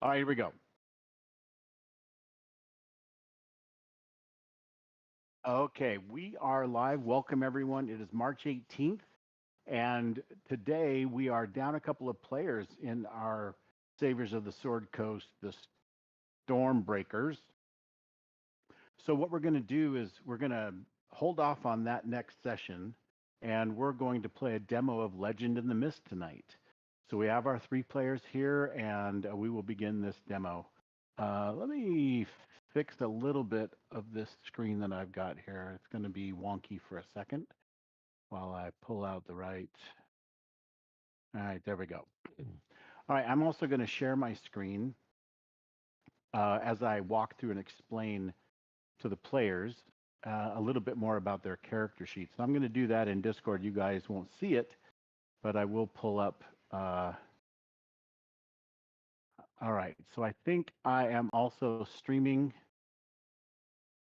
All right, here we go. Okay, we are live. Welcome, everyone. It is March 18th, and today we are down a couple of players in our Saviors of the Sword Coast, the Stormbreakers. So what we're going to do is we're going to hold off on that next session, and we're going to play a demo of Legend in the Mist tonight. So we have our 3 players here, and we will begin this demo. Let me fix a little bit of this screen that I've got here. It's going to be wonky for a second while I pull out the right. All right, there we go. All right, I'm also going to share my screen as I walk through and explain to the players a little bit more about their character sheets. So I'm going to do that in Discord. You guys won't see it, but I will pull up. All right, so I think I am also streaming.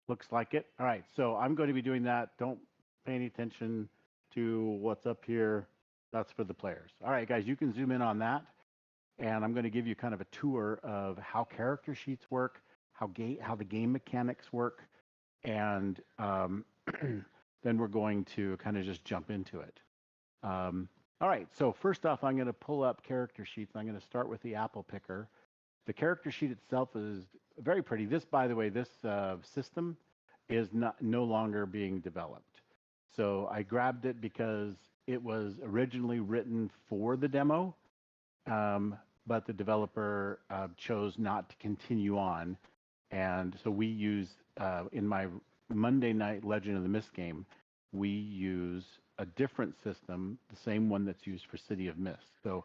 Looks like it. All right, so I'm going to be doing that. Don't pay any attention to what's up here. That's for the players. All right, guys, you can zoom in on that. And I'm going to give you kind of a tour of how character sheets work, how the game mechanics work, and then we're going to kind of just jump into it. All right, so first off, I'm going to pull up character sheets. I'm going to start with the apple picker. The character sheet itself is very pretty. This, by the way, this system is no longer being developed. So I grabbed it because it was originally written for the demo, but the developer chose not to continue on. And so we use, in my Monday night Legend of the Mist game, we use a different system, the same one that's used for City of Mist. So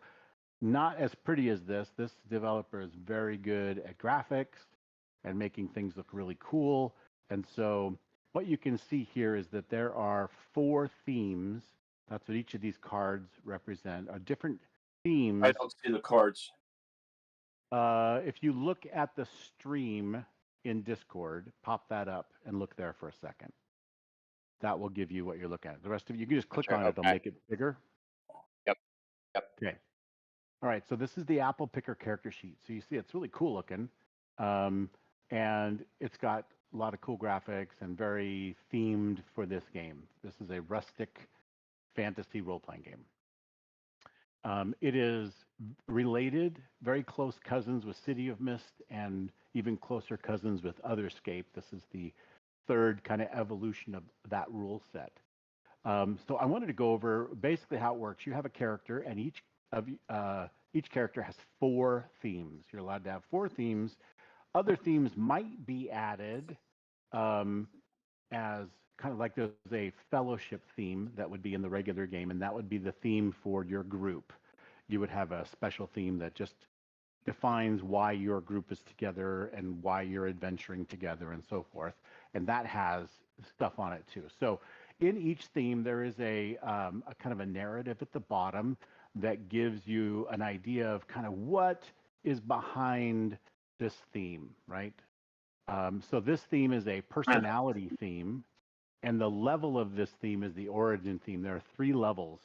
not as pretty as this. This developer is very good at graphics and making things look really cool. And so what you can see here is that there are 4 themes. That's what each of these cards represent, are different themes. I don't see the cards. If you look at the stream in Discord, pop that up and look there for a second. That will give you what you're looking at. The rest of it, you can just click on it. It'll make it bigger. Yep. Okay. All right, so this is the apple picker character sheet. So you see it's really cool looking. And it's got a lot of cool graphics and very themed for this game. This is a rustic fantasy role-playing game. It is related, very close cousins with City of Mist and even closer cousins with Otherscape. This is the 3rd kind of evolution of that rule set. So I wanted to go over basically how it works. You have a character, and each character has 4 themes. You're allowed to have 4 themes. Other themes might be added as kind of like there's a fellowship theme that would be in the regular game, and that would be the theme for your group. You would have a special theme that just defines why your group is together and why you're adventuring together and so forth. And that has stuff on it too. So in each theme, there is a kind of a narrative at the bottom that gives you an idea of kind of what is behind this theme, right? So this theme is a personality theme, and the level of this theme is the origin theme. There are 3 levels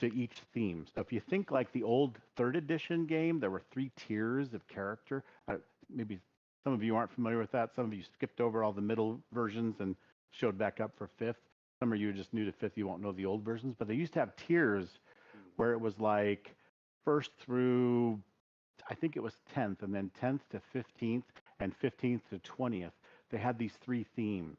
to each theme. So if you think like the old 3rd edition game, there were 3 tiers of character. Maybe some of you aren't familiar with that. Some of you skipped over all the middle versions and showed back up for 5th. Some of you are just new to 5th. You won't know the old versions, but they used to have tiers where it was like 1st through, I think it was 10th, and then 10th to 15th, and 15th to 20th. They had these 3 themes,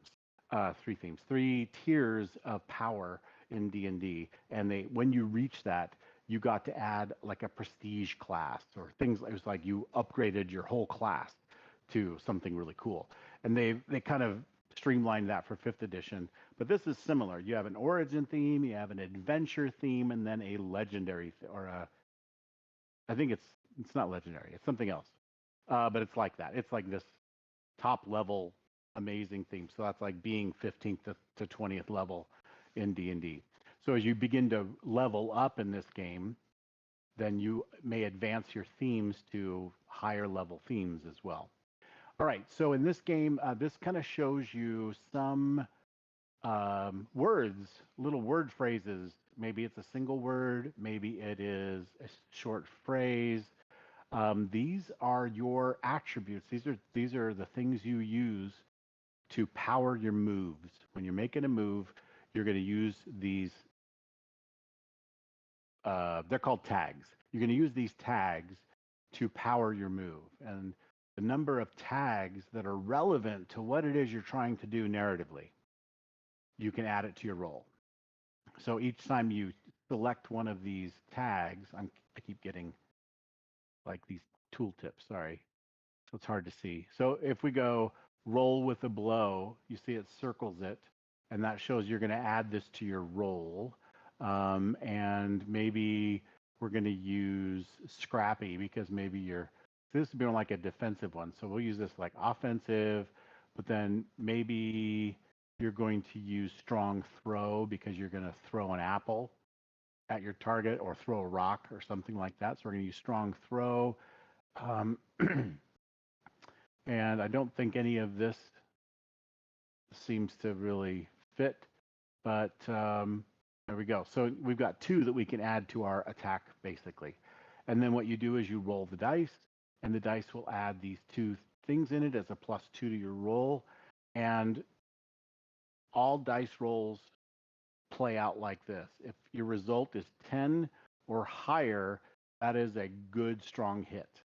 3 tiers of power in D&D, and when you reach that, you got to add like a prestige class or things. It was like you upgraded your whole class to something really cool, and they kind of streamlined that for 5th edition. But this is similar. You have an origin theme, you have an adventure theme, and then a legendary I think it's not legendary. It's something else, but it's like that. It's like this top level amazing theme. So that's like being 15th to 20th level in D&D. So as you begin to level up in this game, then you may advance your themes to higher level themes as well. All right, so in this game, this kind of shows you some words, little word phrases. Maybe it's a single word, maybe it is a short phrase. These are your attributes. These are the things you use to power your moves. When you're making a move, you're going to use these. They're called tags. You're going to use these tags to power your move, and the number of tags that are relevant to what it is you're trying to do narratively, you can add it to your roll. So each time you select one of these tags, I keep getting like these tooltips. Sorry, so it's hard to see. So if we go roll with a blow, you see it circles it, and that shows you're going to add this to your roll. And maybe we're going to use scrappy because maybe this would be like a defensive one. So we'll use this like offensive, but then maybe you're going to use strong throw because you're going to throw an apple at your target or throw a rock or something like that. So we're going to use strong throw. And I don't think any of this seems to really fit, but there we go. So we've got 2 that we can add to our attack, basically. And then what you do is you roll the dice, and the dice will add these 2 things in it as a +2 to your roll. And all dice rolls play out like this. If your result is 10 or higher, that is a good, strong hit.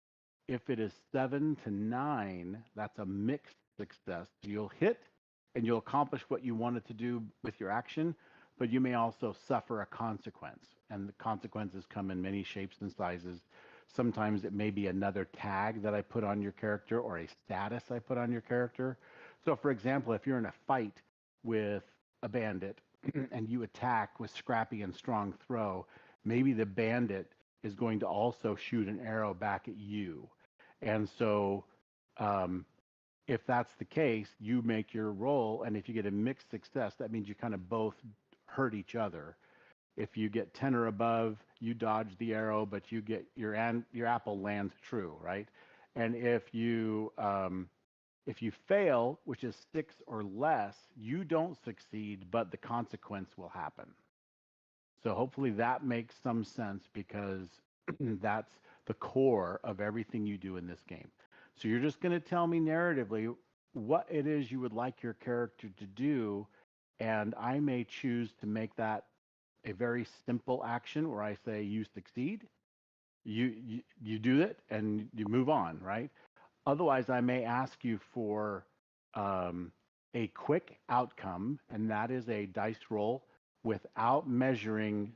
If it is 7 to 9, that's a mixed success. You'll hit and you'll accomplish what you wanted to do with your action, but you may also suffer a consequence. And the consequences come in many shapes and sizes. Sometimes it may be another tag that I put on your character or a status I put on your character. So, for example, if you're in a fight with a bandit and you attack with scrappy and strong throw, maybe the bandit is going to also shoot an arrow back at you. And so if that's the case, you make your roll, and if you get a mixed success, that means you kind of both hurt each other. If you get 10 or above, you dodge the arrow, but you get your apple lands true, right? And if you fail, which is 6 or less, you don't succeed, but the consequence will happen. So hopefully that makes some sense, because that's the core of everything you do in this game. So you're just going to tell me narratively what it is you would like your character to do, and I may choose to make that a very simple action where I say you succeed, you do it, and you move on, right? Otherwise, I may ask you for a quick outcome, and that is a dice roll without measuring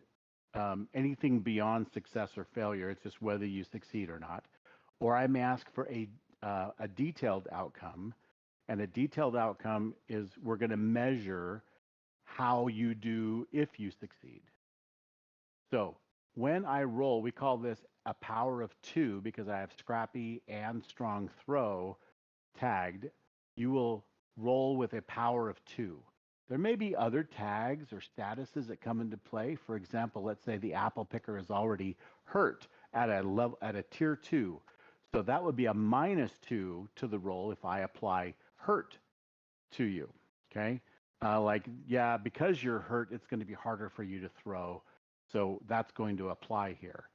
anything beyond success or failure. It's just whether you succeed or not. Or I may ask for a detailed outcome, and a detailed outcome is we're going to measure how you do if you succeed. So when I roll, we call this a power of 2 because I have scrappy and strong throw tagged. You will roll with a power of 2. There may be other tags or statuses that come into play. For example, let's say the apple picker is already hurt at a tier 2. So that would be a -2 to the roll if I apply hurt to you. Okay? Because you're hurt, it's going to be harder for you to throw. So that's going to apply here.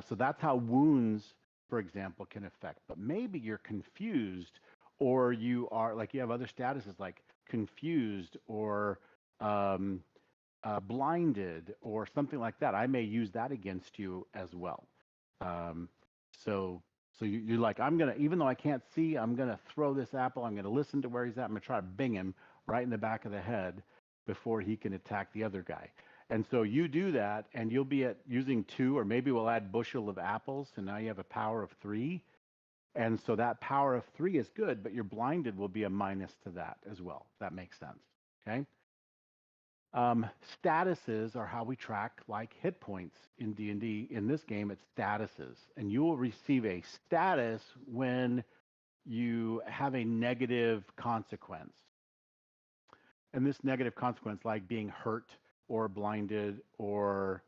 So that's how wounds, for example, can affect. But maybe you're confused, or you have other statuses like confused or blinded or something like that. I may use that against you as well. So you're like, even though I can't see, I'm going to throw this apple. I'm going to listen to where he's at. I'm going to try to bing him right in the back of the head before he can attack the other guy. And so you do that, and you'll be using 2, or maybe we'll add bushel of apples, and now you have a power of 3. And so that power of 3 is good, but your blinded will be a minus to that as well. That makes sense, okay? Statuses are how we track like hit points in D&D. In this game, it's statuses, and you will receive a status when you have a negative consequence. And this negative consequence, like being hurt or blinded or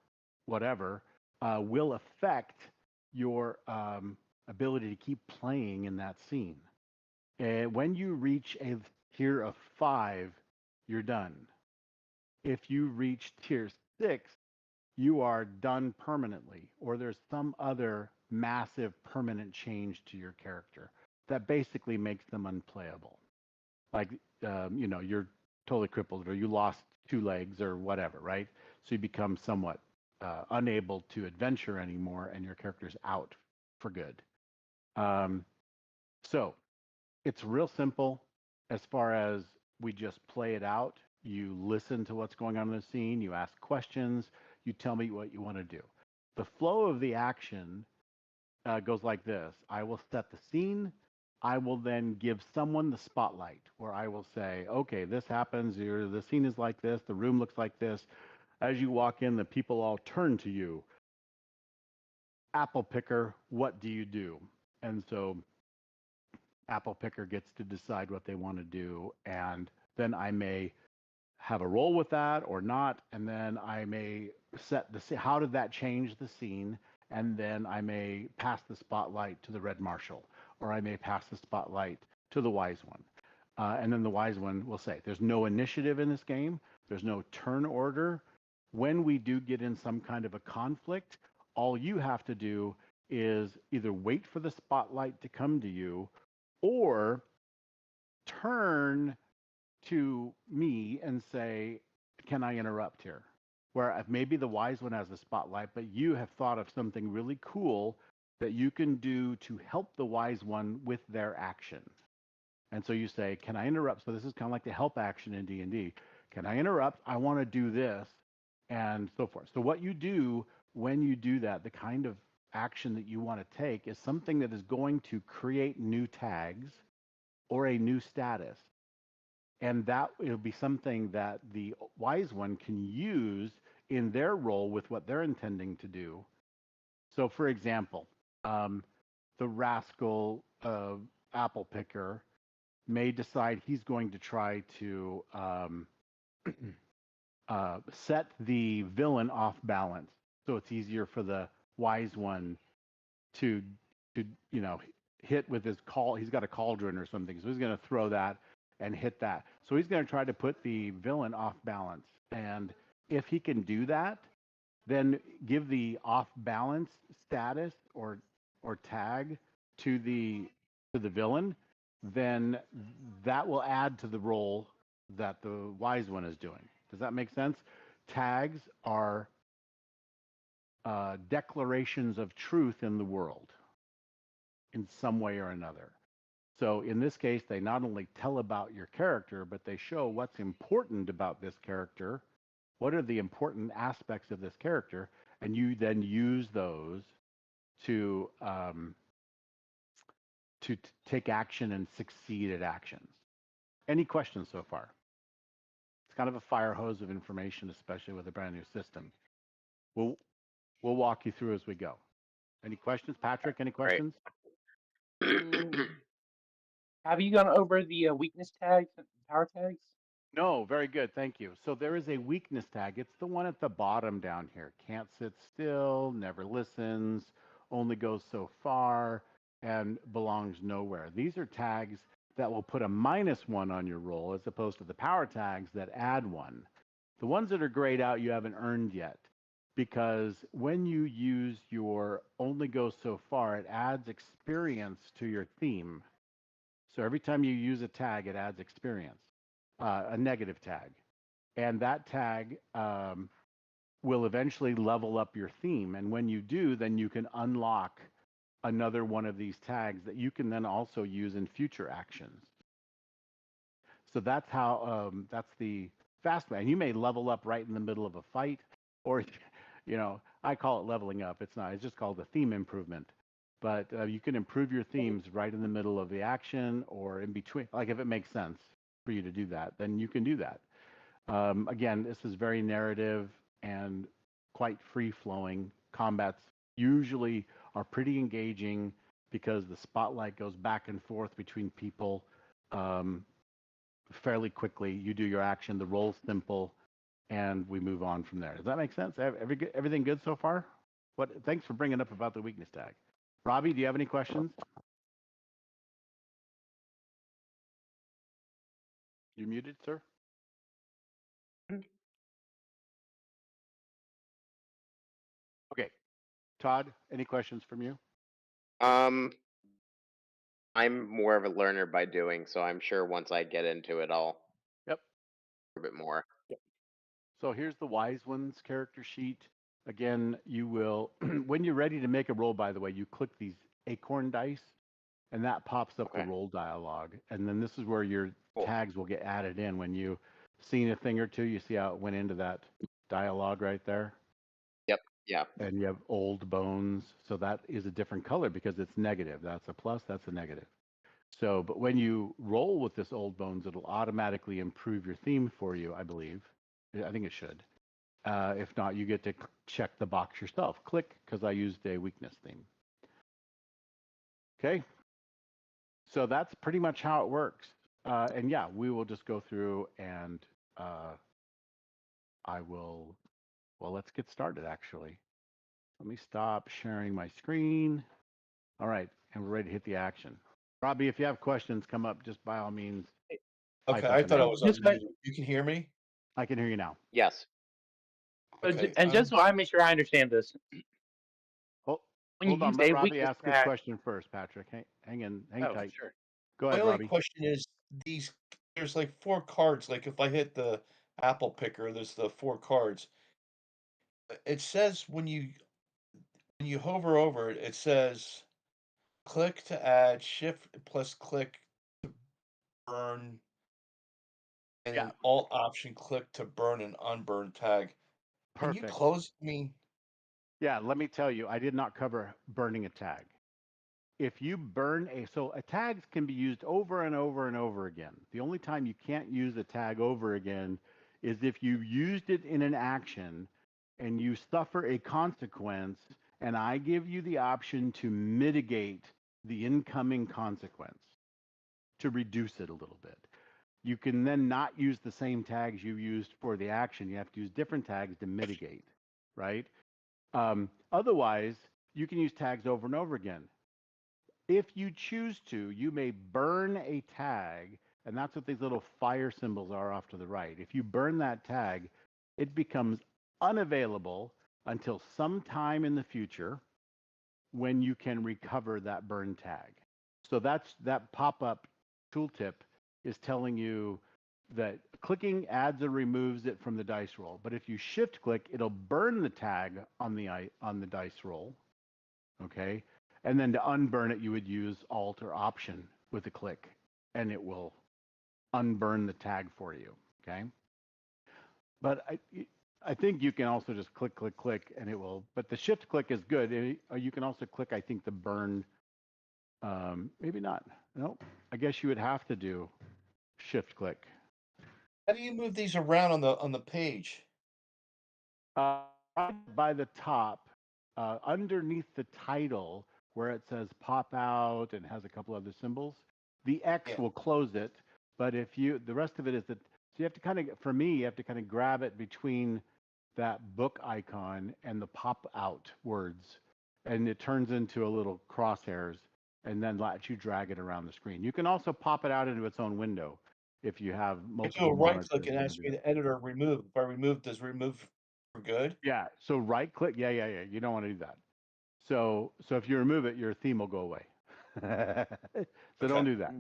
whatever, will affect your ability to keep playing in that scene. When you reach a tier of 5, you're done. If you reach tier 6, you are done permanently, or there's some other massive permanent change to your character that basically makes them unplayable. Like, you're totally crippled or you lost 2 legs or whatever, right? So you become somewhat unable to adventure anymore and your character's out for good. So it's real simple as far as we just play it out. You listen to what's going on in the scene, you ask questions, you tell me what you want to do. The flow of the action goes like this. I will set the scene. I will then give someone the spotlight where I will say, okay, this happens. The scene is like this. The room looks like this. As you walk in, the people all turn to you. Apple picker, what do you do? And so apple picker gets to decide what they want to do. And then I may have a role with that or not. And then I may set how did that change the scene? And then I may pass the spotlight to the red marshal, or I may pass the spotlight to the wise one. And then the wise one will say, there's no initiative in this game. There's no turn order. When we do get in some kind of a conflict, all you have to do is either wait for the spotlight to come to you or turn to me and say, can I interrupt here? Where maybe the wise one has the spotlight, but you have thought of something really cool that you can do to help the wise one with their action. And so you say, can I interrupt? So this is kind of like the help action in D&D. Can I interrupt? I want to do this, and so forth. So what you do when you do that, the kind of action that you want to take is something that is going to create new tags or a new status. And that will be something that the wise one can use in their role with what they're intending to do. So, for example, the rascal apple picker may decide he's going to try to set the villain off balance, so it's easier for the wise one to hit with his call. He's got a cauldron or something, so he's going to throw that and hit that. So he's going to try to put the villain off balance, and if he can do that, then give the off balance status or tag to the villain. Then that will add to the role that the wise one is doing. Does that make sense? Tags are declarations of truth in the world in some way or another. So in this case, they not only tell about your character, but they show what's important about this character. What are the important aspects of this character? And you then use those to take action and succeed at actions. Any questions so far? It's kind of a fire hose of information, especially with a brand new system. We'll walk you through as we go. Any questions, Patrick? Any questions? Have you gone over the weakness tags and power tags? No, very good. Thank you. So there is a weakness tag. It's the one at the bottom down here. Can't sit still, never listens, only goes so far, and belongs nowhere. These are tags that will put a -1 on your roll as opposed to the power tags that add 1. The ones that are grayed out you haven't earned yet, because when you use your only goes so far, it adds experience to your theme. So every time you use a tag, it adds experience, a negative tag. And that tag will eventually level up your theme. And when you do, then you can unlock another one of these tags that you can then also use in future actions. So that's how, that's the fast way. And you may level up right in the middle of a fight, or, I call it leveling up. It's not, it's just called the theme improvement. But you can improve your themes right in the middle of the action or in between. Like if it makes sense for you to do that, then you can do that. Again, this is very narrative and quite free-flowing. Combats usually are pretty engaging because the spotlight goes back and forth between people fairly quickly. You do your action, the roll's simple, and we move on from there. Does that make sense? Everything good so far? Thanks for bringing up about the weakness tag. Robbie, do you have any questions? You're muted, sir. Okay. Todd, any questions from you? I'm more of a learner by doing, so I'm sure once I get into it, I'll Yep. a bit more. So here's the Wise Ones character sheet. Again, you will, when you're ready to make a roll, by the way, you click these acorn dice, and that pops up the Okay. roll dialogue. And then this is where your Cool. tags will get added in. When you seen a thing or two, you see how it went into that dialogue right there? Yep. Yeah. And you have old bones. So that is a different color because it's negative. That's a plus, that's a negative. So, but when you roll with this old bones, it'll automatically improve your theme for you, I believe. I think it should. If not, you get to check the box yourself. Click, because I used a weakness theme. Okay. So that's pretty much how it works. And yeah, we will just go through and I will, well, let's get started actually. Let me stop sharing my screen. All right, and we're ready to hit the action. Robbie, if you have questions, come up just by all means. Okay, pipe I up thought I and was Just unmuted. You can hear me? I can hear you now. Yes. Okay. and just so I make sure I understand this, Hold, when you hold on, use let a Robbie weakness ask his tag, question first, Patrick. Hang oh, tight. sure. Go My ahead, only Robbie. question is there's like 4 cards. Like if I hit the apple picker, there's the 4 cards. It says when you hover over it, it says click to add, shift plus click to burn, and Yeah. an alt option click to burn and unburn tag. Can you Perfect. close? I mean, Yeah, let me tell you, I did not cover burning a tag. If you burn so tags can be used over and over and over again. The only time you can't use a tag over again is if you used it in an action and you suffer a consequence, and I give you the option to mitigate the incoming consequence, to reduce it a little bit. You can then not use the same tags you used for the action. You have to use different tags to mitigate, right? Otherwise, you can use tags over and over again. If you choose to, you may burn a tag, and that's what these little fire symbols are off to the right. If you burn that tag, it becomes unavailable until sometime in the future when you can recover that burn tag. So that pop-up tooltip is telling you that clicking adds or removes it from the dice roll. But if you shift click, it'll burn the tag on the dice roll. Okay. And then to unburn it, you would use Alt or Option with a click, and it will unburn the tag for you. Okay. But I think you can also just click, and it will. But the shift click is good. You can also click, I think, the burn. Maybe not. No, I guess you would have to do shift click. how do you move these around on the page? Right by the top, underneath the title, where it says "pop out" and has a couple other symbols, the X Yeah. will close it. But if the rest of it is that, so you have to kind of, for me, you have to kind of grab it between that book icon and the pop out words, and it turns into a little crosshairs, and then let you drag it around the screen. You can also pop it out into its own window if you have I do multiple a right monitors. click and ask me to edit or remove. If I remove, does remove for good? Yeah. So right click. Yeah. You don't want to do that. So if you remove it, your theme will go away. So don't do that.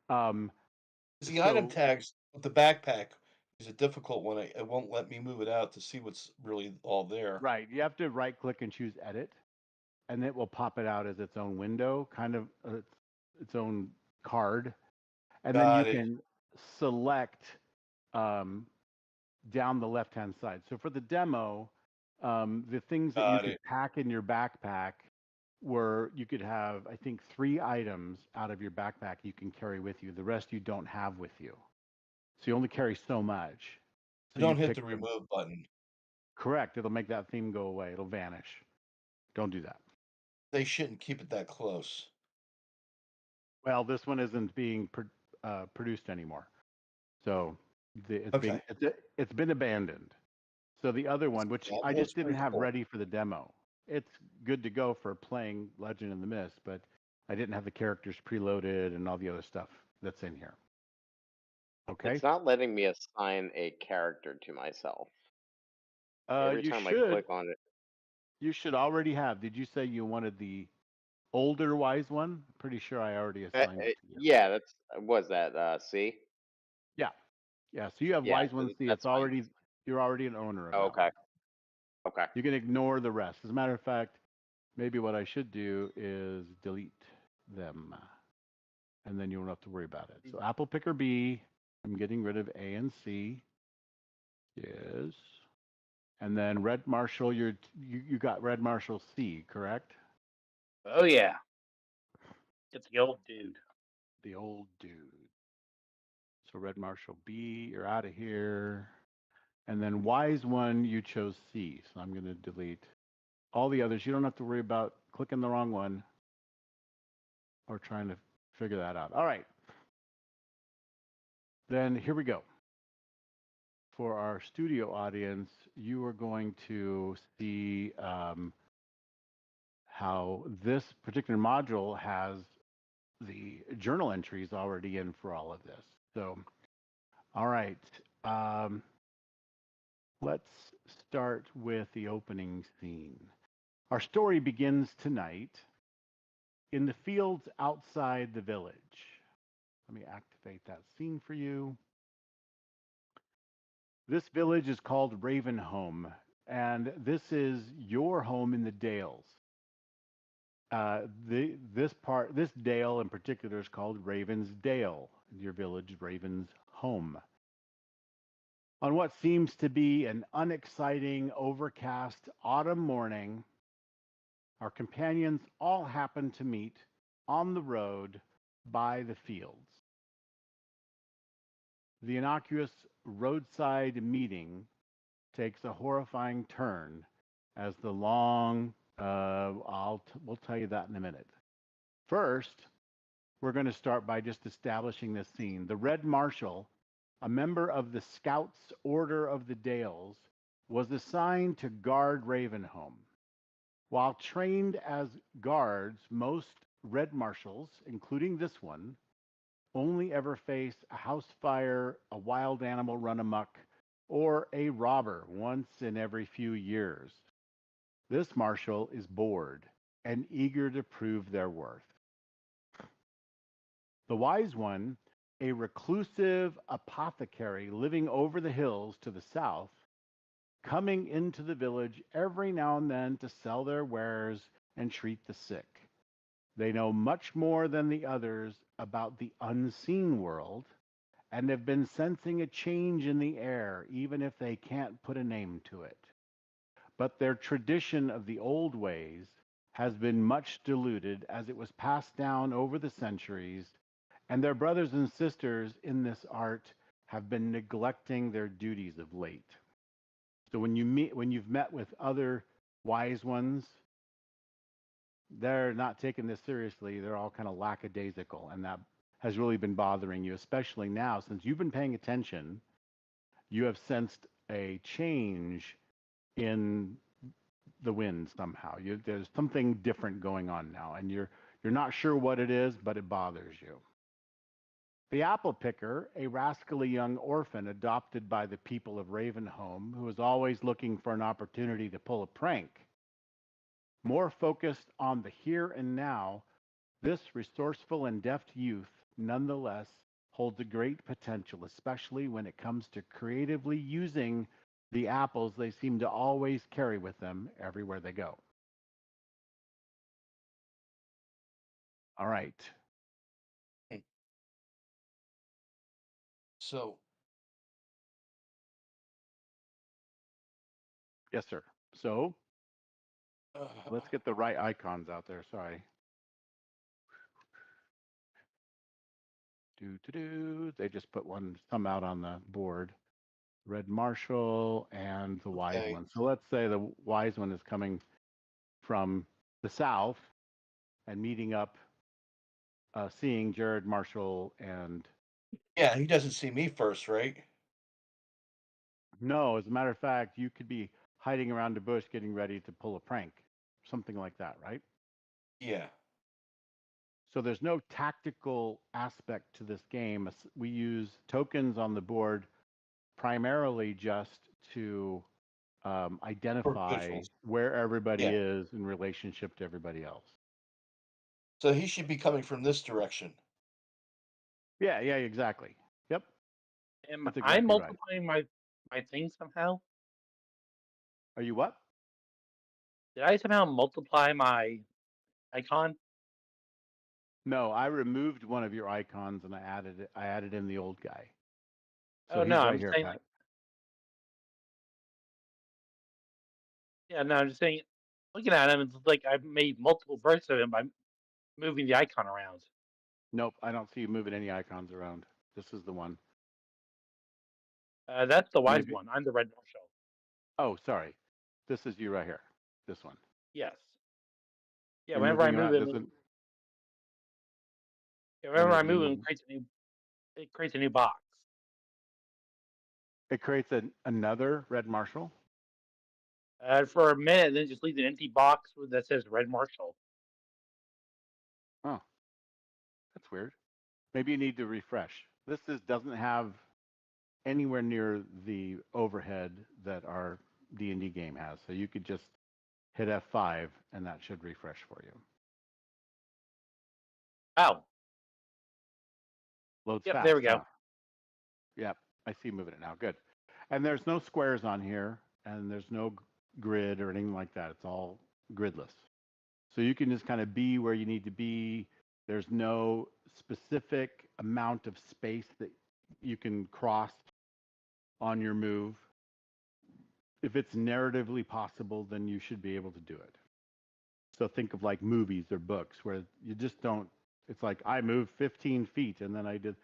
The item So tags with the backpack is a difficult one. It won't let me move it out to see what's really all there. right, you have to right click and choose edit, and it will pop it out as its own window, kind of its own card, and then you Got it. can select down the left hand side. So for the demo, the things that you Got could it. pack in your backpack were you could have, I think, 3 items out of your backpack you can carry with you. The rest you don't have with you. So you only carry so much. So Don't you hit pick the remove button. correct. It'll make that theme go away. It'll vanish. Don't do that. They shouldn't keep it that close. Well, this one isn't being produced anymore. So Okay. it's been abandoned. So the other one, which That I was just didn't pretty have cool. ready for the demo, it's good to go for playing Legend in the Mist, but I didn't have the characters preloaded and all the other stuff that's in here. Okay. It's not letting me assign a character to myself. Every You time I should click on it. you should already have. Did you say you wanted the older wise one. Pretty sure I already assigned it to you. Yeah, that's was that C? Yeah. Yeah. So you have Yeah, wise one C. It's that's fine. already you're already an owner of Oh, that one. okay. Okay. You can ignore the rest. As a matter of fact, maybe what I should do is delete them, and then you won't have to worry about it. So apple picker B, I'm getting rid of A and C. Yes. And then red marshal, you got red marshal C, correct? Oh yeah, it's the old dude. The old dude. So red marshal B, you're out of here. And then wise one, you chose C. So I'm going to delete all the others. You don't have to worry about clicking the wrong one or trying to figure that out. All right. Then here we go. For our studio audience, you are going to see how this particular module has the journal entries already in for all of this. So, all right. Let's start with the opening scene. Our story begins tonight in the fields outside the village. Let me activate that scene for you. This village is called Ravenholm, and this is your home in the Dales. This dale in particular is called Raven's Dale. Your village, Raven's home. On what seems to be an unexciting, overcast autumn morning, our companions all happen to meet on the road by the fields. The innocuous roadside meeting takes a horrifying turn as the long, we'll tell you that in a minute. First, we're going to start by just establishing this scene. The Red Marshal, a member of the Scouts Order of the Dales, was assigned to guard Ravenholm. While trained as guards, most Red Marshals, including this one, only ever face a house fire, a wild animal run amok, or a robber once in every few years. This marshal is bored and eager to prove their worth. The wise one, a reclusive apothecary living over the hills to the south, coming into the village every now and then to sell their wares and treat the sick. They know much more than the others about the unseen world and have been sensing a change in the air, even if they can't put a name to it. But their tradition of the old ways has been much diluted as it was passed down over the centuries, and their brothers and sisters in this art have been neglecting their duties of late. So when you've met with other wise ones, they're not taking this seriously. They're all kind of lackadaisical, and that has really been bothering you, especially now since you've been paying attention. You have sensed a change in the wind somehow. There's something different going on now, and you're not sure what it is, but it bothers you. The apple picker, a rascally young orphan adopted by the people of Ravenholm, who is always looking for an opportunity to pull a prank, more focused on the here and now, this resourceful and deft youth nonetheless holds a great potential, especially when it comes to creatively using the apples they seem to always carry with them everywhere they go. All right. So, Yes, sir. So let's get the right icons out there. Sorry. They just put some out on the board. Red Marshal and the wise okay. one. So let's say the wise one is coming from the south and meeting up, seeing Jared Marshall and. Yeah, he doesn't see me first, right? No, as a matter of fact, you could be hiding around a bush getting ready to pull a prank, something like that, right? Yeah. So there's no tactical aspect to this game. We use tokens on the board primarily just to identify visuals. where everybody Yeah. is in relationship to everybody else. So he should be coming from this direction. Yeah, exactly. Yep, Am that's I exactly right. multiplying my thing somehow? Are you what? Did I somehow multiply my icon? No, I removed one of your icons and I added in the old guy. So Oh no, he's right I'm here, saying Pat. like, yeah, no, I'm just saying. Looking at him, it's like I've made multiple versions of him by moving the icon around. Nope, I don't see you moving any icons around. This is the one. That's the wise Maybe. one. I'm the red marshal. Oh, sorry. This is you right here. This one. Yes. Yeah. You're Whenever I moving move around. him, Doesn't whenever I you move him, move? it creates a new box. It creates another red marshal. For a minute, then just leaves an empty box that says red marshal. Oh, that's weird. Maybe you need to refresh. Doesn't have anywhere near the overhead that our D&D game has. So you could just hit F5 and that should refresh for you. Oh. Loads Yep. fast. There we go. Huh? Yep, I see you moving it now. Good. And there's no squares on here, and there's no grid or anything like that. It's all gridless. So you can just kind of be where you need to be. There's no specific amount of space that you can cross on your move. If it's narratively possible, then you should be able to do it. So think of like movies or books where you just don't, it's like I moved 15 feet and then I did,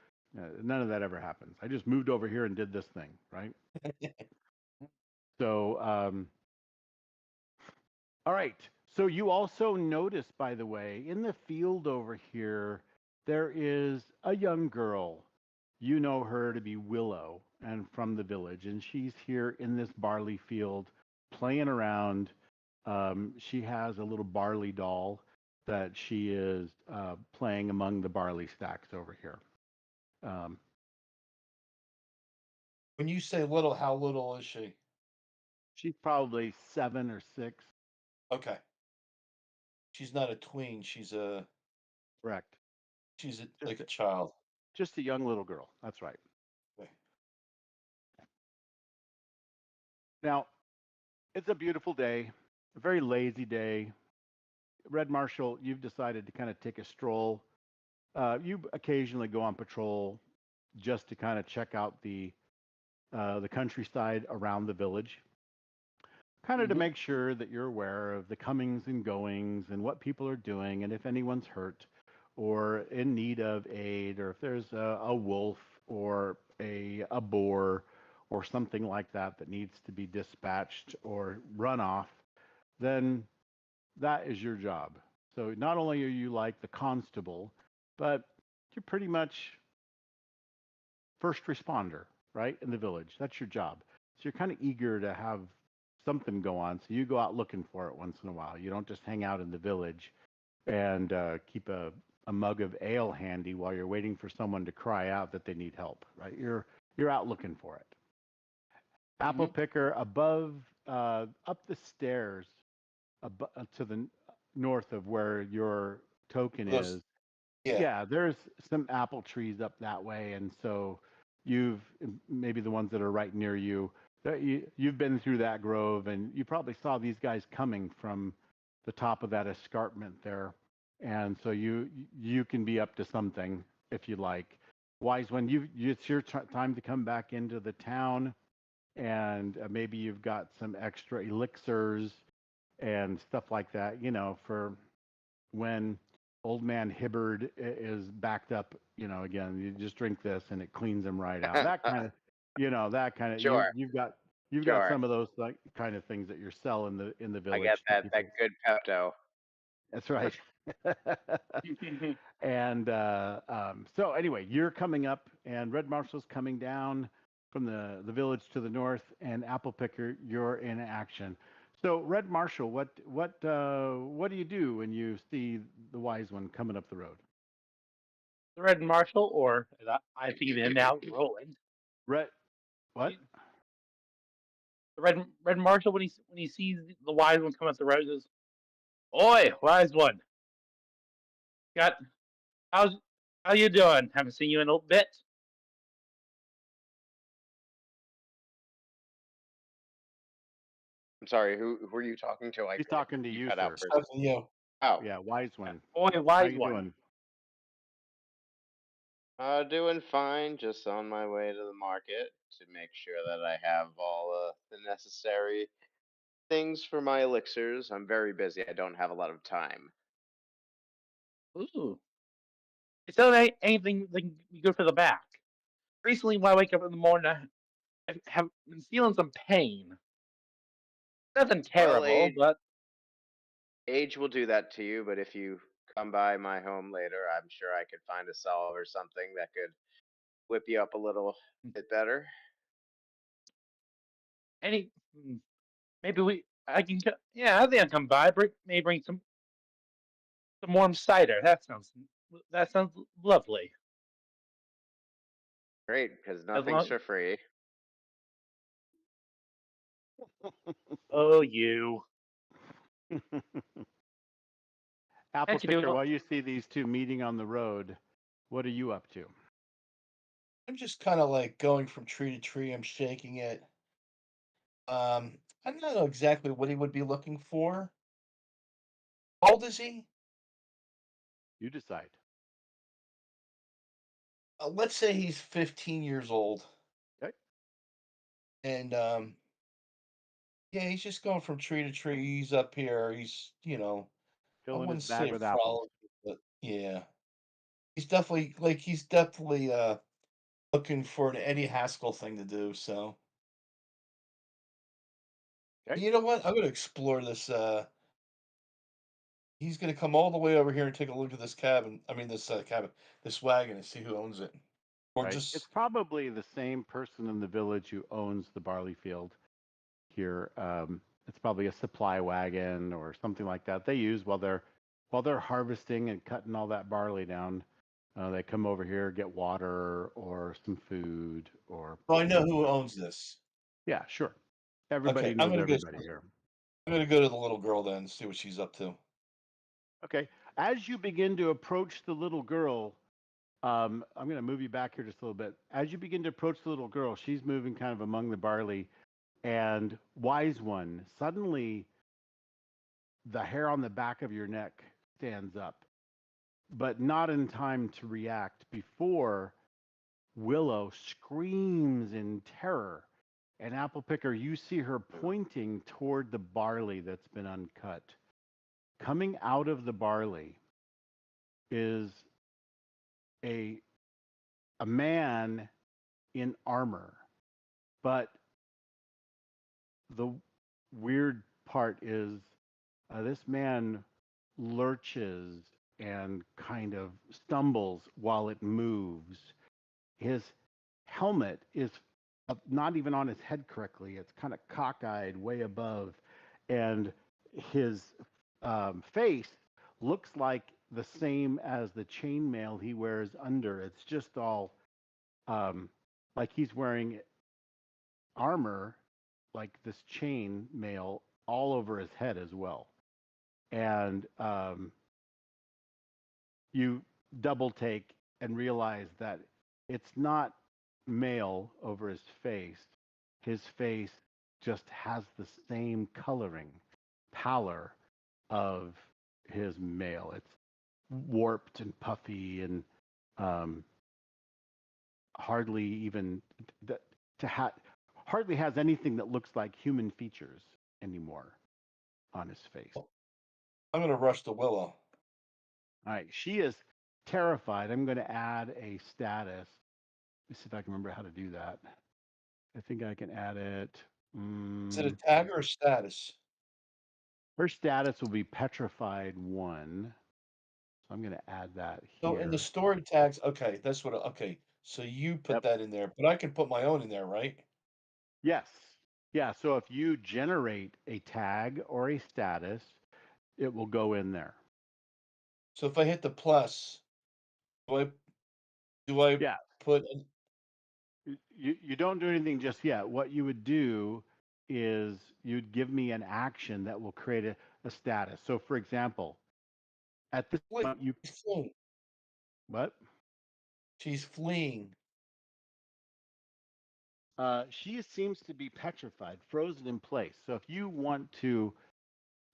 none of that ever happens. I just moved over here and did this thing, right? So, all right. So you also notice, by the way, in the field over here, there is a young girl. You know her to be Willow and from the village, and she's here in this barley field playing around. She has a little barley doll that she is playing among the barley stacks over here. When you say little, how little is she? She's probably 7 or 6. Okay. She's not a tween. She's Correct. like a child. Just a young little girl. That's right. Okay. Now, it's a beautiful day, a very lazy day. Red Marshal, you've decided to kind of take a stroll. You occasionally go on patrol just to kind of check out the countryside around the village, kind of to make sure that you're aware of the comings and goings and what people are doing, and if anyone's hurt or in need of aid, or if there's a wolf or a boar or something like that that needs to be dispatched or run off, then that is your job. So not only are you like the constable, but you're pretty much first responder, right, in the village. That's your job. So you're kind of eager to have something go on. So you go out looking for it once in a while. You don't just hang out in the village and keep a mug of ale handy while you're waiting for someone to cry out that they need help, right? You're out looking for it. Apple picker above, up the stairs, to the north of where your token is. Yeah, there's some apple trees up that way, and so you've maybe the ones that are right near you. You've been through that grove, and you probably saw these guys coming from the top of that escarpment there, and so you can be up to something if you like. Wise one, it's your time to come back into the town, and maybe you've got some extra elixirs and stuff like that, for when old man Hibbard is backed up, again, you just drink this and it cleans him right out. That kind of, Sure. you've got Sure. some of those kind of things that you're selling in the I village. get to that people. good Pepto. That's right. And so anyway, you're coming up, and Red Marshal's coming down from the village to the north, and Apple Picker, you're in action. So Red Marshal, what do you do when you see the wise one coming up the road? The red marshal, or as I think of him now, Roland. Red, what? The red marshal, when he sees the wise one come up the road, goes, "Oi, wise one! Got how you doing? Haven't seen you in a bit. I'm sorry, who are you talking to? He's talking to you you, cut out sir. for Stuff, you know, Oh, Yeah, wise one. Boy, How wise you one. doing? doing fine. Just on my way to the market to make sure that I have all the necessary things for my elixirs. I'm very busy. I don't have a lot of time. Ooh. It's not anything like good for the back. Recently, when I wake up in the morning, I have been feeling some pain. Nothing Well, terrible, but age will do that to you, but if you come by my home later, I'm sure I could find a salve or something that could whip you up a little bit better. any maybe I can yeah, I think I'll come by. Maybe bring some warm cider. That sounds lovely. Great, because As nothing's long for free. oh you Apple can't you do Picker, it? while you see these two meeting on the road, what are you up to? I'm just kind of like going from tree to tree. I'm shaking it. I don't know exactly what he would be looking for. How old is he? You decide. Let's say he's 15 years old, Okay. and yeah, he's just going from tree to tree. He's up here. He's, I Filling his wouldn't bag say with apples. frolic, but yeah, he's definitely looking for an Eddie Haskell thing to do. So Okay. you know what? I'm gonna explore this. He's gonna come all the way over here and take a look at this cabin. I mean, this cabin, this wagon, and see who owns it, or Right. It's just probably the same person in the village who owns the barley field here. It's probably a supply wagon or something like that they use while they're harvesting and cutting all that barley down. They come over here, get water or some food or oh, I know who owns this. yeah, sure. Everybody Okay, I'm knows gonna go. everybody here. I'm gonna go to the little girl then and see what she's up to. Okay. As you begin to approach the little girl, I'm going to move you back here just a little bit. As you begin to approach the little girl, she's moving kind of among the barley, and wise one, suddenly the hair on the back of your neck stands up, but not in time to react before Willow screams in terror. And Apple Picker, you see her pointing toward the barley that's been uncut. Coming out of the barley is a man in armor, but the weird part is this man lurches and kind of stumbles while it moves. His helmet is not even on his head correctly. It's kind of cockeyed way above, and his face looks like the same as the chainmail he wears under. It's just all like he's wearing armor, like this chain mail all over his head as well. And you double take and realize that it's not mail over his face. His face just has the same coloring, pallor of his mail. It's warped and puffy and hardly even to have hardly has anything that looks like human features anymore on his face. I'm gonna rush to Willow. All right, she is terrified. I'm going to add a status. Let me see if I can remember how to do that. I think I can add it. Is it a tag or a status? Her status will be petrified 1. So I'm going to add that So here. in the story tags, okay, that's what. Okay, so you put Yep. that in there, but I can put my own in there, right? Yes. Yeah. So if you generate a tag or a status, it will go in there. So if I hit the plus, do I Yeah. put? You don't do anything just yet. What you would do is you'd give me an action that will create a status. So, for example, At this Wait, point, you she's fleeing. what? She's fleeing. She seems to be petrified, frozen in place. So if you want to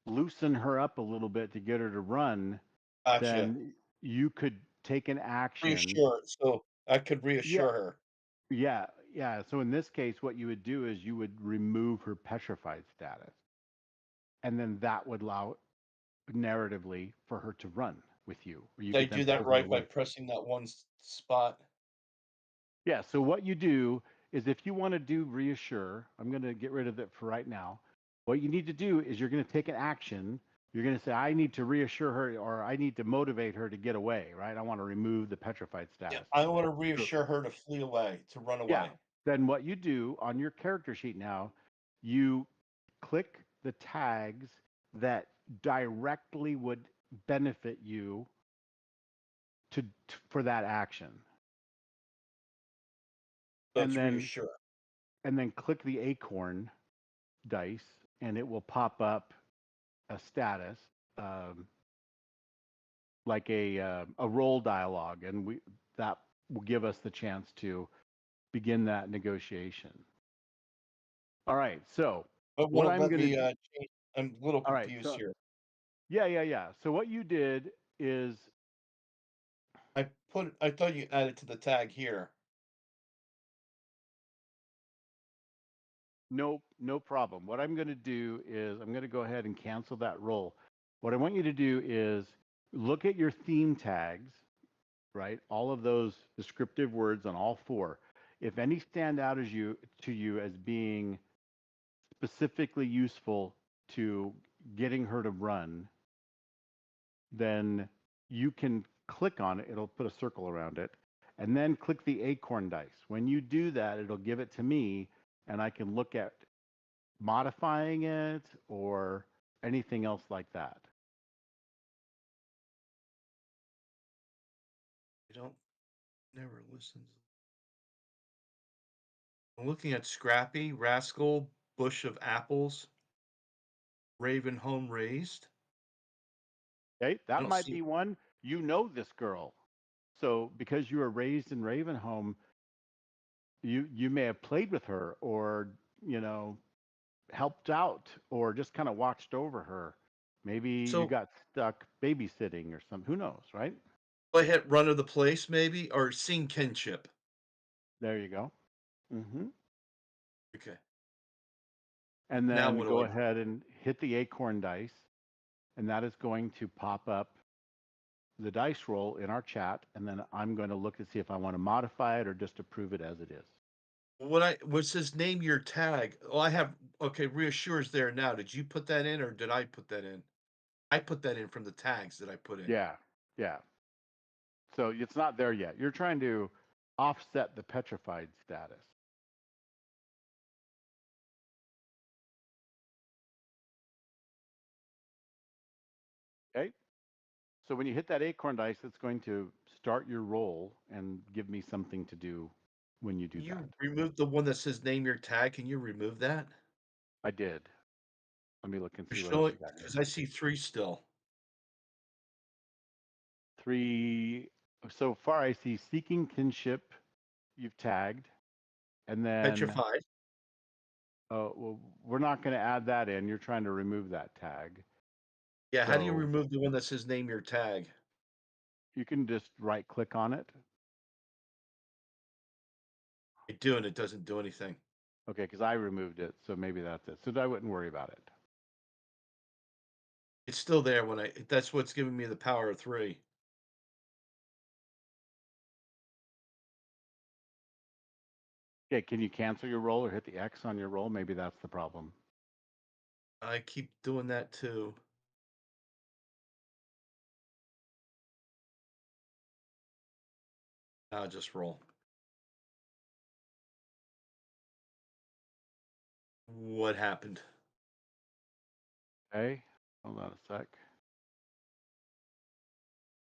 loosen her up a little bit to get her to run, Gotcha. then you could take an action. Reassure. So I could reassure her. Yeah, yeah. So in this case, what you would do is you would remove her petrified status, and then that would allow narratively for her to run with you. Or you Did I could then do that pull her right by away. pressing that one spot? Yeah. So what you do is if you want to do reassure, I'm going to get rid of it for right now. What you need to do is you're going to take an action. You're going to say, I need to reassure her, or I need to motivate her to get away, right? I want to remove the petrified status. Yeah, I want to reassure her to flee away, to run away. Yeah. Then what you do on your character sheet now, you click the tags that directly would benefit you for that action. So it's reassure. And then click the acorn dice, and it will pop up a status, like a roll dialogue, and that will give us the chance to begin that negotiation. All right. So But what won't I'm let going to me change. I'm a little all right. confused So here. yeah. So what you did is I thought you added to the tag here. no problem. What I'm going to do is I'm going to go ahead and cancel that roll. What I want you to do is look at your theme tags, right? All of those descriptive words on all four. If any stand out to you as being specifically useful to getting her to run, then you can click on it. It'll put a circle around it, and then click the acorn dice. When you do that, it'll give it to me, and I can look at modifying it or anything else like that. I don't never listens. I'm looking at Scrappy, Rascal, Bush of Apples, Raven Home Raised. Okay, I that don't might see. be one. You know this girl, so because you were raised in Ravenholm, you may have played with her, or helped out, or just kind of watched over her. Maybe you So got stuck babysitting or something. Who knows, right? I hit Run of the Place maybe, or Sing Kinship. There you go. Mm-hmm. Okay. And Now then what do go I do? ahead and hit the acorn dice, and that is going to pop up the dice roll in our chat, and then I'm going to look to see if I want to modify it or just approve it as it is. What says name your tag? Oh, I have reassures there now. Did you put that in or did I put that in? I put that in from the tags that I put in. Yeah. So it's not there yet. You're trying to offset the petrified status. Okay. So when you hit that acorn dice, it's going to start your roll and give me something to do when you do You that. remove the one that says name your tag. Can you remove that? I did. Let me look and You're see what else showing you got because here. I see 3 still. 3. So far, I see seeking kinship. You've tagged, and then Petrified. well, we're not going to add that in. You're trying to remove that tag. Yeah, how do you So remove the one that says name your tag? you can just right click on it. I do, and it doesn't do anything. Okay, because I removed it, so maybe that's it. So I wouldn't worry about it. It's still there when that's what's giving me the power of 3. Okay, can you cancel your roll or hit the X on your roll? Maybe that's the problem. I keep doing that too. I'll just roll. What happened? Okay, hold on a sec.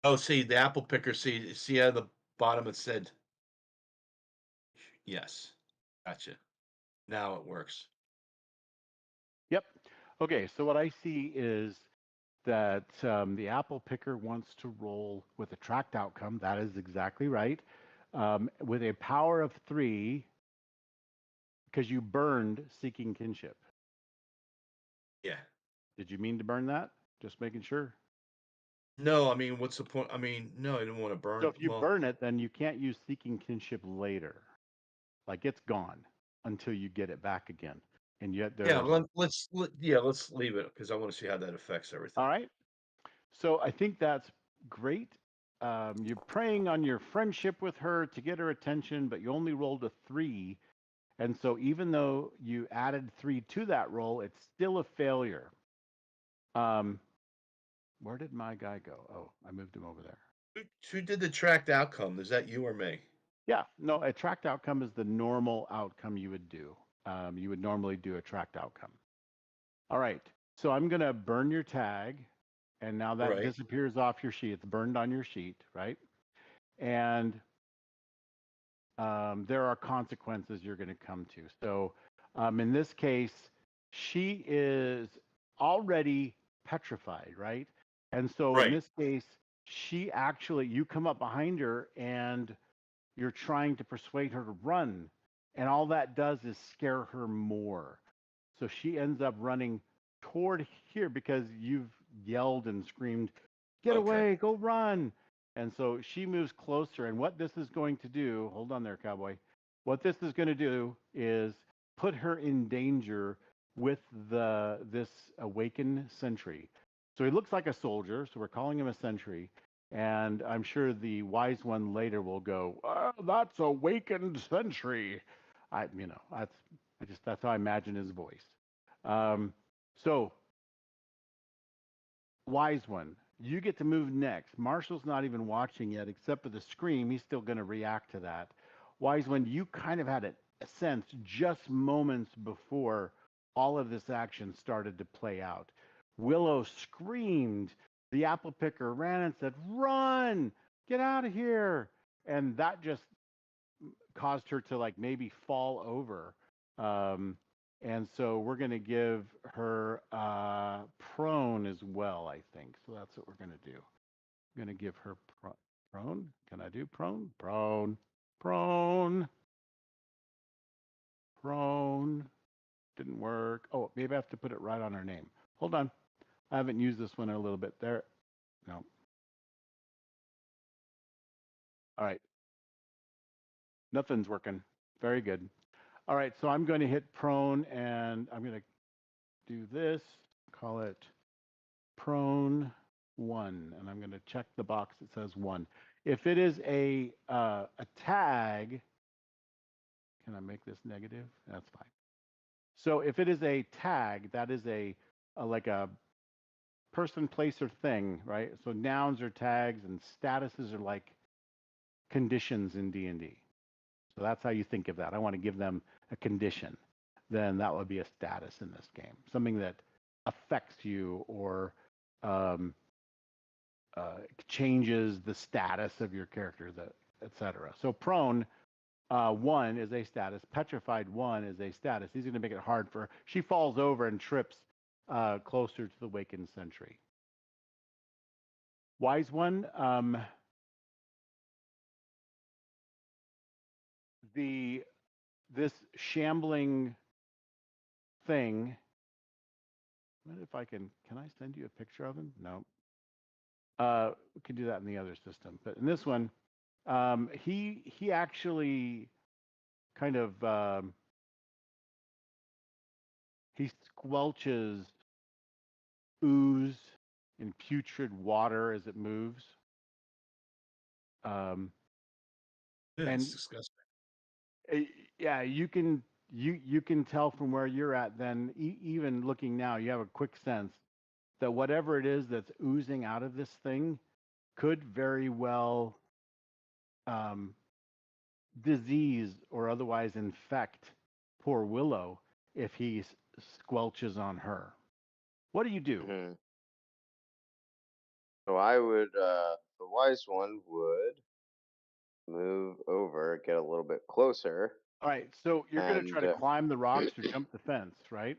Oh, see, the apple picker, see at the bottom it said yes. Gotcha. Now it works. Yep. Okay, so what I see is that the apple picker wants to roll with a tracked outcome. That is exactly right. With a power of 3, because you burned seeking kinship. Yeah. Did you mean to burn that? Just making sure. No, I mean, what's the point? I mean, no, I didn't want to burn. So if you burn it, then you can't use seeking kinship later. Like it's gone until you get it back again. And yet let's leave it because I want to see how that affects everything. All right. So I think that's great. You're preying on your friendship with her to get her attention, but you only rolled a 3. And so even though you added 3 to that roll, it's still a failure. Where did my guy go? Oh, I moved him over there. Who did the tracked outcome? Is that you or me? Yeah, no, a tracked outcome is the normal outcome you would do. You would normally do a tracked outcome. All right, so I'm going to burn your tag, and now that disappears off your sheet. It's burned on your sheet, right? And there are consequences you're going to come to. So in this case, she is already petrified, right? And so in this case, she actually, you come up behind her and you're trying to persuade her to run. And all that does is scare her more. So she ends up running toward here because you've yelled and screamed, get away, go run. And so she moves closer. And what this is going to do, hold on there, cowboy. What this is going to do is put her in danger with this awakened sentry. So he looks like a soldier, so we're calling him a sentry. And I'm sure the wise one later will go, oh, that's awakened sentry. That's how I imagine his voice. So, wise one, you get to move next. Marshall's not even watching yet, except for the scream. He's still going to react to that. Wise one, you kind of had a sense just moments before all of this action started to play out. Willow screamed. The apple picker ran and said, run, get out of here. And that just caused her to like maybe fall over. And so we're going to give her prone as well, I think. So that's what we're going to do. I'm going to give her prone. Can I do prone? Prone. Didn't work. Oh, maybe I have to put it right on her name. Hold on. I haven't used this one in a little bit. There. No. All right. Nothing's working. Very good. All right, so I'm going to hit prone, and I'm going to do this, call it prone 1, and I'm going to check the box that says 1. If it is a tag, can I make this negative? That's fine. So if it is a tag, that is like a person, place, or thing, right? So nouns are tags, and statuses are like conditions in D&D. So that's how you think of that. I want to give them a condition. Then that would be a status in this game, something that affects you or changes the status of your character, etc. So prone 1 is a status. Petrified 1 is a status. He's going to make it hard for her. She falls over and trips closer to the Wakened Sentry. Wise one, this shambling thing. What if I can I send you a picture of him? No. We can do that in the other system. But in this one, he actually kind of he squelches ooze in putrid water as it moves. It's and disgusting. Yeah, you can tell from where you're at. Then even looking now, you have a quick sense that whatever it is that's oozing out of this thing could very well disease or otherwise infect poor Willow if he squelches on her. What do you do? Mm-hmm. So I would, the wise one would move over, get a little bit closer. All right, so you're going to try to climb the rocks or jump the fence, right?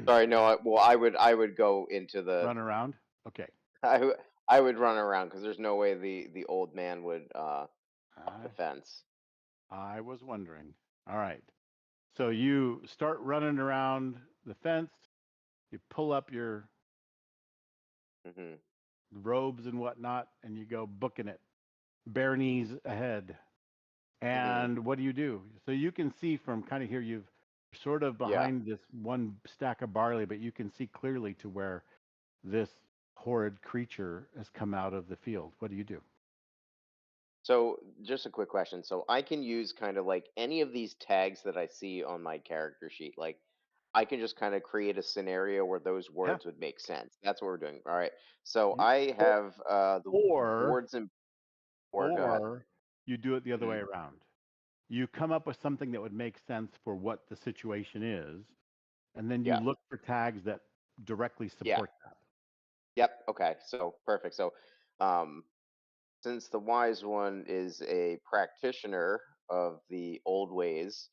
Sorry, no. I would go into the run around. Okay. I would run around because there's no way the old man would up the I, fence. I was wondering. All right. So you start running around the fence. You pull up your Hmm. robes and whatnot, and you go booking it, bare knees ahead. Hmm. And what do? So you can see from kind of here, you've sort of Yeah. behind this one stack of barley, but you can see clearly to where this horrid creature has come out of the field. What do you do? So just a quick question. So I can use kind of like any of these tags that I see on my character sheet. Like I can just kind of create a scenario where those Yeah. words would make sense. That's what we're doing. All right. So You, I have the or wards and or go ahead. or you do it the other Hmm. way around. You come up with something that would make sense for what the situation is, and then you Yeah. look for tags that directly Yeah. support that. Yep. Okay. So perfect. So um since the wise one is a practitioner of the old ways,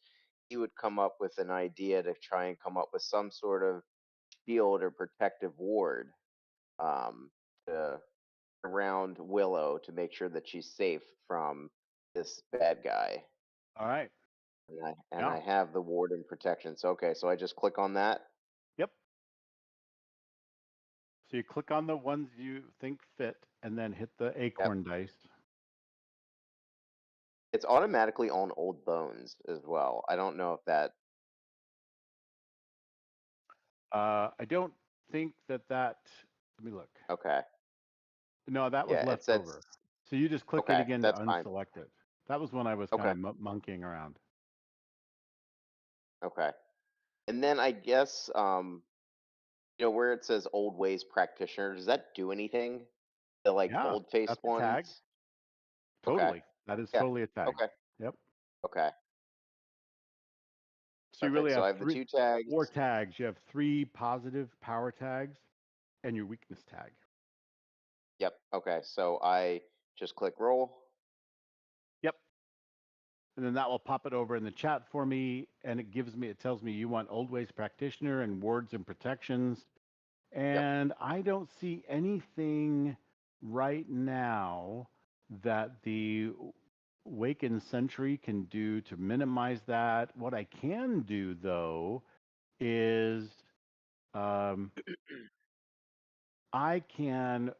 he would come up with an idea to try and come up with some sort of shield or protective ward um, to, around Willow to make sure that she's safe from this bad guy. All right. And I Yeah. have the ward and protection. So okay, so I just click on that. Yep. So you click on the ones you think fit, and then hit the Yep. acorn dice. It's automatically on old bones as well. I don't know if that. I don't think that. Let me look. Okay. No, that was Yeah, it left says. over. So you just click it Okay, again to that's fine. unselect it. That was when I was kind Okay. of monkeying around. Okay. And then I guess where it says old ways practitioner, does that do anything? The like Yeah, bold faced that's a tag. ones? Okay. Totally. That is Yeah. totally a tag. Okay. Yep. Okay. So you really Perfect. So have I have the two tags. four tags. You have 3 positive power tags and your weakness tag. Yep. Okay. So I just click roll. Yep. And then that will pop it over in the chat for me, and it tells me you want old ways practitioner and wards and protections. Yep. And I don't see anything right now that the Wakened Sentry can do to minimize that. What I can do, though, is I can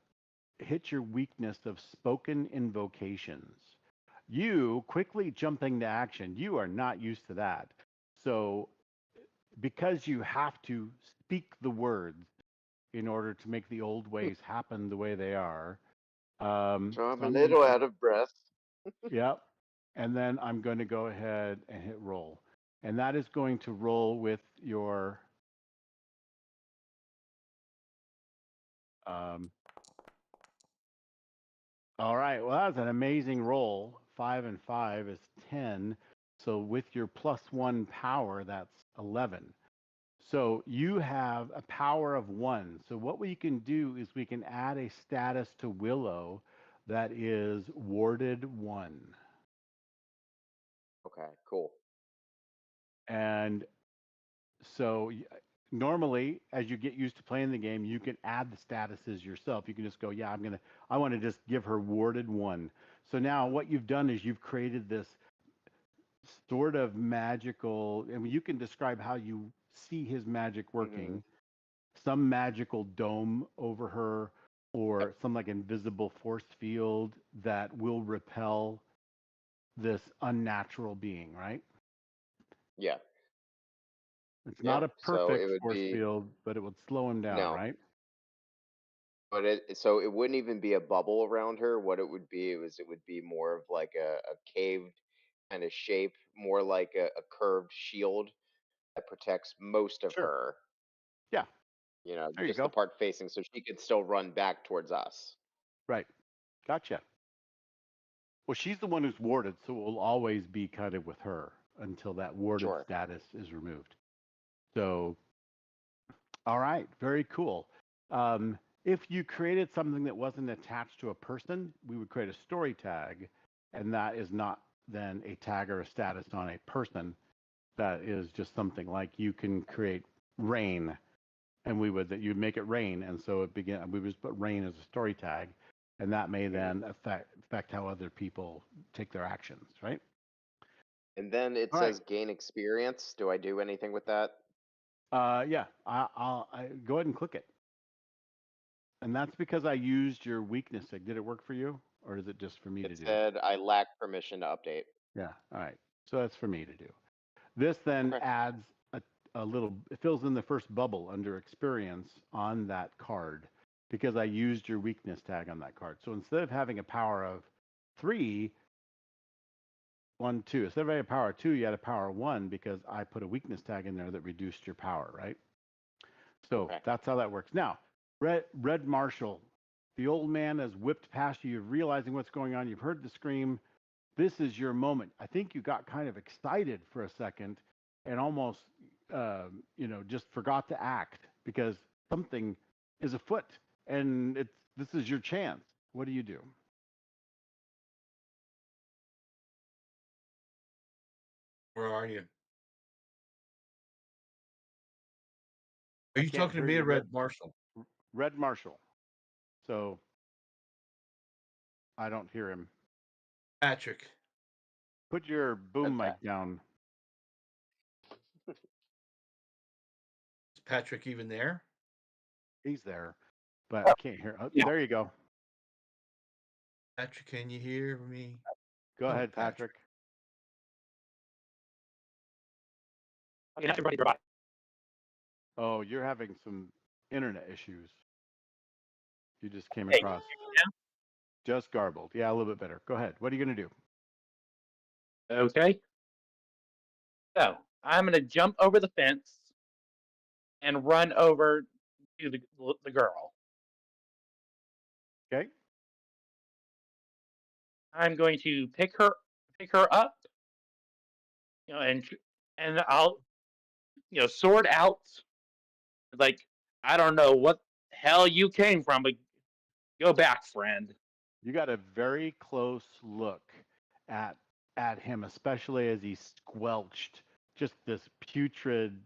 hit your weakness of spoken invocations. You quickly jumping to action, you are not used to that. So, because you have to speak the words in order to make the old ways happen the way they are. So I'm So a I'm going little to, out of breath. yep. And then I'm going to go ahead and hit roll. And that is going to roll with your, all right. Well, that's an amazing roll. 5 and 5 is 10. So with your +1 power, that's 11. So you have a power of 1. So what we can do is we can add a status to Willow that is warded 1. Okay. Cool. And so normally, as you get used to playing the game, you can add the statuses yourself. You can just go, yeah, I want to just give her warded 1. So now what you've done is you've created this sort of magical, I mean, you can describe how you see his magic Hmm. working, some magical dome over her, Yep. or some like invisible force field that will repel this unnatural being, right? Yeah. It's not Yep. a So it perfect would force be field, but it would slow him down, no, right? but it wouldn't even be a bubble around her. What it would be it would be more of like a caved kind of shape, more like a curved shield that protects most of Sure. her. Yeah, there you Just the go. part facing, so she could still run back towards us. Right. Gotcha. Well, she's the one who's warded, so it will always be kind of with her until that warded Sure. status is removed. So, all right, very cool. If you created something that wasn't attached to a person, we would create a story tag, and that is not then a tag or a status on a person. That is just something like you can create rain and you'd make it rain, and so we would just put rain as a story tag, and that may then affect how other people take their actions, right? And then it All says gain experience. Do I do anything with that? Yeah, I'll go ahead and click it. And that's because I used your weakness tag. Did it work for you, or is it just for me to It do? said I lack permission to update. Yeah, all right. So that's for me to do. This then Okay. adds a little, it fills in the first bubble under experience on that card because I used your weakness tag on that card. So instead of having a power of 3, 1, 2, instead of having a power of 2, you had a power of 1 because I put a weakness tag in there that reduced your power, right? So Okay. that's how that works. Now, Red Marshal, the old man has whipped past you. You're realizing what's going on. You've heard the scream. This is your moment. I think you got kind of excited for a second and almost, just forgot to act because something is afoot, and this is your chance. What do you do? Where are you? I Are you can't talking to hear me you, or Red Marshall? Red Marshal. So I don't hear him. Patrick. Put your boom Okay. mic down. Is Patrick even there? He's there, but I can't hear. Oh, Yeah. there you go. Patrick, can you hear me? Go Oh, ahead, Patrick. Okay, now everybody goodbye. Oh, you're having some internet issues. You just came Hey, across. now? Just garbled. Yeah, a little bit better. Go ahead. What are you going to do? Okay. So I'm gonna jump over the fence and run over to the girl. Okay. I'm going to pick her up, and I'll sword out, like, I don't know what hell you came from, but go back, friend. You got a very close look at him, especially as he squelched just this putrid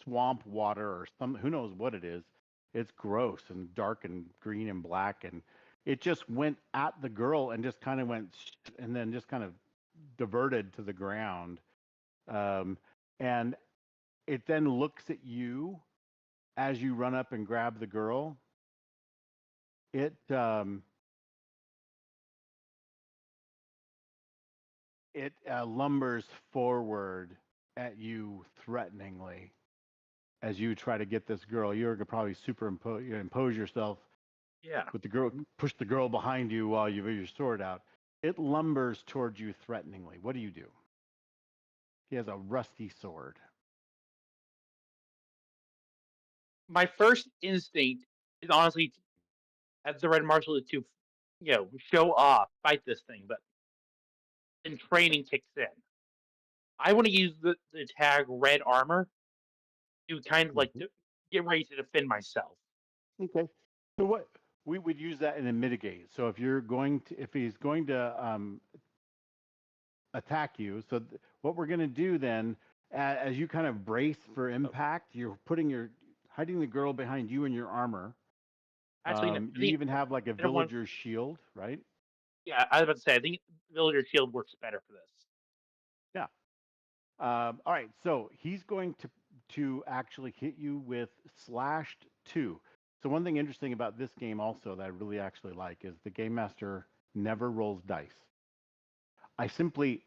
swamp water or who knows what it is. It's gross and dark and green and black, and it just went at the girl and just kind of went and then just kind of diverted to the ground. And it then looks at you as you run up and grab the girl. It lumbers forward at you threateningly as you try to get this girl. You're gonna probably impose yourself Yeah. with the girl, push the girl behind you while you have your sword out. It lumbers towards you threateningly. What do you do? He has a rusty sword. My first instinct is honestly, as the Red Marshal, is to, show off, fight this thing, but then training kicks in. I want to use the tag Red Armor to kind of like to get ready to defend myself. Okay. So what we would use that in a mitigate. So if he's going to attack you, so what we're going to do then, as you kind of brace for impact, you're hiding the girl behind you in your armor. Actually, no, I You think even have like a everyone- villager's shield, right? Yeah, I was about to say, I think Villager Shield works better for this. Yeah. All right. So he's going to actually hit you with /2. So one thing interesting about this game also that I really actually like is the game master never rolls dice. I simply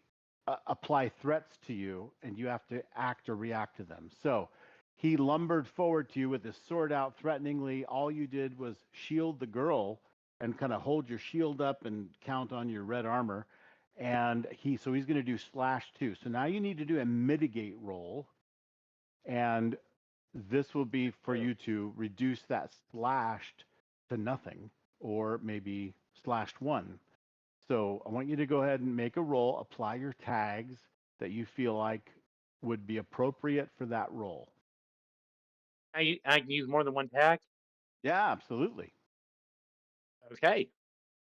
apply threats to you, and you have to act or react to them. So he lumbered forward to you with his sword out threateningly. All you did was shield the girl and kind of hold your shield up and count on your red armor. And he's going to do /2. So now you need to do a mitigate roll. And this will be for you to reduce that slashed to nothing, or maybe /1. So I want you to go ahead and make a roll, apply your tags that you feel like would be appropriate for that roll. I can use more than one tag? Yeah, absolutely. Okay.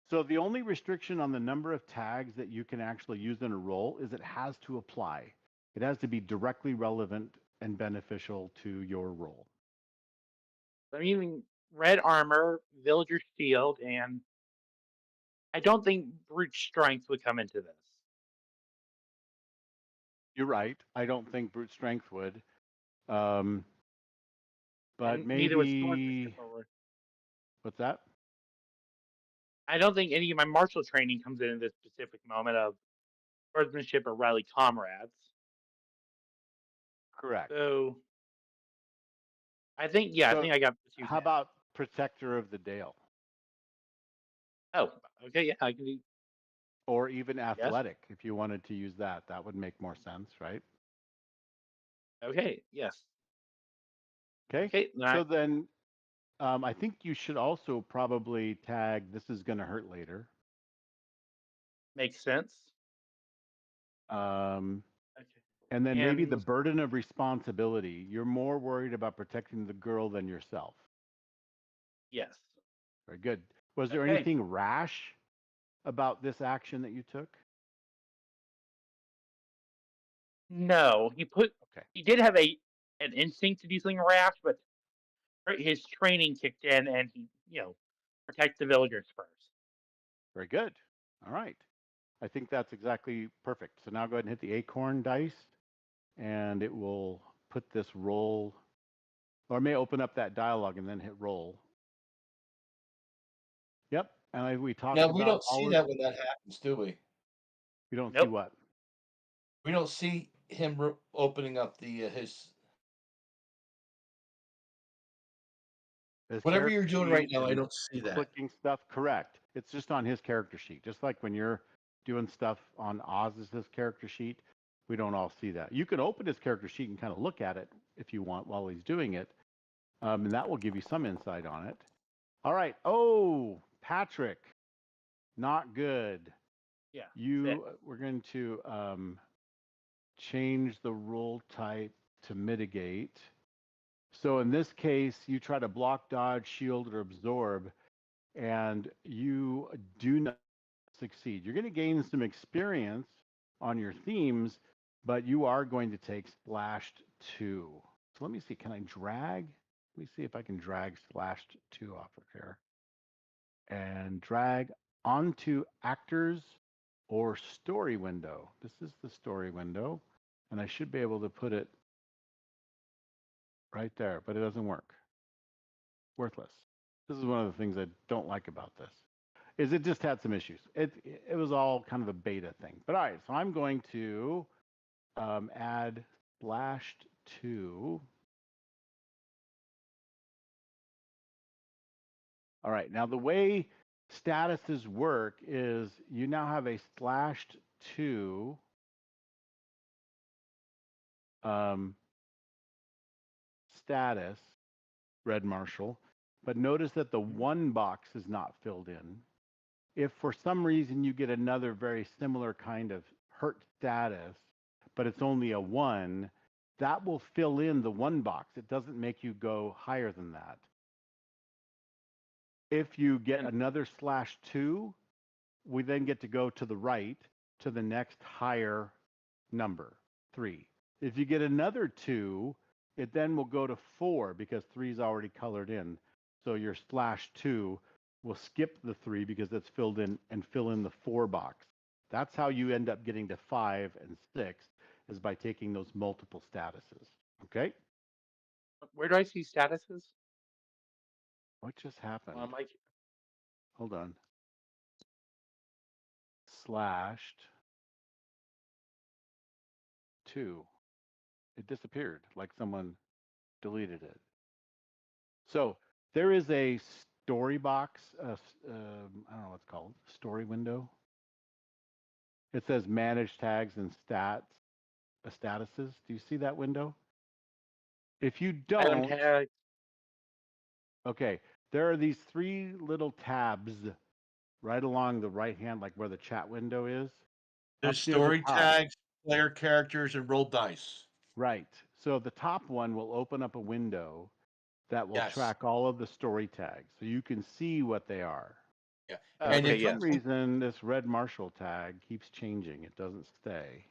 So the only restriction on the number of tags that you can actually use in a roll is it has to apply. It has to be directly relevant and beneficial to your roll. I'm using red armor, villager shield, and I don't think brute strength would come into this. You're right. I don't think brute strength would. But And neither would maybe swordsmanship or what's that? I don't think any of my martial training comes in this specific moment of swordsmanship or rally comrades. Correct. So I think I So think I got what you how did. about Protector of the Dale? Oh, okay, yeah, I can do Or even yes. Athletic, if you wanted to use that. That would make more sense, right? Okay, yes. Okay. Okay, So that then I think you should also probably tag this is going to hurt later. makes sense. Um, Okay. and then maybe the And burden of responsibility. You're more worried about protecting the girl than yourself. yes. Very good. Was there Okay. anything rash about this action that you took? No, Okay. he did have an instinct to do something rash, but his training kicked in and he, protect the villagers first. Very good. All right. I think that's exactly perfect. So now go ahead and hit the acorn dice, and it will put this roll, or it may open up that dialogue and then hit roll. Yep. And we talked Now about we don't all see of. that when that happens, do we? We don't see Nope. what. We don't see him opening up the his His whatever character you're doing right sheet now. I and don't see that. clicking stuff. Correct. It's just on his character sheet. Just like when you're doing stuff on Oz's character sheet, we don't all see that. You can open his character sheet and kind of look at it if you want while he's doing it, and that will give you some insight on it. All right. Oh, Patrick, not good. Yeah. We're going to change the roll type to mitigate. So in this case, you try to block, dodge, shield, or absorb, and you do not succeed. You're going to gain some experience on your themes, but you are going to take splashed 2. So let me see. Can I drag? Let me see if I can drag splashed 2 off of here. And drag onto actors or story window. This is the story window, and I should be able to put it right there, but it doesn't work. Worthless. This is one of the things I don't like about this. Is it just had some issues. It was all kind of a beta thing. But all right, so I'm going to add splashed 2. All right, now the way statuses work is you now have a splashed 2 status, red marshal, but notice that the 1 box is not filled in. If for some reason you get another very similar kind of hurt status, but it's only a 1, that will fill in the 1 box. It doesn't make you go higher than that. If you get another /2, we then get to go to the right to the next higher number, 3. If you get another 2, it then will go to 4 because 3 is already colored in. So your /2 will skip the 3 because it's filled in and fill in the 4 box. That's how you end up getting to 5 and 6, is by taking those multiple statuses. Okay? Where do I see statuses? What just happened? Like Hold on. /2. It disappeared like someone deleted it. So there is a story box. I don't know what it's called. Story window. It says manage tags and statuses. Do you see that window? If you item don't, tag. okay, there are these 3 little tabs right along the right hand, like where the chat window is. There's Up near the story top. tags, player characters, and roll dice. Right. So the top one will open up a window that will Yes. track all of the story tags, so you can see what they are. Yeah. And For okay, some yes. reason, this red marshal tag keeps changing. It doesn't stay.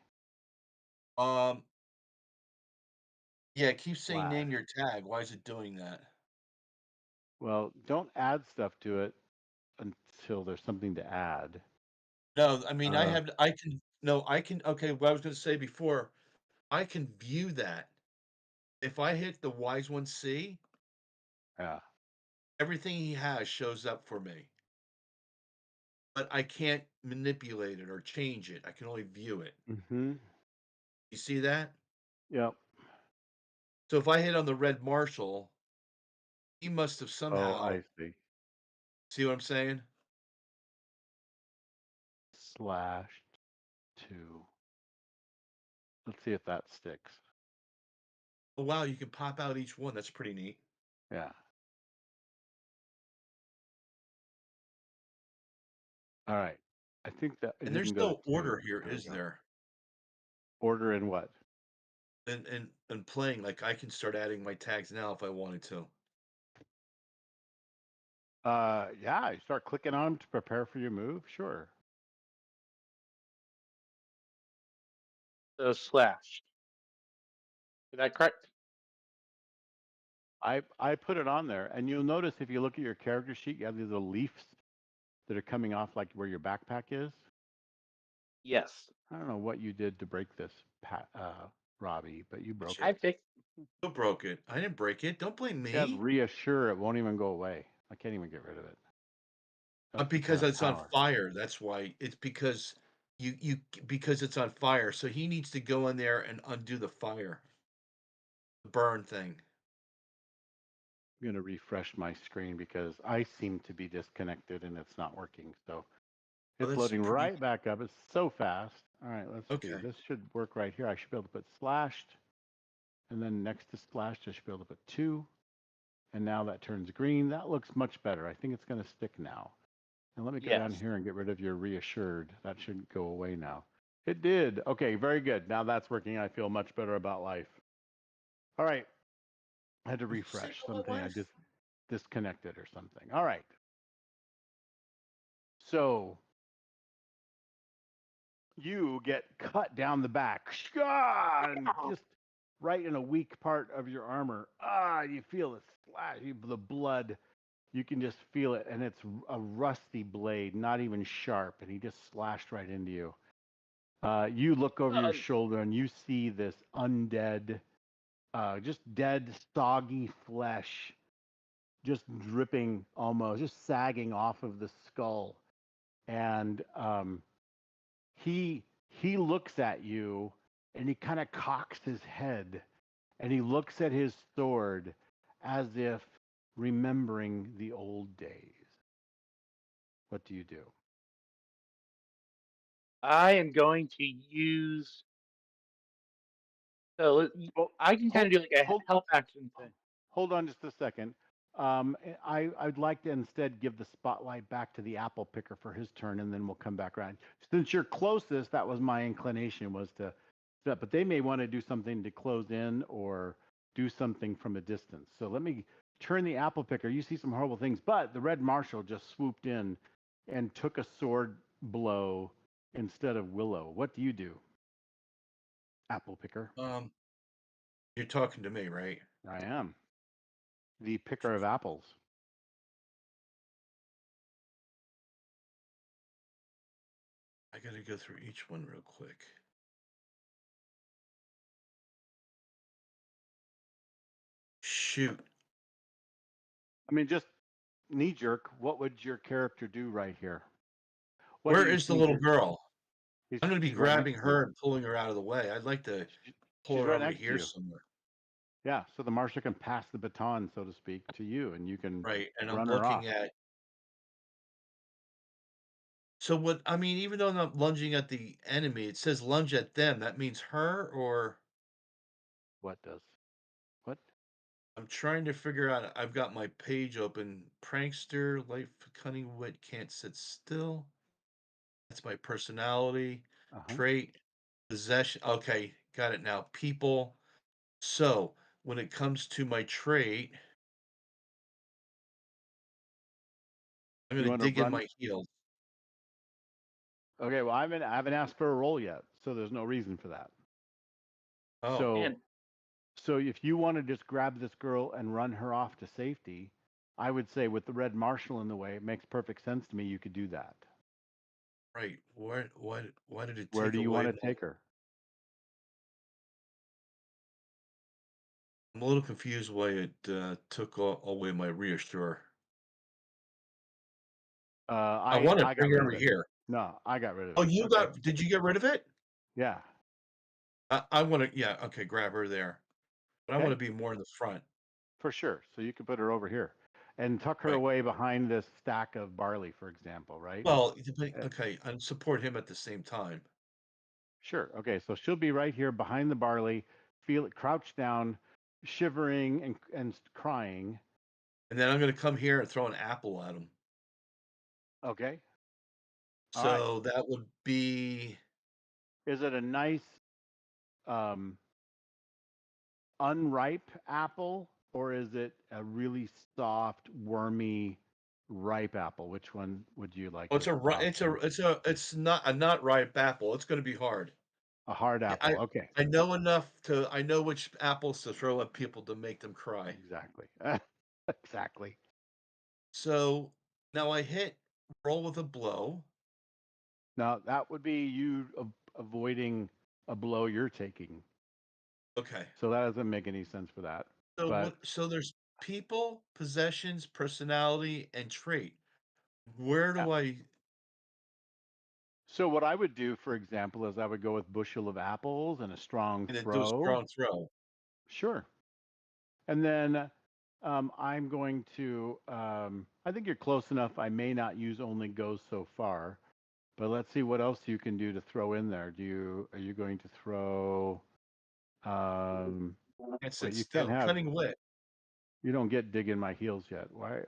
Yeah, it keeps saying Slash. name your tag. Why is it doing that? Well, don't add stuff to it until there's something to add. No, I mean, Uh, okay, what I was going to say before, I can view that. If I hit the Wise One C, Yeah. everything he has shows up for me. But I can't manipulate it or change it. I can only view it. Mm-hmm. You see that? Yep. So if I hit on the Red Marshal, he must have Oh, somehow, I see. see what I'm saying? /2. Let's see if that sticks. Oh, wow, you can pop out each one. That's pretty neat. Yeah. All right. I think that it And didn't there's go to no 2. order here, There we is go. there? Order in what? And playing, like I can start adding my tags now if I wanted to. Yeah, you start clicking on them to prepare for your move. Sure. So slash. Is that correct? I put it on there, and you'll notice if you look at your character sheet, you have these little leaves that are coming off like where your backpack is. Yes. I don't know what you did to break this, Robbie, but you broke Shit. I it. fixed. Who broke it? I didn't break it. Don't blame You have me. reassure, it won't even go away. I can't even get rid of it. That's the Because kind of it's on power. fire. That's why. It's because because it's on fire. So he needs to go in there and undo the fire, the burn thing. I'm going to refresh my screen because I seem to be disconnected and it's not working. So Oh, it's that's loading pretty. right back up. It's so fast. All right, let's see. Okay. This should work right here. I should be able to put slashed. And then next to slashed, I should be able to put 2. And now that turns green. That looks much better. I think it's going to stick now. And let me go down Yes. here and get rid of your reassured. That should go away now. It did. Okay, very good. Now that's working. I feel much better about life. All right. I had to Did you say refresh about something. I life? just disconnected or something. All right. So you get cut down the back, and just right in a weak part of your armor. You feel it slash, the blood. You can just feel it, and it's a rusty blade, not even sharp, and he just slashed right into you. You look over your shoulder, and you see this undead, just dead, soggy flesh, just dripping, almost, just sagging off of the skull, and he looks at you and he kind of cocks his head and he looks at his sword as if remembering the old days. What do you do? I am going to use. So Well, I can kind of do like a hold, help action thing. hold on just a second. I'd like to instead give the spotlight back to the apple picker for his turn, and then we'll come back around. Since you're closest, that was my inclination, was to, but they may want to do something to close in or do something from a distance. So let me turn the apple picker. You see some horrible things, but the red marshal just swooped in and took a sword blow instead of Willow. What do you do, apple picker? You're talking to me, right? I am the picker of apples. I got to go through each one real quick. Shoot. I mean, just knee jerk. What would your character do right here? What do Where you is the think? little girl? I'm going to be She's right grabbing next to you. her and pulling her out of the way. I'd like to pull She's her right over next to here you. somewhere. Yeah, so the marshal can pass the baton, so to speak, to you, and you can Right. And I'm run her off. looking at. So what? I mean, even though I'm not lunging at the enemy, it says lunge at them. That means her, or What does? What? I'm trying to figure out. I've got my page open. Prankster, life, cunning wit, can't sit still. That's my personality Uh-huh. trait. Possession. Okay, got it now. People. So when it comes to my trait, I'm You going to want to dig in run? my heels. Okay, well, I haven't asked for a roll yet, so there's no reason for that. Oh, So, And so if you want to just grab this girl and run her off to safety, I would say with the red marshal in the way, it makes perfect sense to me. You could do that. Right. Why did it Where take do you away want to take her? I'm a little confused why it took away my reassure. I want to I got bring it rid of over it. here. No, I got rid of Oh, it. Okay. did you get rid of it? Yeah. I want to, yeah, okay, grab her there. But I want Okay. to be more in the front. For sure. So you could put her over here and tuck her Right. away behind this stack of barley, for example, right? Well, Uh, okay, and support him at the same time. Sure. Okay. So she'll be right here behind the barley, feel it crouched down, shivering and crying. And then I'm going to come here and throw an apple at him. Okay. All right. So that would be. Is it a nice unripe apple, or is it a really soft, wormy, ripe apple? Which one would you like Oh, as the option? it's not a not ripe apple. It's going to be hard. A hard Yeah, apple. Okay. I know which apples to throw at people to make them cry. Exactly. Exactly. So now I hit roll with a blow. Now that would be you avoiding a blow you're taking. Okay. So that doesn't make any sense for that. So But so there's people, possessions, personality, and trait. Where yeah. do I So what I would do, for example, is I would go with bushel of apples and a strong and then do a throw. strong throw? Sure. And then I'm going to, I think you're close enough. I may not use only goes so far, but let's see what else you can do to throw in there. Are you going to throw, Can't wait, sit you can't still. have, Cunning wit. you don't get dig in my heels yet. Why?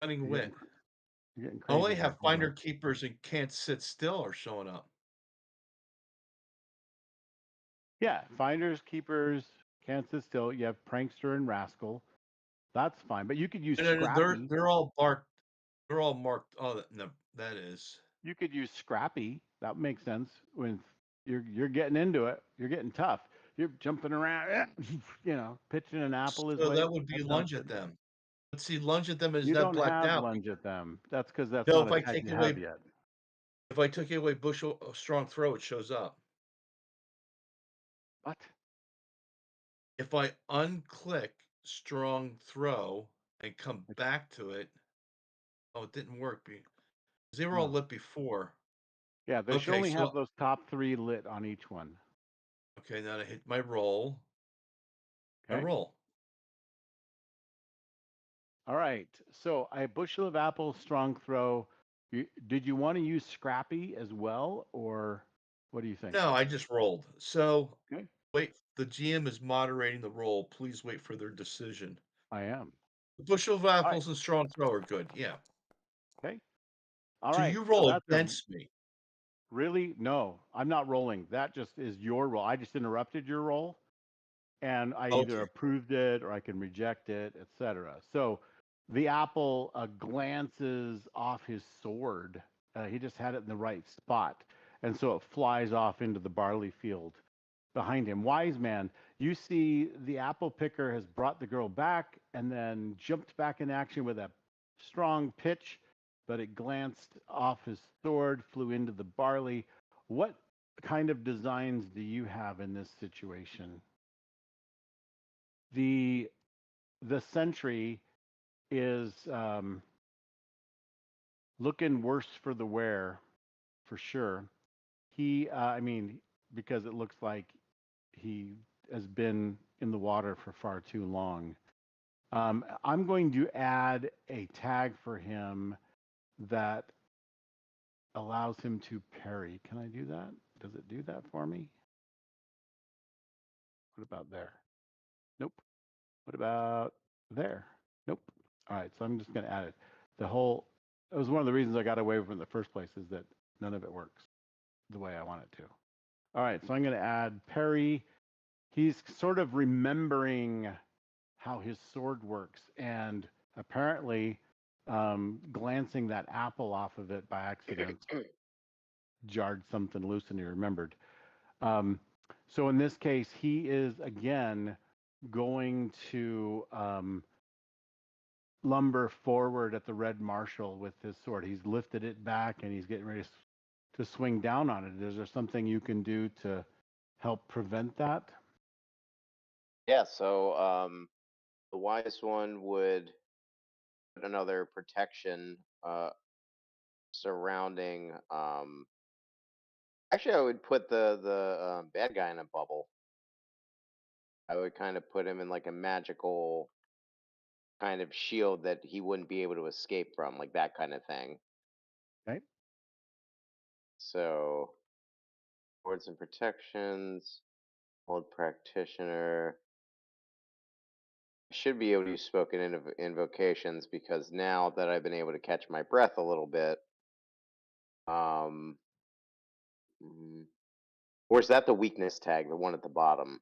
Cunning You're getting, wit. you're getting I only crazy here. have Hold finder on. keepers and can't sit still are showing up. Yeah, finders, keepers, can't sit still. You have prankster and rascal. That's fine, but you could use No, scrappy. they're all marked. They're all marked. Oh, no, that is. You could use scrappy. That makes sense when you're getting into it. You're getting tough. You're jumping around, pitching an apple his So way. that would be That sounds lunge at pretty good. them. Let's see, lunge at them is You not don't blacked have out. lunge at them. That's because that's No, not a tag you have yet. if I took away bushel strong throw, it shows up. What? If I unclick strong throw and come back to it, oh, it didn't work. They were all No. lit before. Yeah, they should Okay, only have so those top three lit on each one. okay, now I hit my roll. My Okay. roll. All right. So a bushel of apples, strong throw. Did you want to use scrappy as well, or what do you think? No, I just rolled. So Okay. wait, the GM is moderating the roll. Please wait for their decision. I am. The bushel of All right. apples and strong throw are good. Yeah. Okay. All So right. you So roll that's a against me. really no. I'm not rolling. That just is your roll. I just interrupted your roll, and I either Okay. approved it or I can reject it, etc. So the apple glances off his sword. He just had it in the right spot, and so it flies off into the barley field behind him. Wise man, you see the apple picker has brought the girl back and then jumped back in action with a strong pitch, but it glanced off his sword, flew into the barley. What kind of designs do you have in this situation? The the sentry is looking worse for the wear, for sure. I mean, because it looks like he has been in the water for far too long. I'm going to add a tag for him that allows him to parry. Can I do that? Does it do that for me? What about there? Nope. What about there? Nope. All right, so I'm just going to add it. It was one of the reasons I got away from it in the first place is that none of it works the way I want it to. All right, so I'm going to add parry. He's sort of remembering how his sword works, and apparently glancing that apple off of it by accident jarred something loose and he remembered. So in this case, he is again going to lumber forward at the red marshal with his sword. He's lifted it back and he's getting ready to swing down on it. Is there something you can do to help prevent that? Yeah, so the wise one would put another protection surrounding actually I would put the bad guy in a bubble. I would kind of put him in like a magical kind of shield that he wouldn't be able to escape from, like that kind of thing. Okay. So words and protections, old practitioner. I should be able to use spoken invocations because now that I've been able to catch my breath a little bit, um, or is that the weakness tag, the one at the bottom?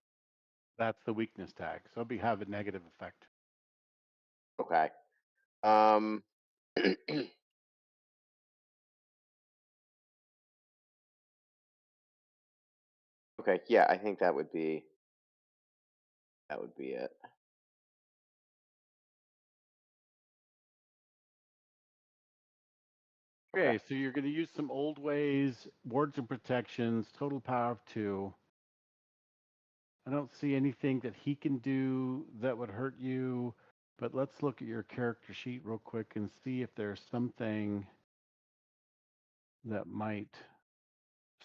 That's the weakness tag. So it'll have a negative effect. Okay. Okay, yeah, I think that would be it. Okay, so you're going to use some old ways, wards and protections, total power of 2. I don't see anything that he can do that would hurt you, but let's look at your character sheet real quick and see if there's something that might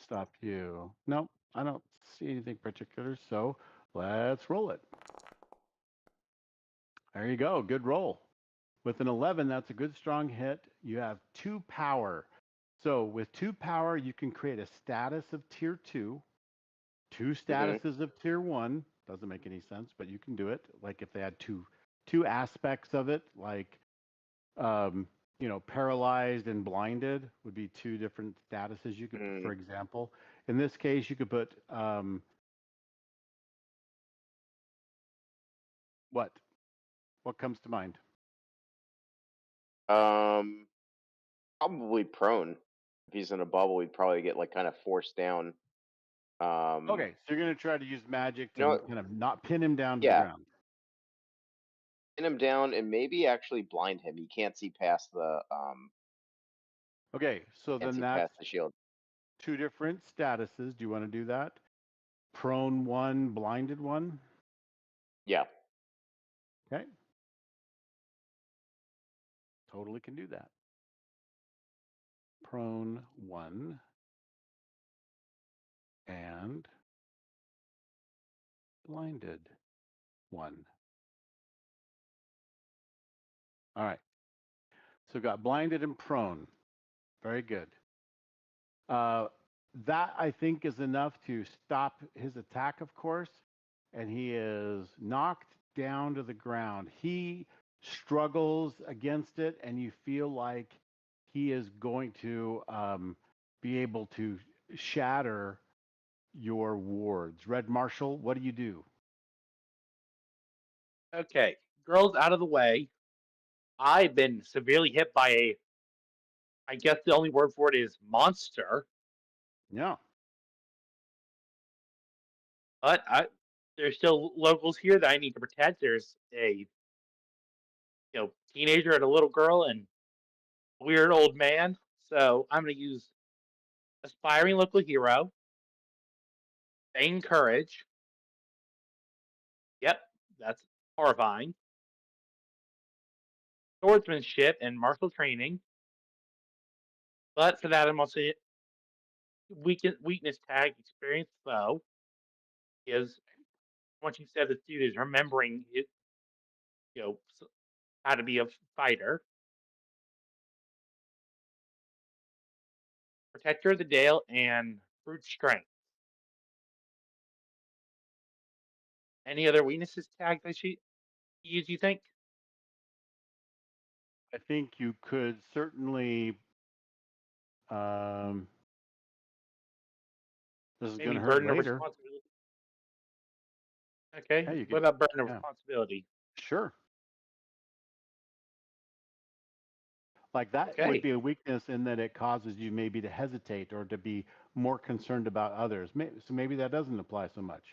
stop you. Nope, I don't see anything particular, so let's roll it. There you go, good roll. With an 11, that's a good strong hit. You have 2 power. So with 2 power, you can create a status of tier 2, 2 statuses of tier 1. Doesn't make any sense, but you can do it. Like if they had two aspects of it, like paralyzed and blinded would be 2 different statuses you could, for example. In this case, you could put what comes to mind? Probably prone. If he's in a bubble, he'd probably get like kind of forced down. Okay, so you're going to try to use magic to No, kind of not pin him down to the yeah, ground. pin him down and maybe actually blind him. He can't see past the Okay, so then that's past the shield. 2 different statuses. Do you want to do that? Prone 1, blinded 1? Yeah. Okay. Totally can do that. Prone 1 and blinded 1. All right. So got blinded and prone. Very good. That I think is enough to stop his attack, of course, and he is knocked down to the ground. He struggles against it, and you feel like he is going to be able to shatter your wards. Red Marshal, what do you do? Okay, girls out of the way. I've been severely hit by I guess the only word for it is monster. Yeah. But there's still locals here that I need to protect. There's a teenager and a little girl and a weird old man. So I'm going to use aspiring local hero, feign courage. Yep, that's horrifying. Swordsmanship and martial training. But for that, I'm also weakness tag experience foe is once you said the dude is remembering it, how to be a fighter. Protector of the Dale and brute strength. Any other weaknesses tagged I should use? You think? I think you could certainly. This is going Maybe to hurt burden of later. responsibility. Okay. Yeah, What about burden of responsibility? Sure. Like that would be a weakness in that it causes you maybe to hesitate or to be more concerned about others. So maybe that doesn't apply so much,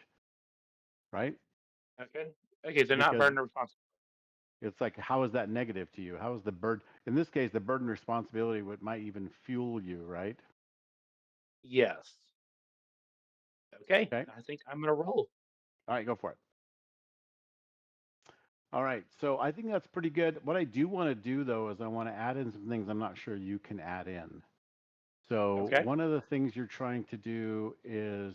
right? Okay. Okay, so not burden of responsibility. It's like, how is that negative to you? How is the burden? In this case, the burden responsibility might even fuel you, right? Yes. Okay. Okay. I think I'm gonna roll. All right, go for it. All right, so I think that's pretty good. What I do want to do, though, is I want to add in some things I'm not sure you can add in. So Okay. one of the things you're trying to do is,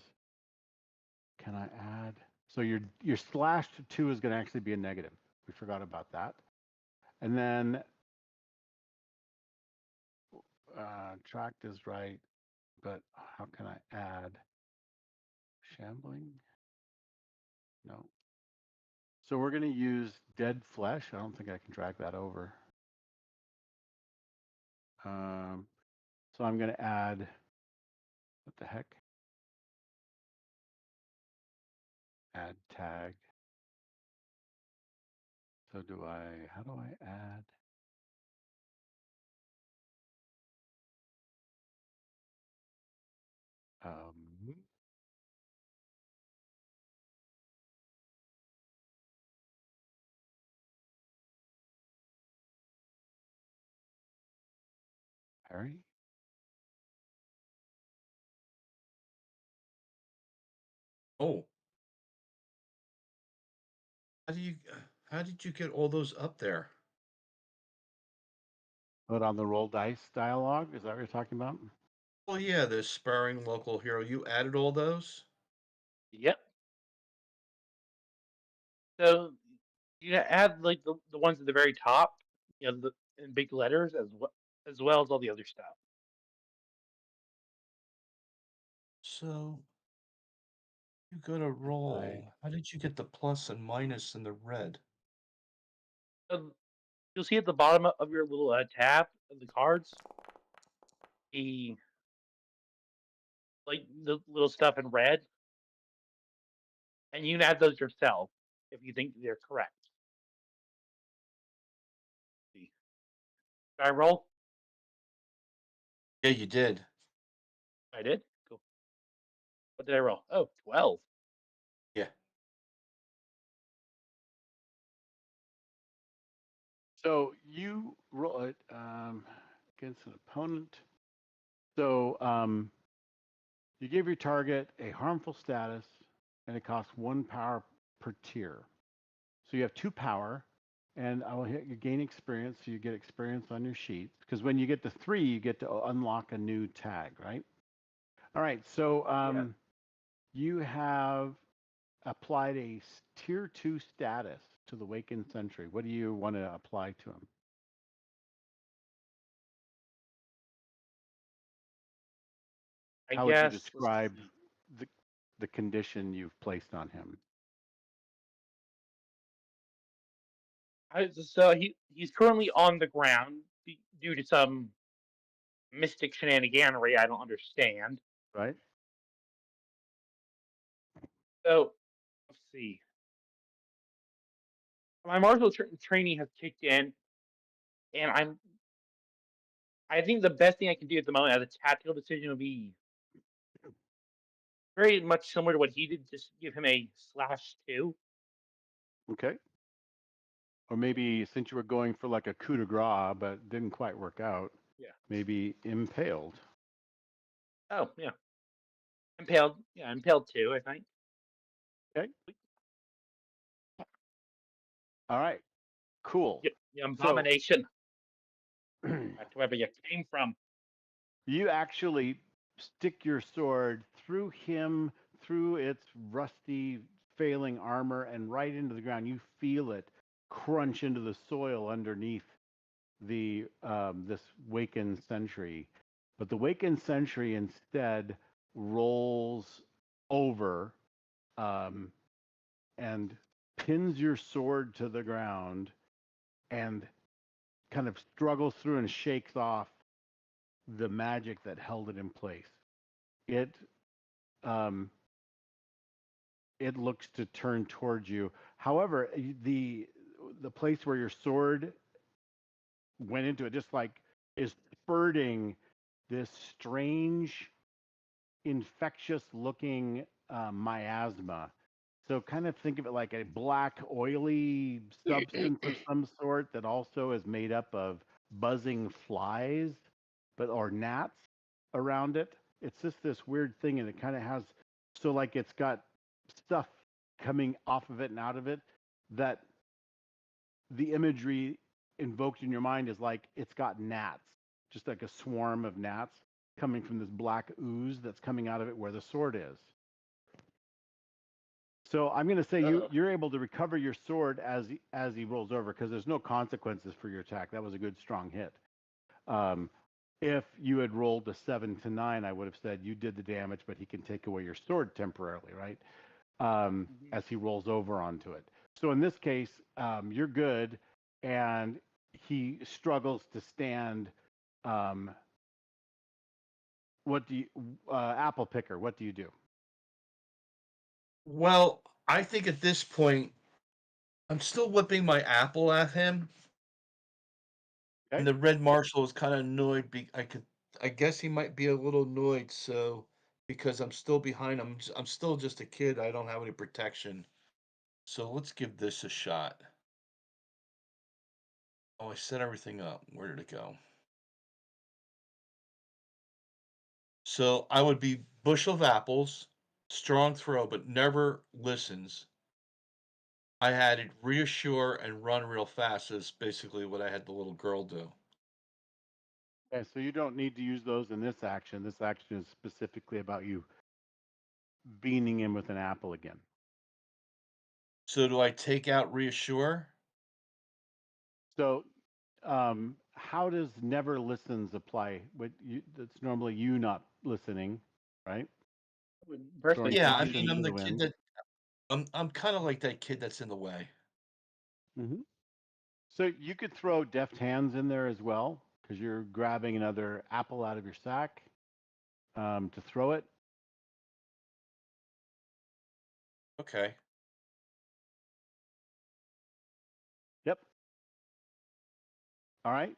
can I add? So your /2 is going to actually be a negative. We forgot about that. And then tract is right, but how can I add shambling? No. So we're going to use dead flesh. I don't think I can drag that over. So I'm going to add, what the heck? Add tag. So how do I add? Harry? Oh. How did you get all those up there? Put on the roll dice dialogue. Is that what you're talking about? Well, yeah, the sparring local hero. You added all those? Yep. So you add like the ones at the very top, in big letters as well as all the other stuff. So you go to roll. How did you get the plus and minus in the red? So you'll see at the bottom of your little tab of the cards, the little stuff in red, and you can add those yourself if you think they're correct. Did I roll? Yeah, you did. I did. Cool. What did I roll? Oh, 12. Yeah. So you roll it against an opponent. So you give your target a harmful status, and it costs 1 power per tier. So you have 2 power, and I will hit you gain experience. So you get experience on your sheets, because when you get to 3, you get to unlock a new tag, right? All right. So you have applied a tier 2 status to the Wakened Sentry. What do you want to apply to him? How would you describe the condition you've placed on him? So he's currently on the ground due to some mystic shenaniganery I don't understand. Right. So let's see. My martial training has kicked in, and I think the best thing I can do at the moment as a tactical decision would be very much similar to what he did. Just give him a /2. Okay. Or maybe since you were going for like a coup de grace, but didn't quite work out. Yeah. Maybe impaled. Oh yeah. Impaled. Yeah, impaled 2, I think. Okay. All right. Cool. Yep. The abomination. Back to wherever you came from. You actually stick your sword through him, through its rusty, failing armor, and right into the ground. You feel it crunch into the soil underneath the this Wakened Sentry. But the Wakened Sentry instead rolls over and pins your sword to the ground and kind of struggles through and shakes off the magic that held it in place. It looks to turn towards you. However, the place where your sword went into it just like is spurting this strange infectious looking miasma. So kind of think of it like a black, oily substance of some sort that also is made up of buzzing flies, or gnats around it. It's just this weird thing, and it kind of has, so like it's got stuff coming off of it and out of it, that the imagery invoked in your mind is like it's got gnats, just like a swarm of gnats coming from this black ooze that's coming out of it where the sword is. So I'm going to say you're able to recover your sword as he rolls over, because there's no consequences for your attack. That was a good strong hit. If you had rolled a 7 to 9, I would have said you did the damage, but he can take away your sword temporarily, right? As he rolls over onto it. So in this case, you're good, and he struggles to stand. What do you, apple picker? What do you do? Well, I think at this point, I'm still whipping my apple at him. Okay. And the red marshal is kind of annoyed. I guess he might be a little annoyed. So because I'm still behind him, I'm still just a kid. I don't have any protection. So let's give this a shot. Oh, I set everything up. Where did it go? So I would be bushel of apples, strong throw, but never listens. I had it reassure and run real fast. Is basically what I had the little girl do. Okay, so you don't need to use those in this action. This action is specifically about you beaning him with an apple again. So do I take out reassure? So, how does never listens apply? That's normally you not listening, right? Throwing Yeah, I caution mean, I'm to the the kid wind. that I'm kind of like that kid that's in the way. Mm-hmm. So you could throw deft hands in there as well, because you're grabbing another apple out of your sack to throw it. Okay. Yep. All right.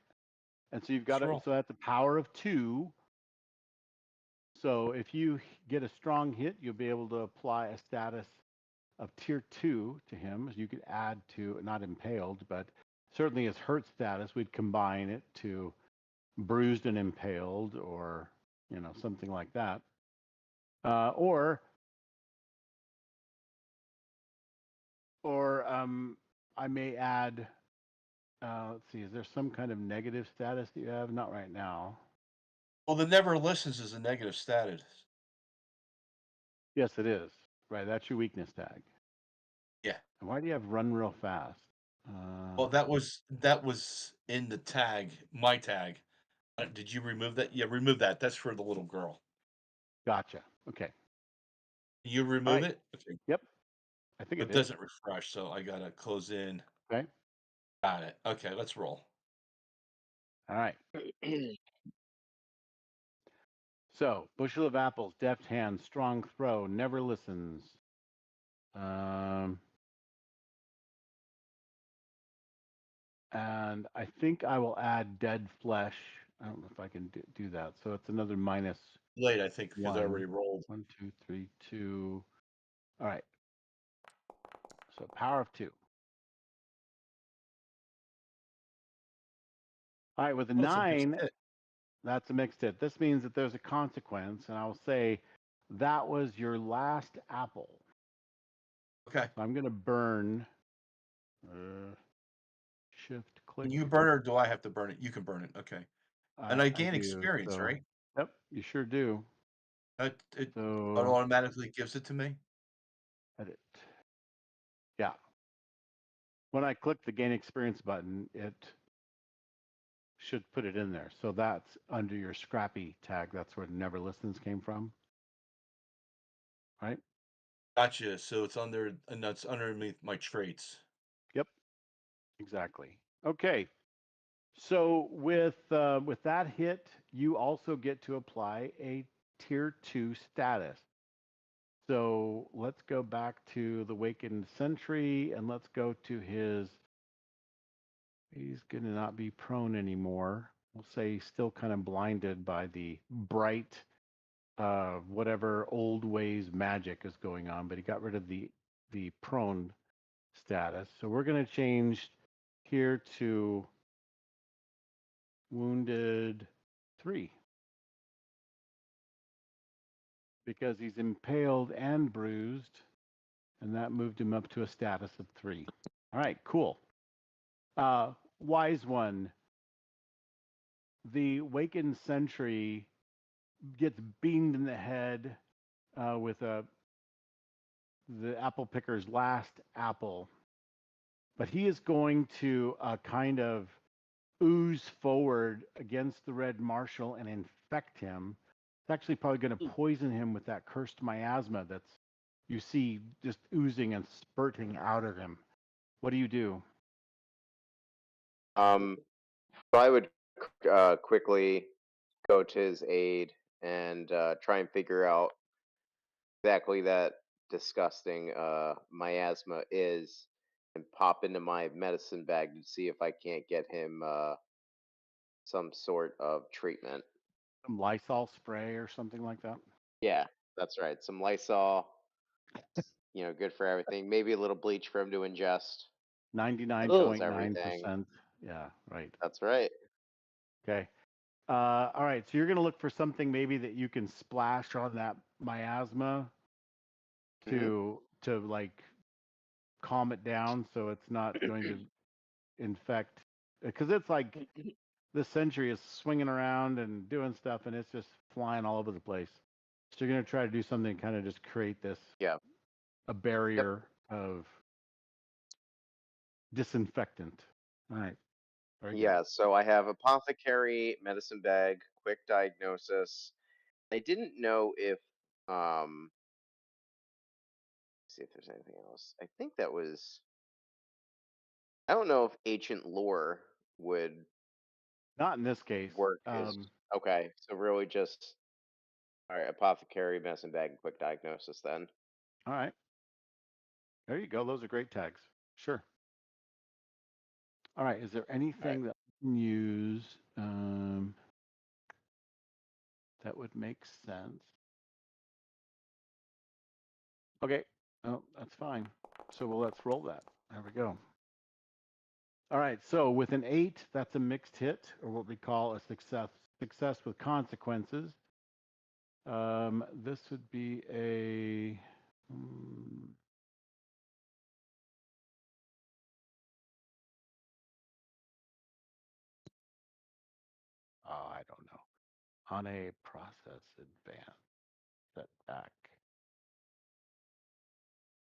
And so you've got Let's it. roll. So that's a power of 2. So if you get a strong hit, you'll be able to apply a status of tier 2 to him. You could add to, not impaled, but certainly his hurt status. We'd combine it to bruised and impaled, or something like that. Or I may add. Let's see. Is there some kind of negative status that you have? Not right now. Well, the never listens is a negative status. Yes, it is. Right. That's your weakness tag. Yeah. And why do you have run real fast? Well, that was in the tag, my tag. Did you remove that? Yeah, remove that. That's for the little girl. Gotcha. Okay. You All remove right. it? Okay. Yep. I think it It did. doesn't refresh, so I gotta close in. Okay. Got it. Okay, let's roll. All right. So, bushel of apples, deft hand, strong throw, never listens. And I think I will add dead flesh. I don't know if I can do that. So it's another minus Late, I think, because I 1. already rolled. 1, 2, 3, 2. All right. So power of 2. All right. With a Oh, it's a mixed 9, hit. that's a mixed hit. This means that there's a consequence, and I'll say that was your last apple. Okay. So I'm going to burn. Shift click. Can you burn it, or do I have to burn it? You can burn it. Okay. And I gain do. experience, So, right? yep, you sure do. It So automatically gives it to me. edit. Yeah. When I click the gain experience button, it should put it in there. So that's under your scrappy tag. That's where never listens came from. Right? Gotcha. So it's under, and that's underneath my traits. Yep. Exactly. Okay. So with that hit, you also get to apply a tier 2 status. So let's go back to the Wakened Sentry, and let's go to his. He's going to not be prone anymore. We'll say he's still kind of blinded by the bright, whatever old ways magic is going on, but he got rid of the the prone status. So we're going to change here to wounded 3 because he's impaled and bruised, and that moved him up to a status of 3. All right, cool. Wise one. The Wakened Sentry gets beamed in the head with the apple picker's last apple, but he is going to kind of ooze forward against the Red Marshal and infect him. It's actually probably going to poison him with that cursed miasma that's you see just oozing and spurting out of him. What do you do? So I would quickly go to his aid and try and figure out exactly that disgusting miasma is, and pop into my medicine bag to see if I can't get him some sort of treatment. Some Lysol spray or something like that? Yeah, that's right. Some Lysol, good for everything. Maybe a little bleach for him to ingest. 99.9%. Yeah, right. That's right. Okay. All right. So you're going to look for something maybe that you can splash on that miasma to like calm it down so it's not going to infect, because it's like the Sentry is swinging around and doing stuff and it's just flying all over the place. So you're going to try to do something to kind of just create this a barrier of disinfectant. All right. Very good. Yeah, so I have apothecary, medicine bag, quick diagnosis. I didn't know if see if there's anything else. I think that was, I don't know if ancient lore would Not in this case. work okay, so really just all right, apothecary, medicine bag, and quick diagnosis then. All right. There you go. Those are great tags. Sure. All right. Is there anything that we can use that would make sense? Okay. Oh, that's fine. So let's roll that. There we go. All right. So with an 8, that's a mixed hit, or what we call a success with consequences. This would be a I don't know. On a process advance setback.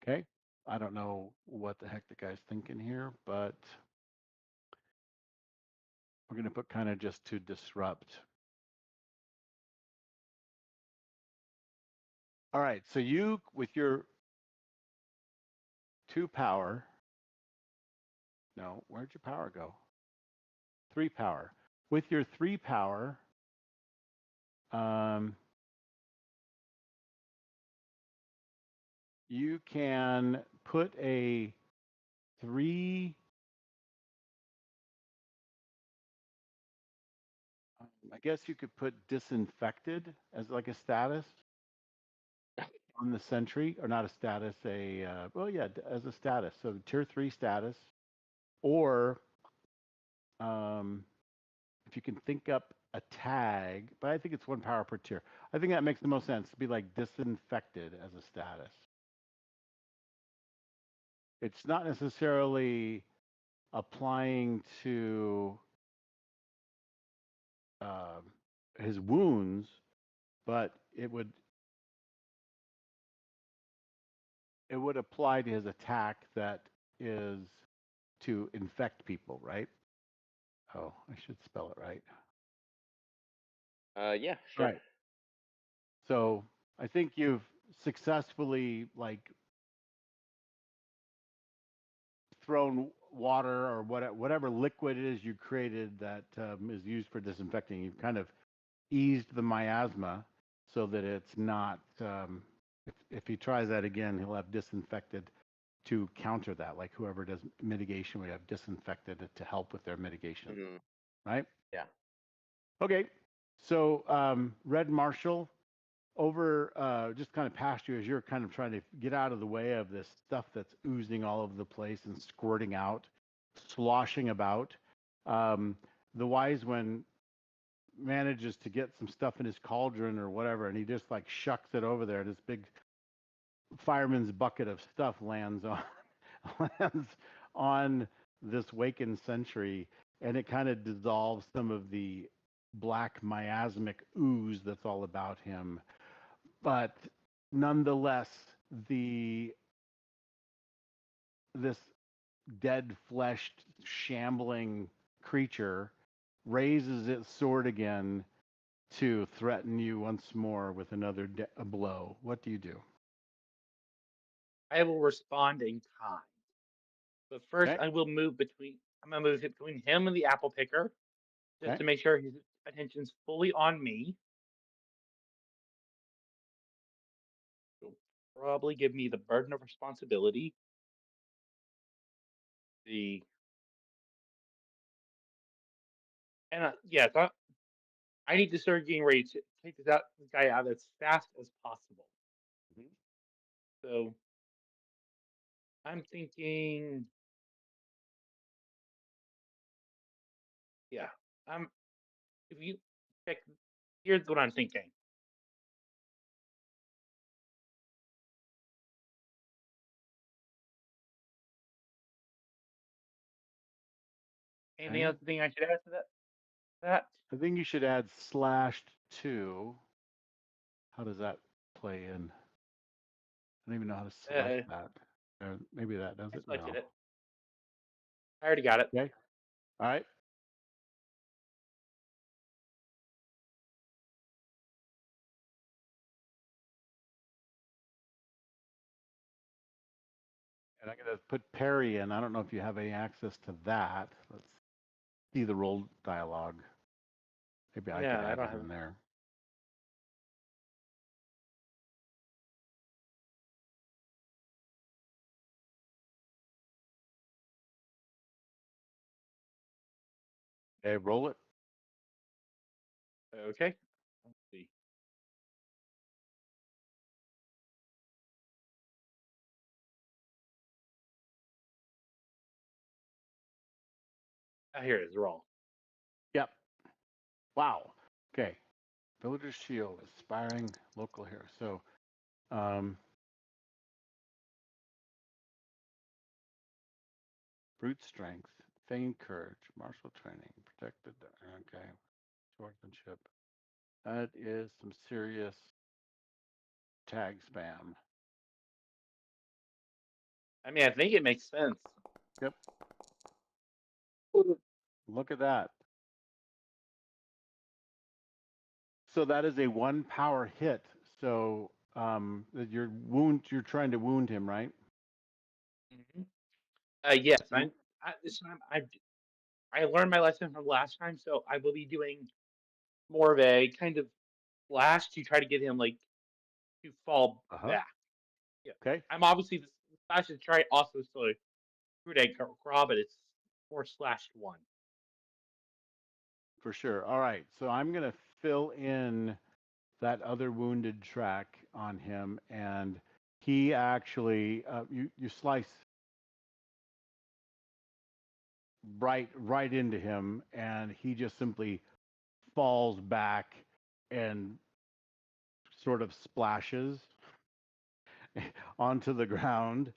Okay. I don't know what the heck the guy's thinking here, but we're going to put kind of just to disrupt. All right. So you, with your 2 power, no, where'd your power go? 3 power. With your 3 power, you can put a 3. I guess you could put disinfected as like a status on the Sentry, or not a status, as a status. So tier 3 status, or if you can think up a tag, but I think it's 1 power per tier. I think that makes the most sense to be like disinfected as a status. It's not necessarily applying to his wounds, but it would apply to his attack that is to infect people, right? Oh, I should spell it right. Yeah, sure. Right. So I think you've successfully thrown water or whatever liquid it is you created that is used for disinfecting. You've kind of eased the miasma so that it's not. If he tries that again, he'll have disinfected to counter that. Like whoever does mitigation would have disinfected to help with their mitigation, right? Yeah. Okay. So Red Marshal, over just kind of past you as you're kind of trying to get out of the way of this stuff that's oozing all over the place and squirting out, sloshing about. The wise one manages to get some stuff in his cauldron or whatever, and he just like shucks it over there. This big fireman's bucket of stuff lands on this wakened sentry, and it kind of dissolves some of the black miasmic ooze that's all about him. But nonetheless, this dead fleshed shambling creature raises its sword again to threaten you once more with another a blow. What do you do? I will respond in kind. But first, Okay. I will move between. I'm gonna move between him and the apple picker, just Okay. to make sure his attention's fully on me. He'll probably give me the burden of responsibility. The and yeah, so I need to start getting ready to take this guy out as fast as possible. Mhm. So I'm thinking, yeah, if you check, here's what I'm thinking. Anything Okay. else I should add to that? I think you should add /2. How does that play in? I don't even know how to select that. Maybe that does I it selected now. it. I already got it. Okay. All right. And I'm going to put parry in. I don't know if you have any access to that. Let's see the roll dialogue. Maybe I could Yeah, I add don't it have in there. Okay, roll it. Okay. Let's see. Here it is. Roll. Yep. Wow. Okay. Villager's Shield, aspiring local hero. So, brute strength, feigned courage, martial training, protected. Okay. Swordsmanship. That is some serious tag spam. I mean, I think it makes sense. Yep. Look at that. So that is a 1 power hit. So you're trying to wound him, right? Mm-hmm. Yes, You, this time I learned my lesson from last time, so I will be doing more of a kind of slash to try to get him like to fall uh-huh. back. Yeah, Okay. I'm obviously the slash to try also still a crude egg crawl, but it's 4/1. For sure. All right. So I'm going to fill in that other wounded track on him, and he actually you slice right into him, and he just simply falls back and sort of splashes onto the ground,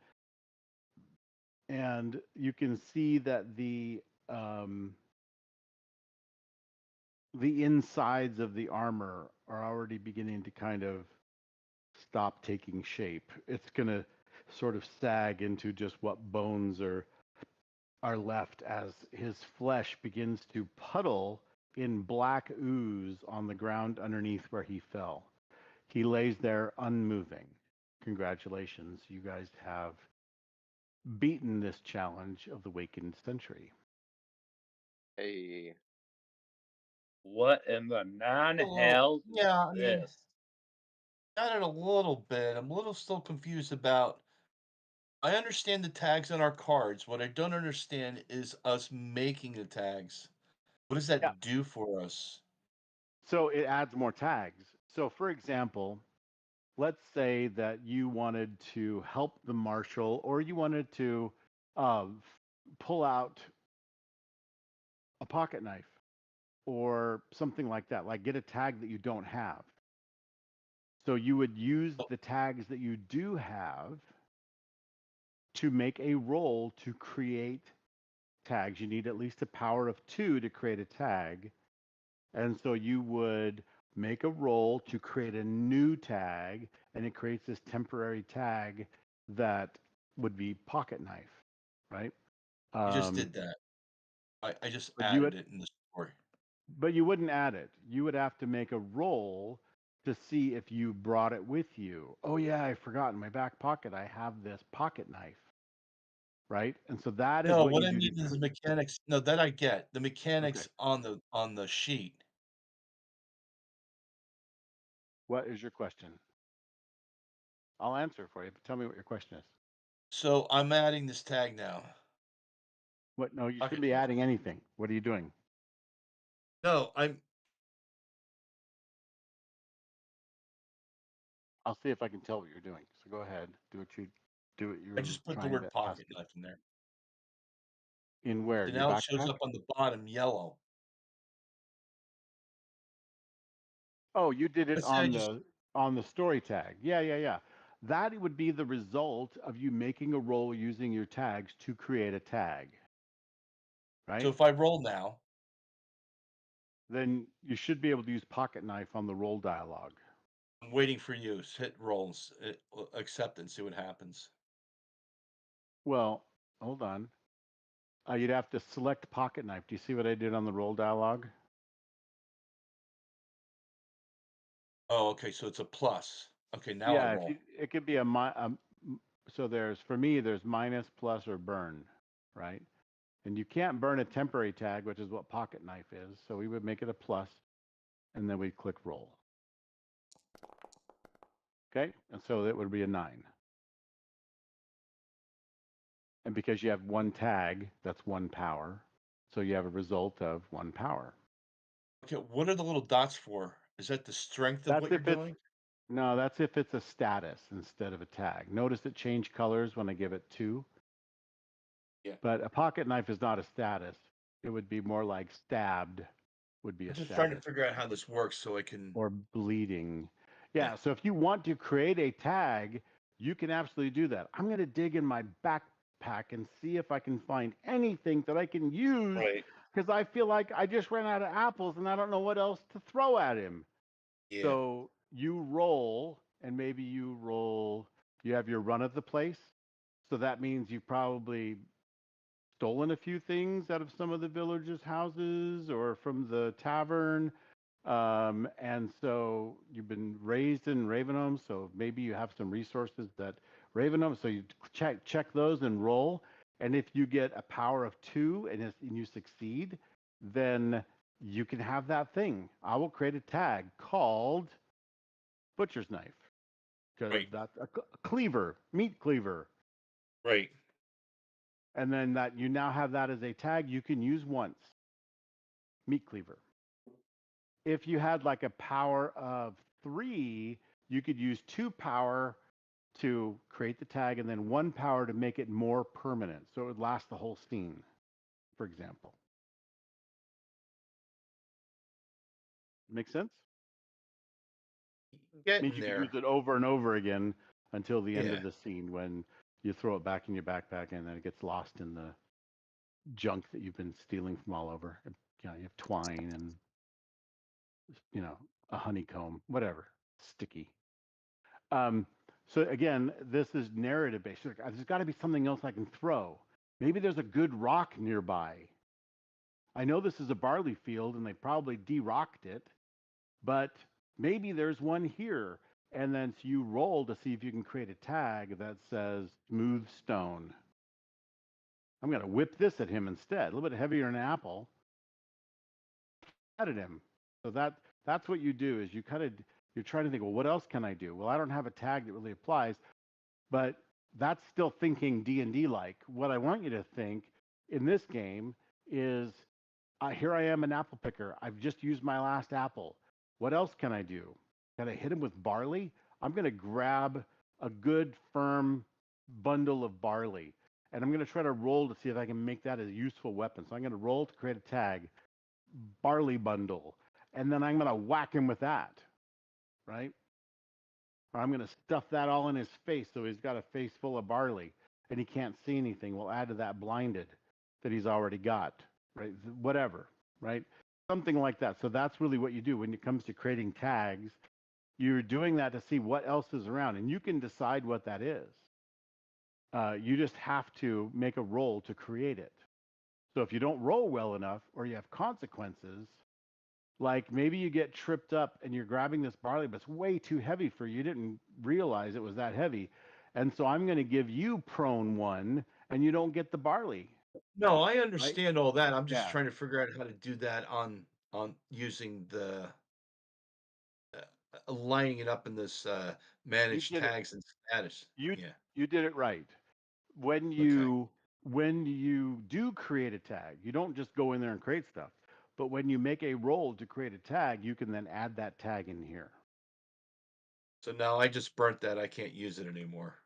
and you can see that the insides of the armor are already beginning to kind of stop taking shape. It's going to sort of sag into just what bones are left as his flesh begins to puddle in black ooze on the ground underneath where he fell. He lays there unmoving. Congratulations, you guys have beaten this challenge of the Wakened Century. Hey. What in the nine Well, hells is yeah, I mean, this? got it a little bit. I'm a little still confused about. I understand the tags on our cards. What I don't understand is us making the tags. What does Yeah. that do for us? So it adds more tags. So for example, let's say that you wanted to help the marshal, or you wanted to pull out a pocket knife or something like that, like get a tag that you don't have. So you would use the tags that you do have to make a roll to create tags. You need at least a power of 2 to create a tag. And so you would make a roll to create a new tag, and it creates this temporary tag that would be pocket knife, right? I just did that. I just But added it in the story. but you wouldn't add it. You would have to make a roll to see if you brought it with you. Oh yeah, I forgot in my back pocket I have this pocket knife, right? And so that is No, what what you I do. mean is the mechanics. No, that I get. The Okay. mechanics on the sheet. What is your question? I'll answer for you. But tell me what your question is. So I'm adding this tag now. What? No, you Pocket shouldn't be knife. adding anything. What are you doing? No, I'm. I'll see if I can tell what you're doing. So go ahead, do what you're I just put the trying word to ask pocket it. knife in there. In where? So Your now it shows backpack? up on the bottom yellow. Oh, you did it Let's say I just. on the story tag. Yeah. That would be the result of you making a roll using your tags to create a tag, So right? if I roll now, Then you should be able to use pocket knife on the roll dialog. I'm waiting for use. Hit rolls, accept, and see what happens. Well, hold on. You'd have to select pocket knife. Do you see what I did on the roll dialog? Oh, okay. So it's a plus. Okay, now I Yeah, roll. it could be so for me there's minus, plus, or burn, right? And you can't burn a temporary tag, which is what pocket knife is. So we would make it a plus, and then we'd click roll. Okay, and so that would be a 9. And because you have one tag, that's 1 power. So you have a result of 1 power. Okay, what are the little dots for? Is that the strength of That's what you're if it's doing? no, that's if it's a status instead of a tag. Notice it changed colors when I give it 2. Yeah. But a pocket knife is not a status. It would be more like stabbed would be I'm a just trying to status, figure out how this works so I can. or bleeding. Yeah. Yeah, so if you want to create a tag, you can absolutely do that. I'm going to dig in my backpack and see if I can find anything that I can use, Right. because I feel like I just ran out of apples and I don't know what else to throw at him. Yeah. So you roll, and maybe you have your run of the place. So that means you've probably stolen a few things out of some of the villagers' houses or from the tavern. And so you've been raised in Ravenholm, so maybe you have some resources that Ravenholm. So you check those and roll. And if you get a power of 2 and you succeed, then you can have that thing. I will create a tag called butcher's knife, because Right. that's a cleaver, meat cleaver. Right. And then that you now have that as a tag you can use once. Meat cleaver. If you had like a power of 3, you could use 2 power to create the tag and then 1 power to make it more permanent. So it would last the whole scene, for example. Make sense? Getting Means you could there. use it over and over again until the end Yeah. of the scene, when you throw it back in your backpack and then it gets lost in the junk that you've been stealing from all over. You have twine and a honeycomb, whatever, sticky. So again, this is narrative based. Like, there's got to be something else I can throw. Maybe there's a good rock nearby. I know this is a barley field and they probably de-rocked it, but maybe there's one here. And then so you roll to see if you can create a tag that says smooth stone. I'm going to whip this at him instead. A little bit heavier than an apple. At him. So that's what you do, is you're trying to think, well, what else can I do? Well, I don't have a tag that really applies, but that's still thinking D&D like. What I want you to think in this game is, here I am, an apple picker. I've just used my last apple. What else can I do? Can I hit him with barley? I'm going to grab a good firm bundle of barley, and I'm going to try to roll to see if I can make that a useful weapon. So I'm going to roll to create a tag, barley bundle, and then I'm going to whack him with that, right? Or I'm going to stuff that all in his face so he's got a face full of barley and he can't see anything. We'll add to that blinded that he's already got, right? Whatever, right? Something like that. So that's really what you do when it comes to creating tags. You're doing that to see what else is around, and you can decide what that is. You just have to make a roll to create it. So if you don't roll well enough or you have consequences, like maybe you get tripped up and you're grabbing this barley, but it's way too heavy for you. You didn't realize it was that heavy. And so I'm going to give you prone 1 and you don't get the barley. No, I Right? understand all that. I'm just Yeah. trying to figure out how to do that on using the lining it up in this manage did it. tags and status. You Yeah. you did it right. When Okay. you do create a tag, you don't just go in there and create stuff. But when you make a roll to create a tag, you can then add that tag in here. So now I just burnt that. I can't use it anymore.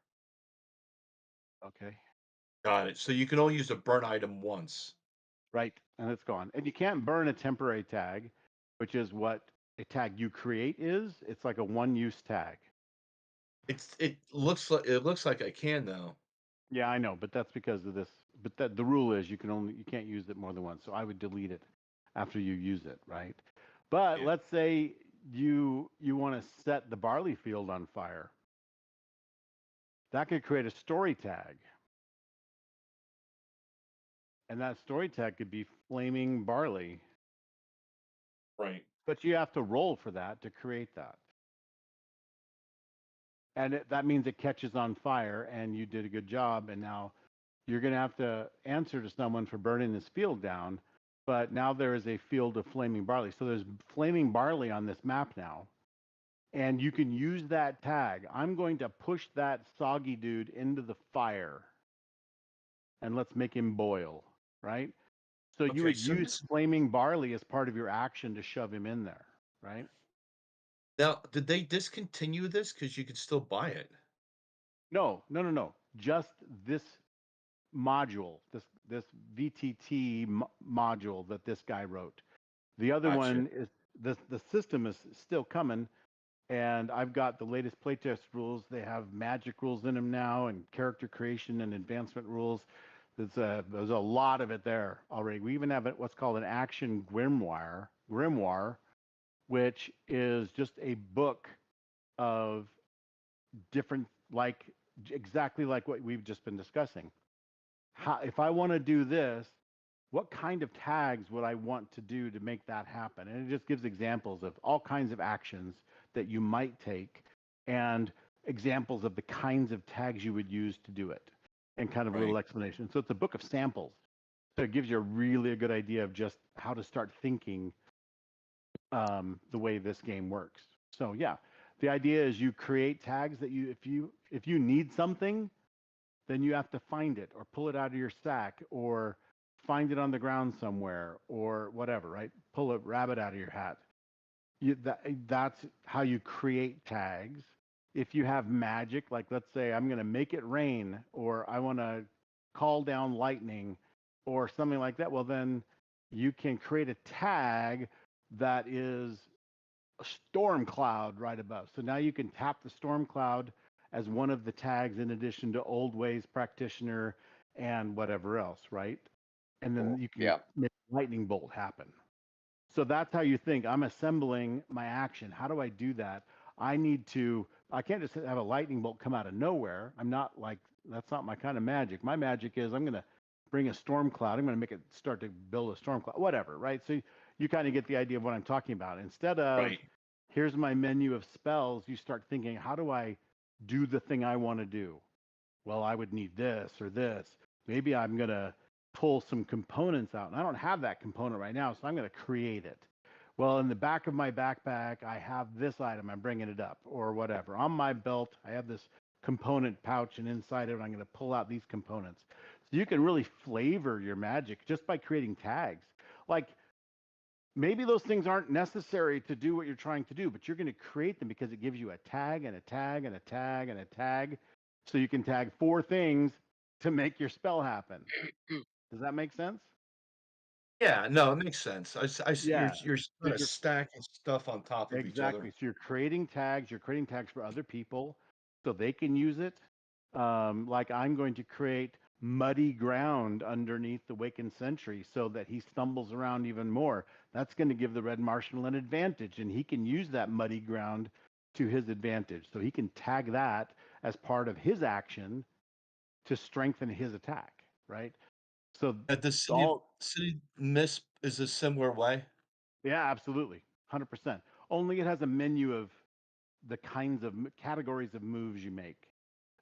Okay. Got it. So you can only use a burn item once. Right. And it's gone. And you can't burn a temporary tag, which is what a tag you create is. It's like a one-use tag. It looks like I can though. Yeah, I know, but that's because of this. But the rule is you can't use it more than once. So I would delete it after you use it, right? But Yeah. let's say you want to set the barley field on fire. That could create a story tag. And that story tag could be flaming barley. Right. But you have to roll for that to create that. And that means it catches on fire and you did a good job. And now you're going to have to answer to someone for burning this field down. But now there is a field of flaming barley. So there's flaming barley on this map now. And you can use that tag. I'm going to push that soggy dude into the fire. And let's make him boil, right? So you Okay, would so use flaming barley as part of your action to shove him in there, right? now did they discontinue this because you could still buy it? No. Just this module, this VTT module that this guy wrote. The other Gotcha. one is the system is still coming, and I've got the latest playtest rules. They have magic rules in them now, and character creation and advancement rules. There's a lot of it there already. We even have what's called an action grimoire, which is just a book of different, like exactly like what we've just been discussing. If I want to do this, what kind of tags would I want to do to make that happen? And it just gives examples of all kinds of actions that you might take and examples of the kinds of tags you would use to do it and kind of a little explanation. So it's a book of samples. So it gives you a good idea of just how to start thinking the way this game works. So yeah, the idea is you create tags that if you need something, then you have to find it or pull it out of your sack or find it on the ground somewhere or whatever, right? Pull a rabbit out of your hat. That's how you create tags. If you have magic, like let's say I'm going to make it rain or I want to call down lightning or something like that, well, then you can create a tag that is a storm cloud right above. So now you can tap the storm cloud as one of the tags in addition to Old Ways Practitioner and whatever else, right? And then you can make lightning bolt happen. So that's how you think. I'm assembling my action. How do I do that? I can't just have a lightning bolt come out of nowhere. That's not my kind of magic. My magic is I'm going to bring a storm cloud. I'm going to make it start to build a storm cloud, whatever, right? So you kind of get the idea of what I'm talking about. Instead of, here's my menu of spells, you start thinking, how do I do the thing I want to do? Well, I would need this or this. Maybe I'm going to pull some components out. And I don't have that component right now, so I'm going to create it. Well, in the back of my backpack, I have this item. I'm bringing it up or whatever. On my belt, I have this component pouch, and inside of it, I'm going to pull out these components. So you can really flavor your magic just by creating tags. Like maybe those things aren't necessary to do what you're trying to do, but you're going to create them because it gives you a tag and a tag and a tag and a tag. So you can tag 4 things to make your spell happen. Does that make sense? Yeah, no, it makes sense. I see Yeah. you're So kind of you're stacking stuff on top of each other. exactly. So you're creating tags. You're creating tags for other people so they can use it. Like I'm going to create muddy ground underneath the Wakened Sentry so that he stumbles around even more. That's going to give the Red Marshal an advantage, and he can use that muddy ground to his advantage. So he can tag that as part of his action to strengthen his attack, right? So At the all city miss is a similar way. yeah, absolutely, 100%. Only it has a menu of the kinds of categories of moves you make.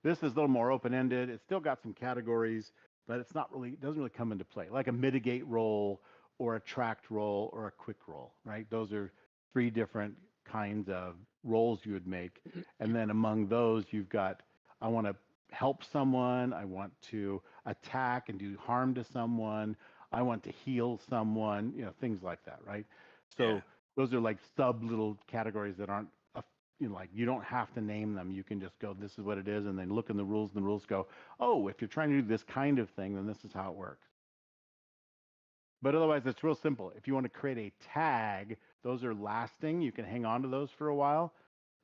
This is a little more open-ended. It's still got some categories, but it doesn't really come into play. Like a mitigate roll or a tracked roll or a quick roll, right? Those are 3 different kinds of rolls you would make. And then among those, you've got, I want to help someone. I want to attack and do harm to someone. I want to heal someone, things like that, right? So Yeah. those are like sub little categories that aren't like you don't have to name them. You can just go, this is what it is, and then look in the rules, and the rules go, oh, if you're trying to do this kind of thing, then this is how it works. But otherwise, it's real simple. If you want to create a tag, those are lasting. You can hang on to those for a while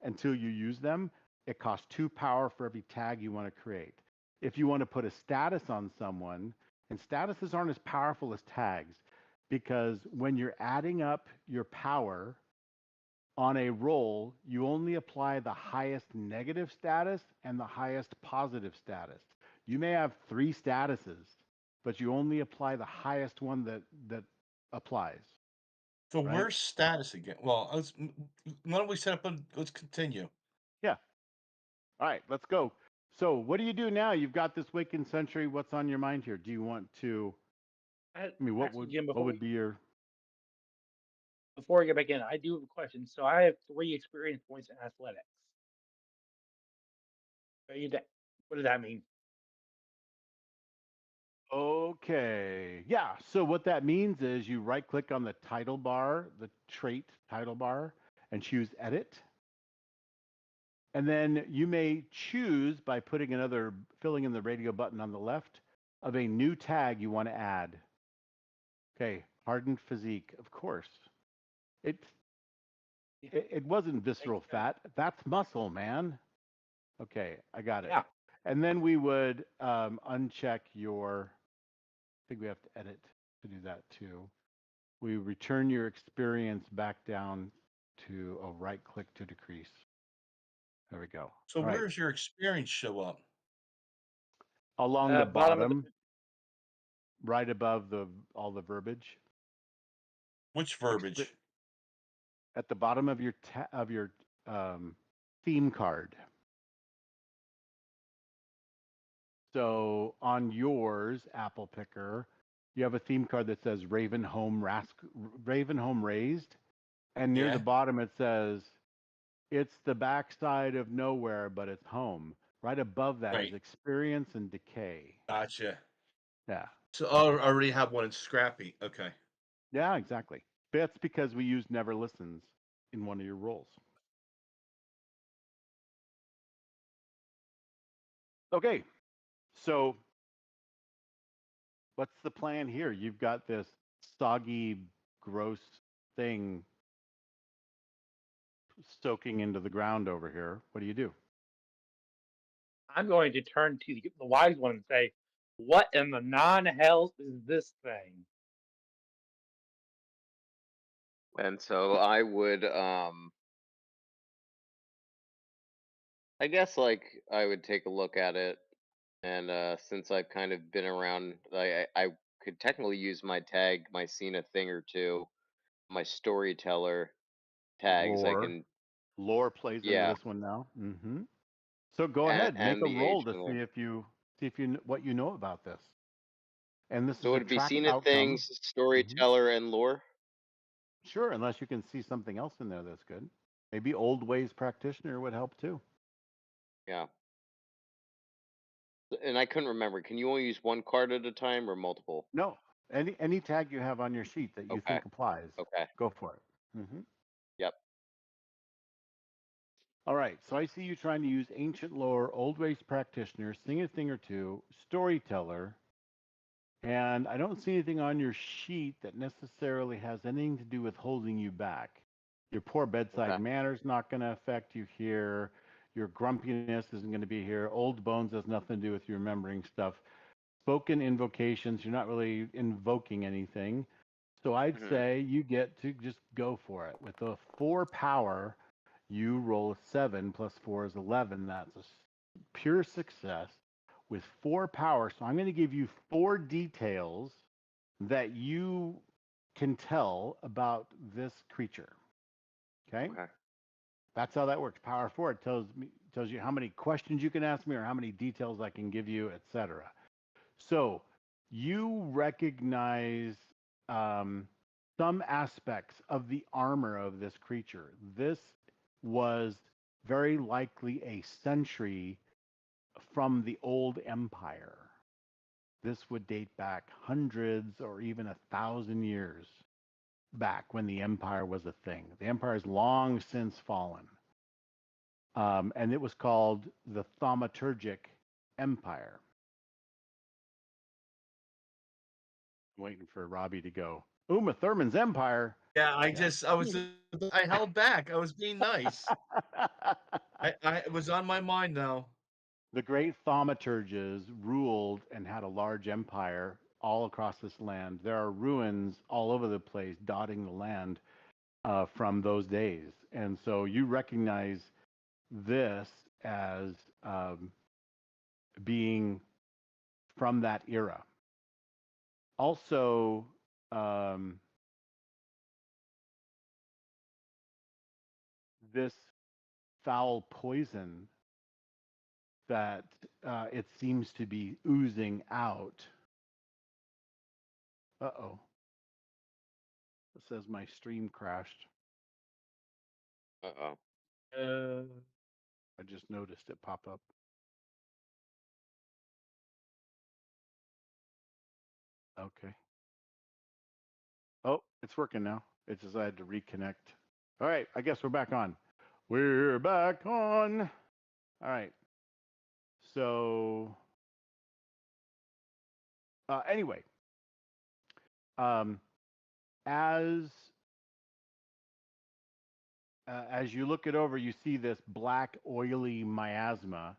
until you use them. It costs 2 power for every tag you want to create. If you want to put a status on someone, and statuses aren't as powerful as tags, because when you're adding up your power on a roll, you only apply the highest negative status and the highest positive status. You may have 3 statuses, but you only apply the highest one that applies. So Right? where's status again? Well, why don't we set up let's continue. Yeah. All right, let's go. So what do you do now? You've got this Wakened Sentry. What's on your mind here? Do you want to? What Actually, Jim, would be your? before we get back in, I do have a question. So I have 3 experience points in athletics. What does that mean? Okay. Yeah. So what that means is you right click on the title bar, the trait title bar, and choose edit. And then you may choose by filling in the radio button on the left of a new tag you want to add. Okay. Hardened physique, of course. It wasn't visceral fat. That's muscle, man. Okay. I got it. Yeah. And then we would uncheck your, I think we have to edit to do that too. We return your experience back down to a right click to decrease. There we go. So All where right. does your experience show up? Along the Bottom of bottom, right above all the verbiage. Which verbiage? At the bottom of your theme card. So on yours, Apple Picker, you have a theme card that says Ravenholm Raised, and near the Yeah. bottom it says it's the backside of nowhere, but it's home. Right above that is Right. experience and decay. Gotcha. Yeah. So I already have one in Scrappy. Okay. Yeah, exactly. That's because we used Never Listens in one of your roles. Okay. So what's the plan here? You've got this soggy, gross thing soaking into the ground over here. What do you do? I'm going to turn to the wise one and say, "What in the non-hell is this thing?" And so I would, I guess like I would take a look at it, and since I've kind of been around, I could technically use my tag, my seen a thing or two, my storyteller tags. I Lore. can, Lore plays into yeah, this one now. Mm-hmm. So go ahead, make and a the roll to HMO. see if you what you know about this. And this So is a would it be tracked seen a outcome. things, Mm-hmm. storyteller, and lore? Sure, unless you can see something else in there that's good. Maybe Old Ways Practitioner would help too. Yeah. And I couldn't remember. Can you only use one card at a time or multiple? No, Any tag you have on your sheet that you Okay. think applies, Okay. go for it. Yep. All right, so I see you trying to use ancient lore, old ways practitioner, sing a thing or two, storyteller, and I don't see anything on your sheet that necessarily has anything to do with holding you back. Your poor bedside Okay. manner's not going to affect you here. Your grumpiness isn't going to be here. Old bones has nothing to do with you remembering stuff. Spoken invocations, you're not really invoking anything. So I'd Mhm. say you get to just go for it. With a 4 power, you roll a 7 plus 4 is 11. That's a pure success with 4 power. So I'm going to give you 4 details that you can tell about this creature. Okay? Okay. That's how that works. Power 4 tells you how many questions you can ask me or how many details I can give you, etc. So you recognize some aspects of the armor of this creature. This was very likely a sentry from the old empire. This would date back hundreds or even 1,000 years back when the empire was a thing. The empire has long since fallen. And it was called the Thaumaturgic Empire. I'm waiting for Robbie to go, Uma Thurman's Empire. Yeah, I held back. I was being nice. It was on my mind now. The great thaumaturges ruled and had a large empire all across this land. There are ruins all over the place dotting the land from those days. And so you recognize this as being from that era. Also, this foul poison that it seems to be oozing out. Uh-oh. It says my stream crashed. Uh-oh. I just noticed it pop up. Okay. Oh, it's working now. It just I had to reconnect. All right, I guess we're back on. We're back on. All right. So anyway, as you look it over, you see this black oily miasma.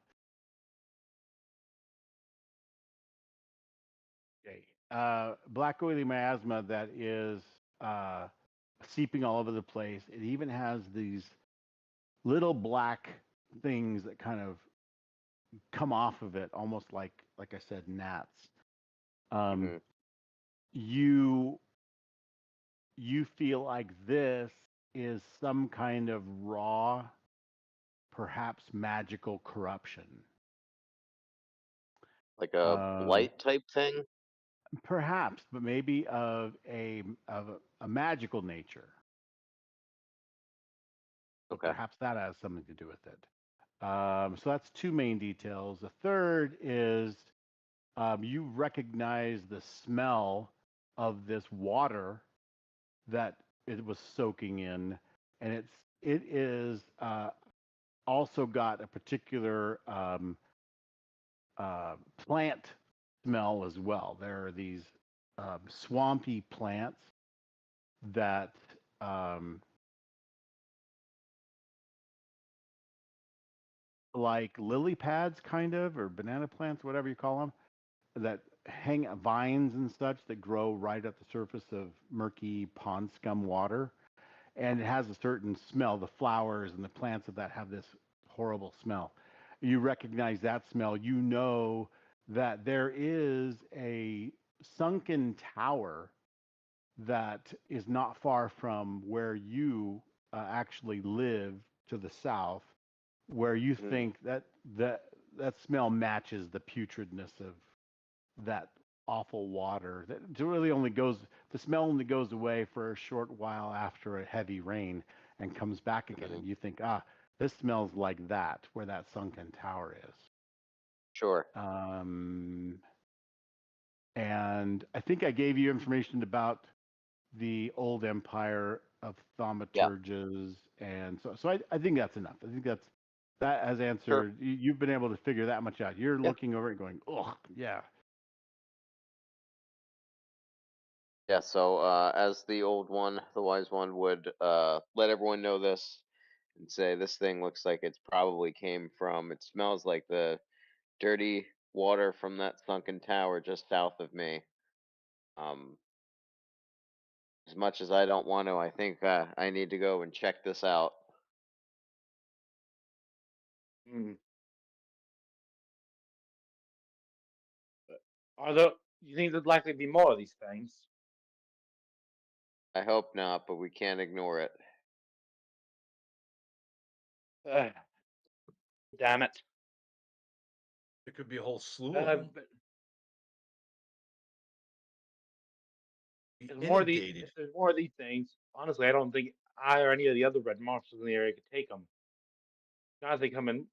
Okay. Black oily miasma that is seeping all over the place. It even has these little black things that kind of come off of it, almost like I said, gnats. Mhm. You feel like this is some kind of raw, perhaps magical corruption. Like a blight type thing? Perhaps, but maybe of a magical nature. So Okay. perhaps that has something to do with it. So that's 2 main details. The third is you recognize the smell of this water that it was soaking in, and it is also got a particular plant smell as well. There are these swampy plants that like lily pads, kind of, or banana plants, whatever you call them, that hang vines and such that grow right at the surface of murky pond scum water. And it has a certain smell. The flowers and the plants of that have this horrible smell. You recognize that smell. You know that there is a sunken tower that is not far from where you actually live to the south, where you think that smell matches the putridness of that awful water. That really only goes, the smell only goes away for a short while after a heavy rain and comes back again. And you think, this smells like that, where that sunken tower is. Sure. And and I think I gave you information about the old empire of thaumaturges, and so I think that's enough. I think that has answered. You've been able to figure that much out. You're looking over it going, oh yeah. Yeah, so as the old one, the wise one would let everyone know this and say this thing looks like it's probably came from, it smells like the dirty water from that sunken tower just south of me. As much as I don't want to, I think I need to go and check this out. Hmm. Are there? You think there'd likely be more of these things? I hope not, but we can't ignore it. Uh, damn it! There could be a whole slew of them. But Be there's more of these. inundated. If there's more of these things, honestly, I don't think I or any of the other red monsters in the area could take them. Not if they come in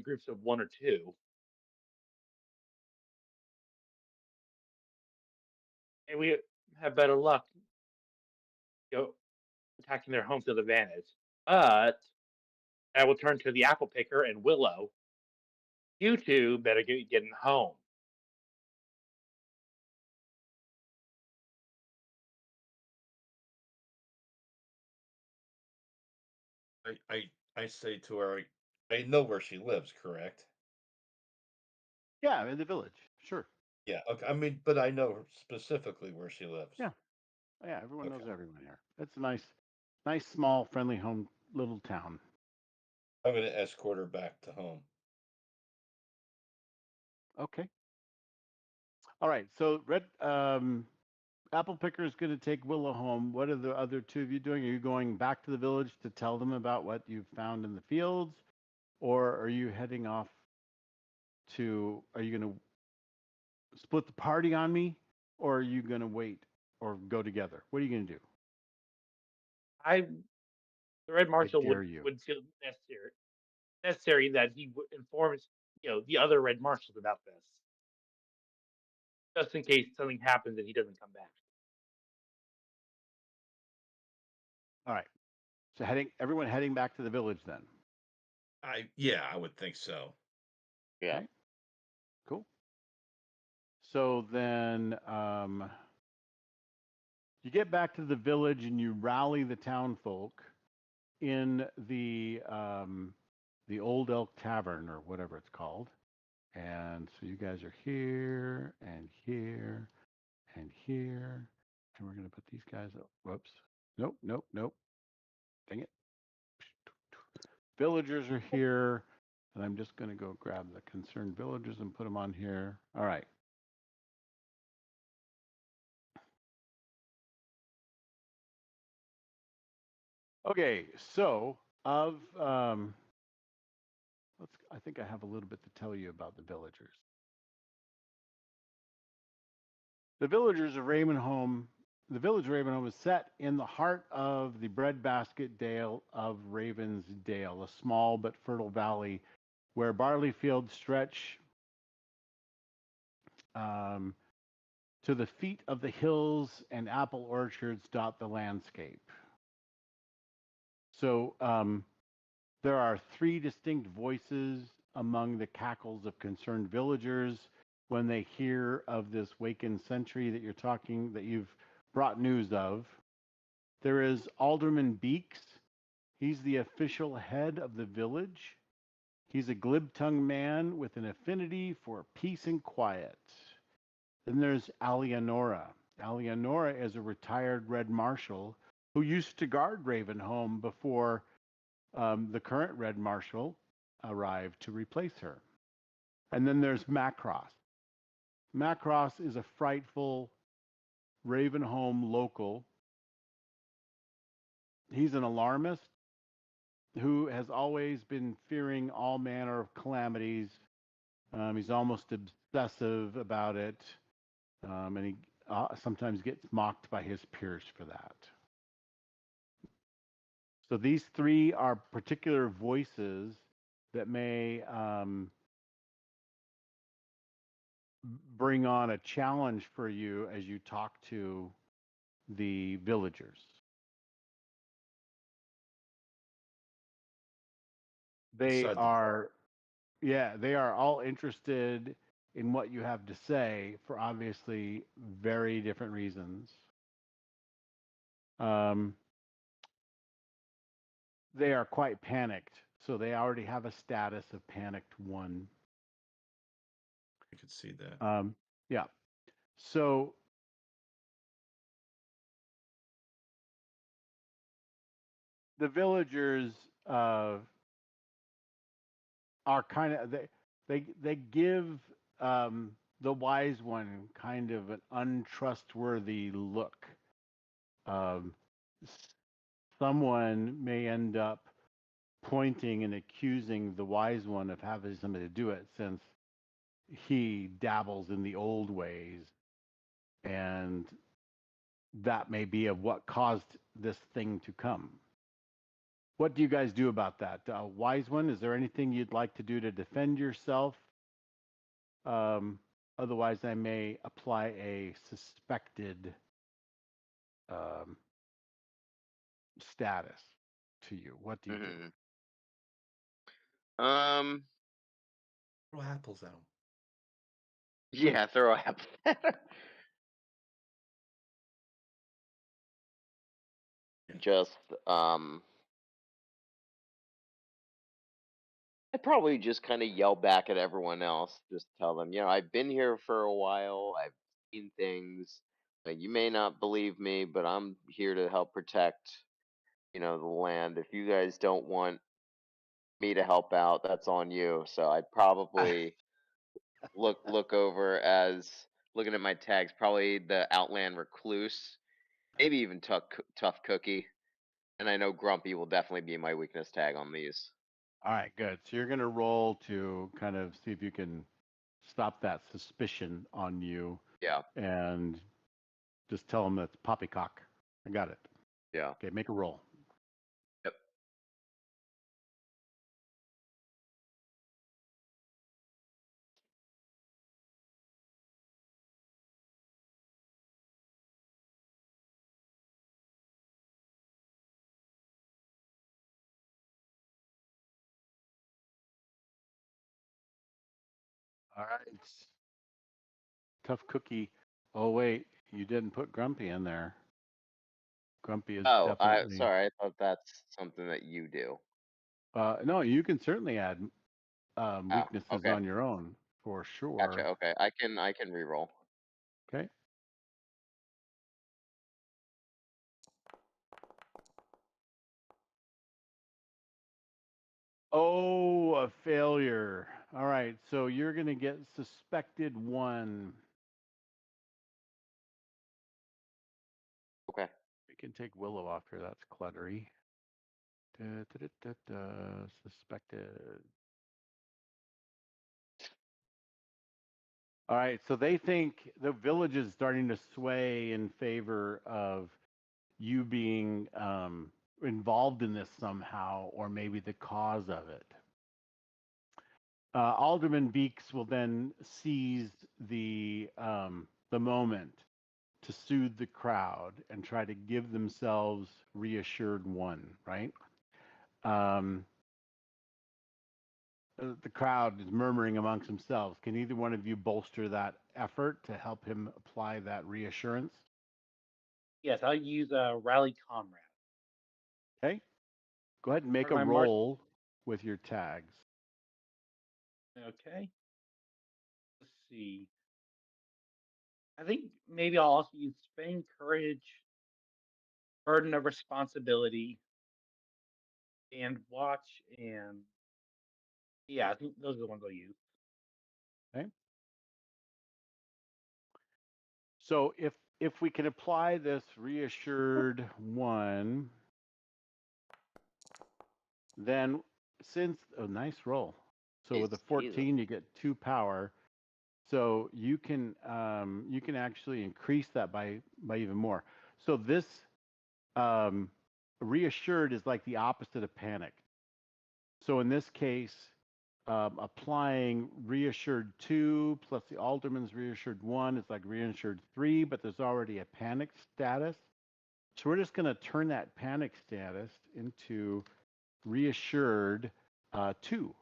groups of one or two. And we have better luck, attacking their home field advantage. But I will turn to the apple picker and Willow. You two better get getting home. I say to her, I know where she lives, correct? Yeah, in the village. Sure. Yeah. Okay. I mean, but I know specifically where she lives. Yeah. Yeah, everyone knows Okay. everyone here. It's a nice, small, friendly home little town. I'm going to escort her back to home. Okay. All right. So red apple picker is going to take Willow home. What are the other two of you doing? Are you going back to the village to tell them about what you've found in the fields, or are you heading off to? Are you going to split the party on me, or are you going to wait or go together? What are you going to do? The Red Marshal dare you. would feel necessary that he would inform the other Red Marshals about this, just in case something happens and he doesn't come back. All right. So everyone heading back to the village then. I would think so. Yeah. Okay. Cool. So then you get back to the village and you rally the townfolk in the Old Elk Tavern or whatever it's called. And so you guys are here and here and here. And we're going to put these guys up. Whoops. Nope. Dang it. Villagers are here. And I'm just going to go grab the concerned villagers and put them on here. All right. Okay, so I think I have a little bit to tell you about the villagers. The villagers of Ravenholm, the village of Ravenholm is set in the heart of the breadbasket dale of Raven's Dale, a small but fertile valley where barley fields stretch to the feet of the hills and apple orchards dot the landscape. So there are three distinct voices among the cackles of concerned villagers when they hear of this wakened sentry that you've brought news of. There is Alderman Beeks. He's the official head of the village. He's a glib-tongued man with an affinity for peace and quiet. Then there's Alianora. Alianora is a retired Red Marshal who used to guard Ravenholm before the current Red Marshal arrived to replace her. And then there's Macross. Macross is a frightful Ravenholm local. He's an alarmist who has always been fearing all manner of calamities. He's almost obsessive about it, and he sometimes gets mocked by his peers for that. So these three are particular voices that may bring on a challenge for you as you talk to the villagers. They Inside the- are, yeah, they are all interested in what you have to say for obviously very different reasons. They are quite panicked, so they already have a status of panicked 1. I could see that. Yeah. So the villagers are kind of they give the wise one kind of an untrustworthy look. Someone may end up pointing and accusing the wise one of having somebody to do it, since he dabbles in the old ways, and that may be of what caused this thing to come. What do you guys do about that? Wise one, is there anything you'd like to do to defend yourself? Otherwise, I may apply a suspected status to you. What do you do? Throw apples at him. Yeah, throw apples at him. Just, I'd probably just kind of yell back at everyone else. Just tell them, I've been here for a while. I've seen things. You may not believe me, but I'm here to help protect, the land. If you guys don't want me to help out, that's on you. So I'd probably look over as looking at my tags, probably the Outland Recluse, maybe even Tough Cookie. And I know Grumpy will definitely be my weakness tag on these. All right, good. So you're going to roll to kind of see if you can stop that suspicion on you. Yeah. And just tell them that's poppycock. I got it. Yeah. Okay, make a roll. Yep. All right. Tough Cookie. Oh, wait, you didn't put Grumpy in there. Grumpy is Oh, definitely. sorry. I thought that's something that you do. No, you can certainly add weaknesses okay. on your own for sure. Gotcha. Okay, I can re-roll. Okay. Oh, a failure. All right, so you're going to get suspected 1. Okay. We can take Willow off here. That's cluttery. Suspected. All right, so they think the village is starting to sway in favor of you being involved in this somehow, or maybe the cause of it. Alderman Beeks will then seize the moment to soothe the crowd and try to give themselves reassured 1, right? The crowd is murmuring amongst themselves. Can either one of you bolster that effort to help him apply that reassurance? Yes, I'll use a rally comrade. Okay. Go ahead and make a My roll with your tags. Okay. Let's see. I think maybe I'll also use Spain courage, burden of responsibility, and watch, and yeah, I think those are the ones I'll use. Okay. So if we can apply this reassured 1, then since nice roll. So with a 14, you get 2 power. So you can actually increase that by even more. So this reassured is like the opposite of panic. So in this case, applying reassured 2 plus the alderman's reassured 1. It's like reassured 3, but there's already a panic status. So we're just going to turn that panic status into reassured 2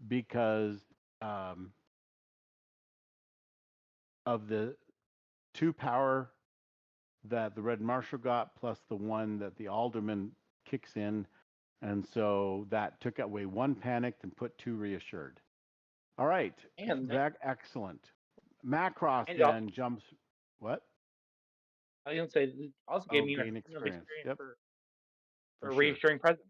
because of the 2 power that the red marshal got plus the 1 that the alderman kicks in. And so that took away 1 panicked and put 2 reassured. All right. And Excellent. Macross and then jumps. What? I was going to say, it also gave me gain enough experience. Yep. for For reassuring presence.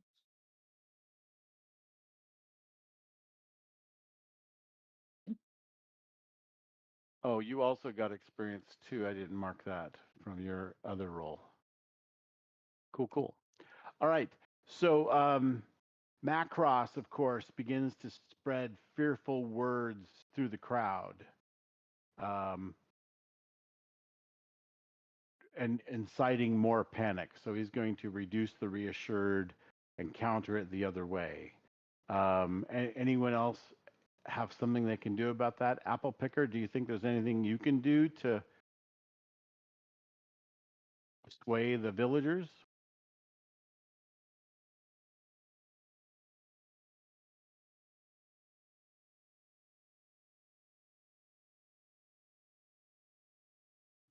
Oh, you also got experience too. I didn't mark that from your other role. Cool. All right. So Macross, of course, begins to spread fearful words through the crowd. And inciting more panic. So he's going to reduce the reassured and counter it the other way. Anyone else have something they can do about that? Apple Picker, do you think there's anything you can do to sway the villagers?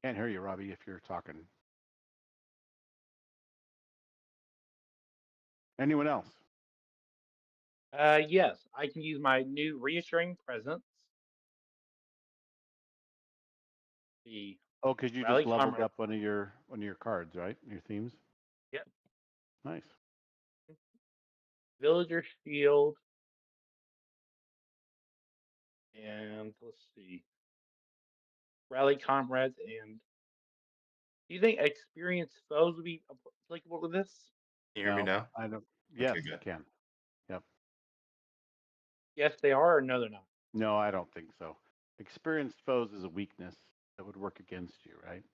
Can't hear you, Robbie, if you're talking. Anyone else? Yes, I can use my new reassuring presence. Oh, because you Rally just leveled Comrade. up one of your cards, right? Your themes. Yep. Nice. Villager Shield. And let's see. Rally Comrades. And do you think experienced foes would be applicable to this? Can you hear me now? I don't. Yes, Okay, I good. can. Yep. Yes, they are, or no, they're not. No, I don't think so. Experienced foes is a weakness that would work against you, right?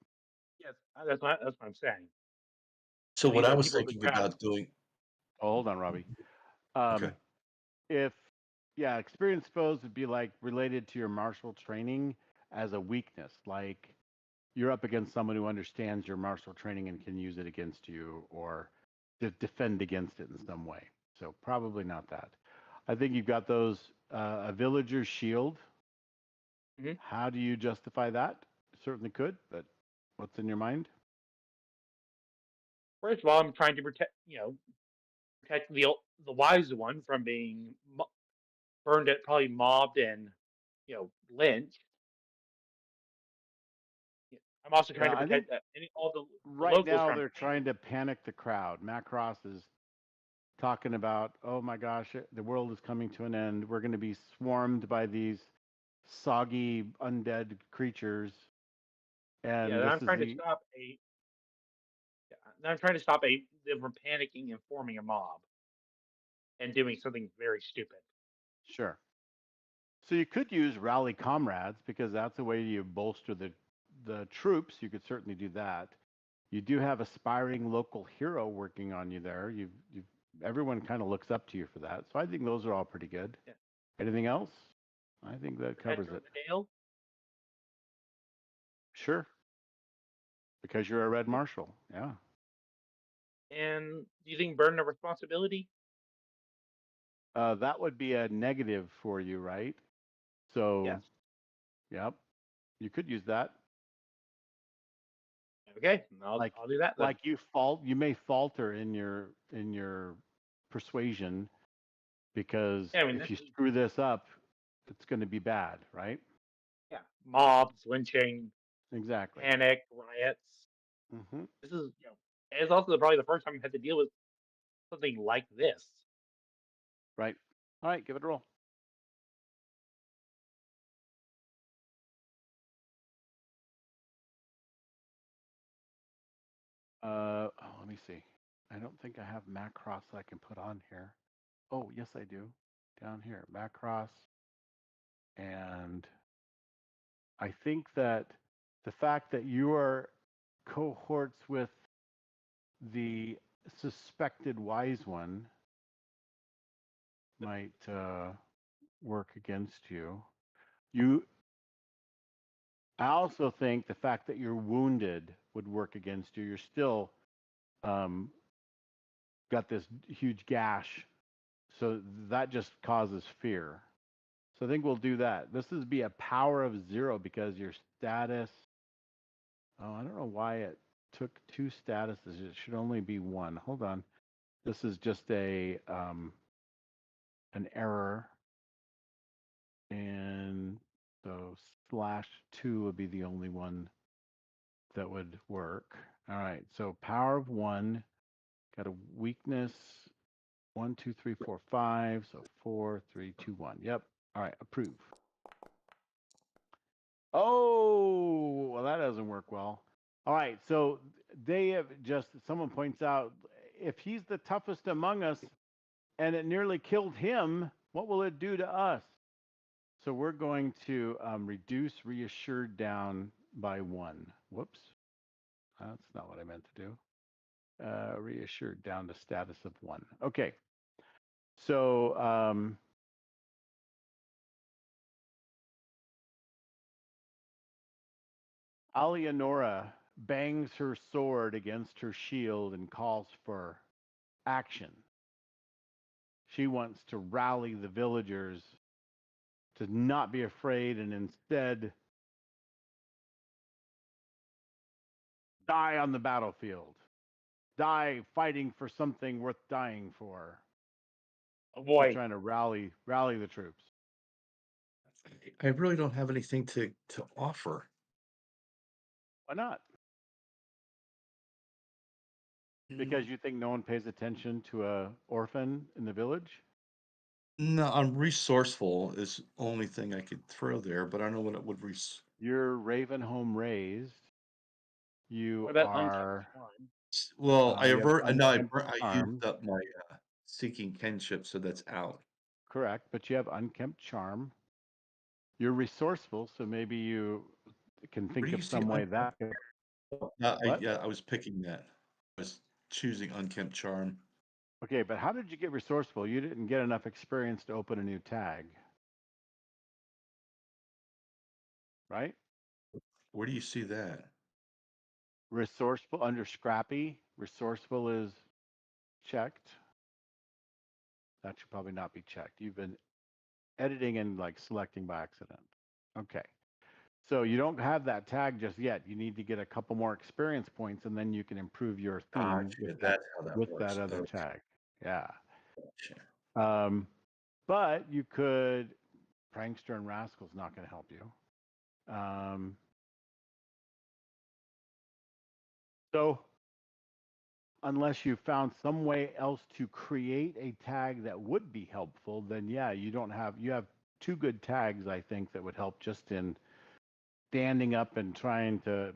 Yes, that's what I'm saying. So These what I are was people in the thinking crowd. about doing. Oh, hold on, Robbie. Okay. Experienced foes would be like related to your martial training as a weakness. Like you're up against someone who understands your martial training and can use it against you or defend against it in some way. So probably not that. I think you've got those a villager's shield. Mm-hmm. How do you justify that? Certainly could, but what's in your mind? First of all, I'm trying to protect the wise one from being burned, at probably mobbed and lynched. I'm also trying to protect all the right locals now from they're trying to panic the crowd. Macross is talking about, oh my gosh, the world is coming to an end. We're going to be swarmed by these soggy undead creatures. And Yeah, I'm trying to stop them from panicking and forming a mob and doing something very stupid. Sure. So you could use rally comrades because that's a way you bolster the troops. You could certainly do that. You do have aspiring local hero working on you there. Everyone kind of looks up to you for that. So I think those are all pretty good. Yeah. Anything else? I think that covers it. Sure. Because you're a red marshal. Yeah. And do you think burden of responsibility? That would be a negative for you, right? So, yes. Yep. You could use that. Okay, I'll do that then. Like you may falter in your persuasion because if you screw this up, it's going to be bad, right? Yeah, mobs, lynching, exactly, panic, riots. Mm-hmm. This is it's also probably the first time I've had to deal with something like this. Right. All right, give it a roll. Let me see. I don't think I have Macross I can put on here. Oh, yes, I do. Down here, Macross. And I think that the fact that you are cohorts with the suspected wise one might work against you. I also think the fact that you're wounded would work against you. You're still got this huge gash, so that just causes fear. So I think we'll do that. This is be a power of 0 because your status. Oh, I don't know why it took 2 statuses. It should only be 1. Hold on. This is just an error, and so /2 would be the only one that would work. All right. So power of 1. Got a weakness. 1, 2, 3, 4, 5. So 4, 3, 2, 1. Yep. All right. Approve. Oh, well, that doesn't work well. All right. So they have someone points out, if he's the toughest among us and it nearly killed him, what will it do to us? So we're going to reduce reassured down by 1. Whoops. That's not what I meant to do. Reassured down to status of 1. Okay. So Alianora bangs her sword against her shield and calls for action. She wants to rally the villagers to not be afraid and instead die on the battlefield. Die fighting for something worth dying for. Oh She's boy. trying to rally the troops. I really don't have anything to offer. Why not? Because you think no one pays attention to a orphan in the village? No, I'm resourceful is only thing I could throw there, but I don't know what it would You're Ravenholm raised. You What about are. unkept charm? Well, I You have unkept I charm. used up my seeking kinship, so that's out. Correct, but you have unkempt charm. You're resourceful, so maybe you can Where think do you of see some way unkempt? that. I What? I was picking that. I was choosing unkempt charm. Okay, but how did you get resourceful? You didn't get enough experience to open a new tag, right? Where do you see that? Resourceful under Scrappy. Resourceful is checked. That should probably not be checked. You've been editing and like selecting by accident. Okay. So you don't have that tag just yet. You need to get a couple more experience points, and then you can improve your theme Gotcha. That's how that with works. that other Okay. tag. Yeah. Gotcha. But you could. Prankster and Rascal's not going to help you. So unless you found some way else to create a tag that would be helpful, then yeah, you have 2 good tags, I think, that would help just in standing up and trying to,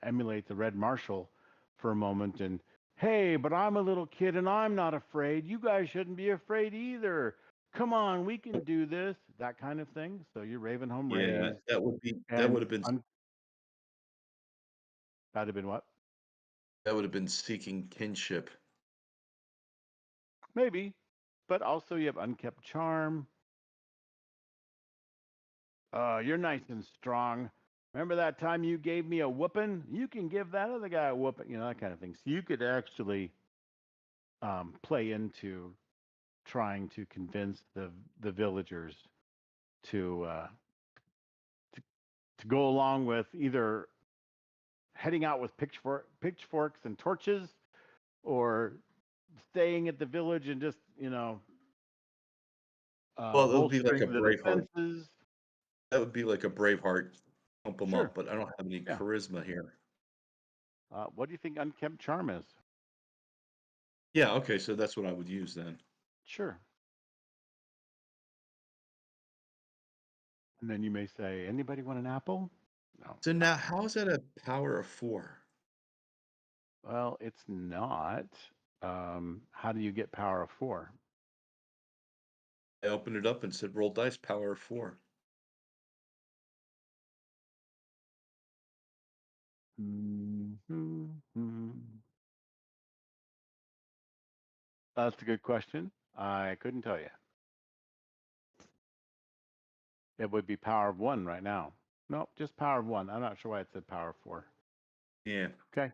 emulate the Red Marshal for a moment and, hey, but I'm a little kid and I'm not afraid. You guys shouldn't be afraid either. Come on, we can do this. That kind of thing. So you're Ravenholm Yeah, raised. that would be And have been that'd have been what? seeking kinship. Maybe. But also you have unkept charm. You're nice and strong. Remember that time you gave me a whooping? You can give that other guy a whooping, that kind of thing. So you could actually play into trying to convince the villagers to to go along with either heading out with pitchforks and torches, or staying at the village and just Well, it would be like a bolstering the Braveheart. defenses. That would be like a Braveheart, pump them Sure. up, but I don't have any Yeah. charisma here. What do you think unkempt charm is? Yeah, okay, so that's what I would use then. Sure. And then you may say, anybody want an apple? No. So now, how is that a power of 4? Well, it's not. How do you get power of 4? I opened it up and said, roll dice, power of 4. That's a good question. I couldn't tell you. It would be power of 1 right now. Nope, just power of 1. I'm not sure why it said power of 4. Yeah. Okay.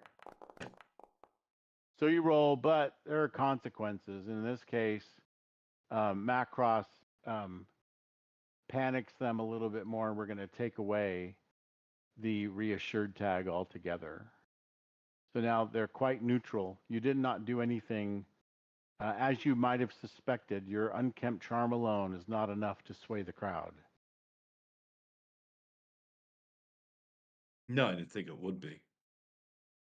So you roll, but there are consequences. In this case, Macross panics them a little bit more, and we're going to take away the reassured tag altogether. So now they're quite neutral. You did not do anything. As you might have suspected, your unkempt charm alone is not enough to sway the crowd. No, I didn't think it would be.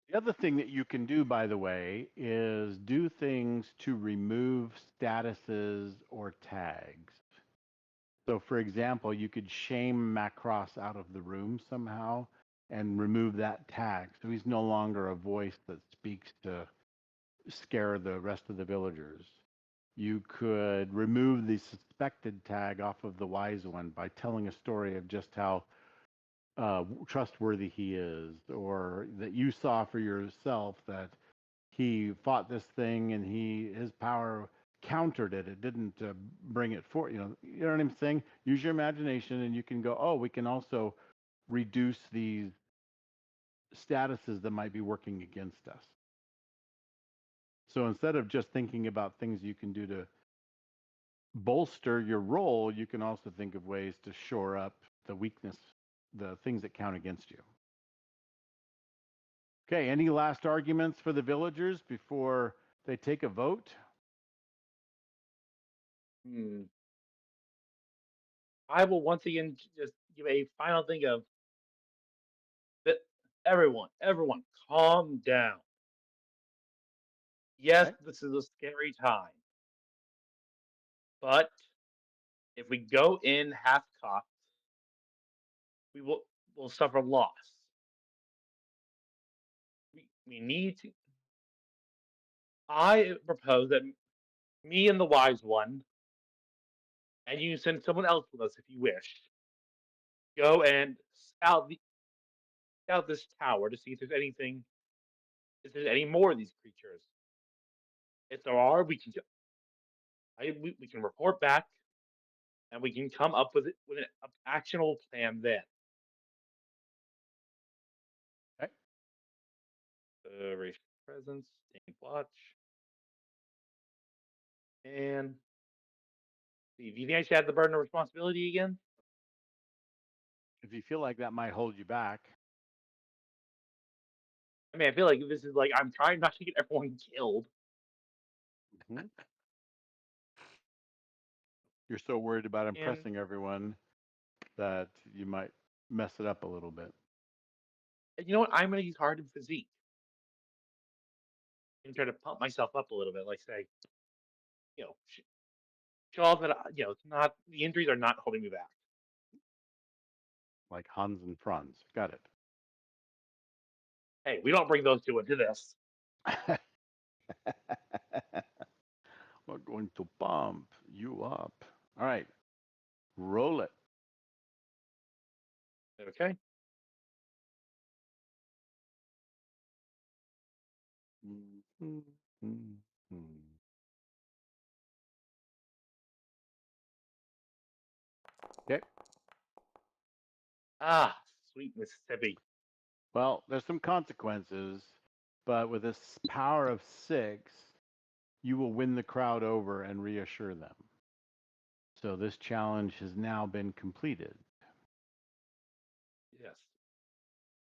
The other thing that you can do, by the way, is do things to remove statuses or tags. So, for example, you could shame Macross out of the room somehow and remove that tag. So he's no longer a voice that speaks to scare the rest of the villagers. You could remove the suspected tag off of the wise one by telling a story of just how trustworthy he is, or that you saw for yourself that he fought this thing and his power countered it. It didn't bring it forward. You know what I'm saying? Use your imagination, and you can go, oh, we can also reduce these statuses that might be working against us. So instead of just thinking about things you can do to bolster your role, you can also think of ways to shore up the weakness, the things that count against you. Okay, any last arguments for the villagers before they take a vote? I will once again just give a final thing of that everyone, calm down. Yes, Okay. this is a scary time. But if we go in half-cocked, we'll suffer loss. We need to. I propose that me and the wise one, and you send someone else with us if you wish, go and scout this tower to see if there's any more of these creatures. If there are, we can report back, and we can come up with an actionable plan then. Okay. Raise presence, take watch, and see. Do you think I should have the burden of responsibility again? If you feel like that might hold you back. I mean, I feel like this is like I'm trying not to get everyone killed. Mhm. You're so worried about impressing everyone that you might mess it up a little bit. And you know what? I'm going to use hardened physique and try to pump myself up a little bit. Like say, show off that it's not the injuries are not holding me back. Like Hans and Franz. Got it. Hey, we don't bring those two into this. We're going to pump you up. All right. Roll it. Okay. Okay. Ah, sweet Mississippi. Well, there's some consequences, but with this power of 6, you will win the crowd over and reassure them. So this challenge has now been completed. Yes.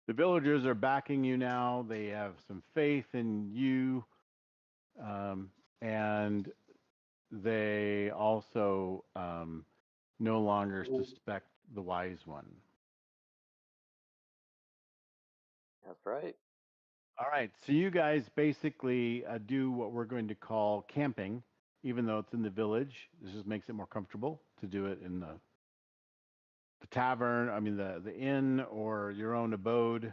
The villagers are backing you now. They have some faith in you. And they also no longer suspect the wise one. That's right. All right. So you guys basically do what we're going to call camping, even though it's in the village. This just makes it more comfortable to do it in the tavern, the inn or your own abode.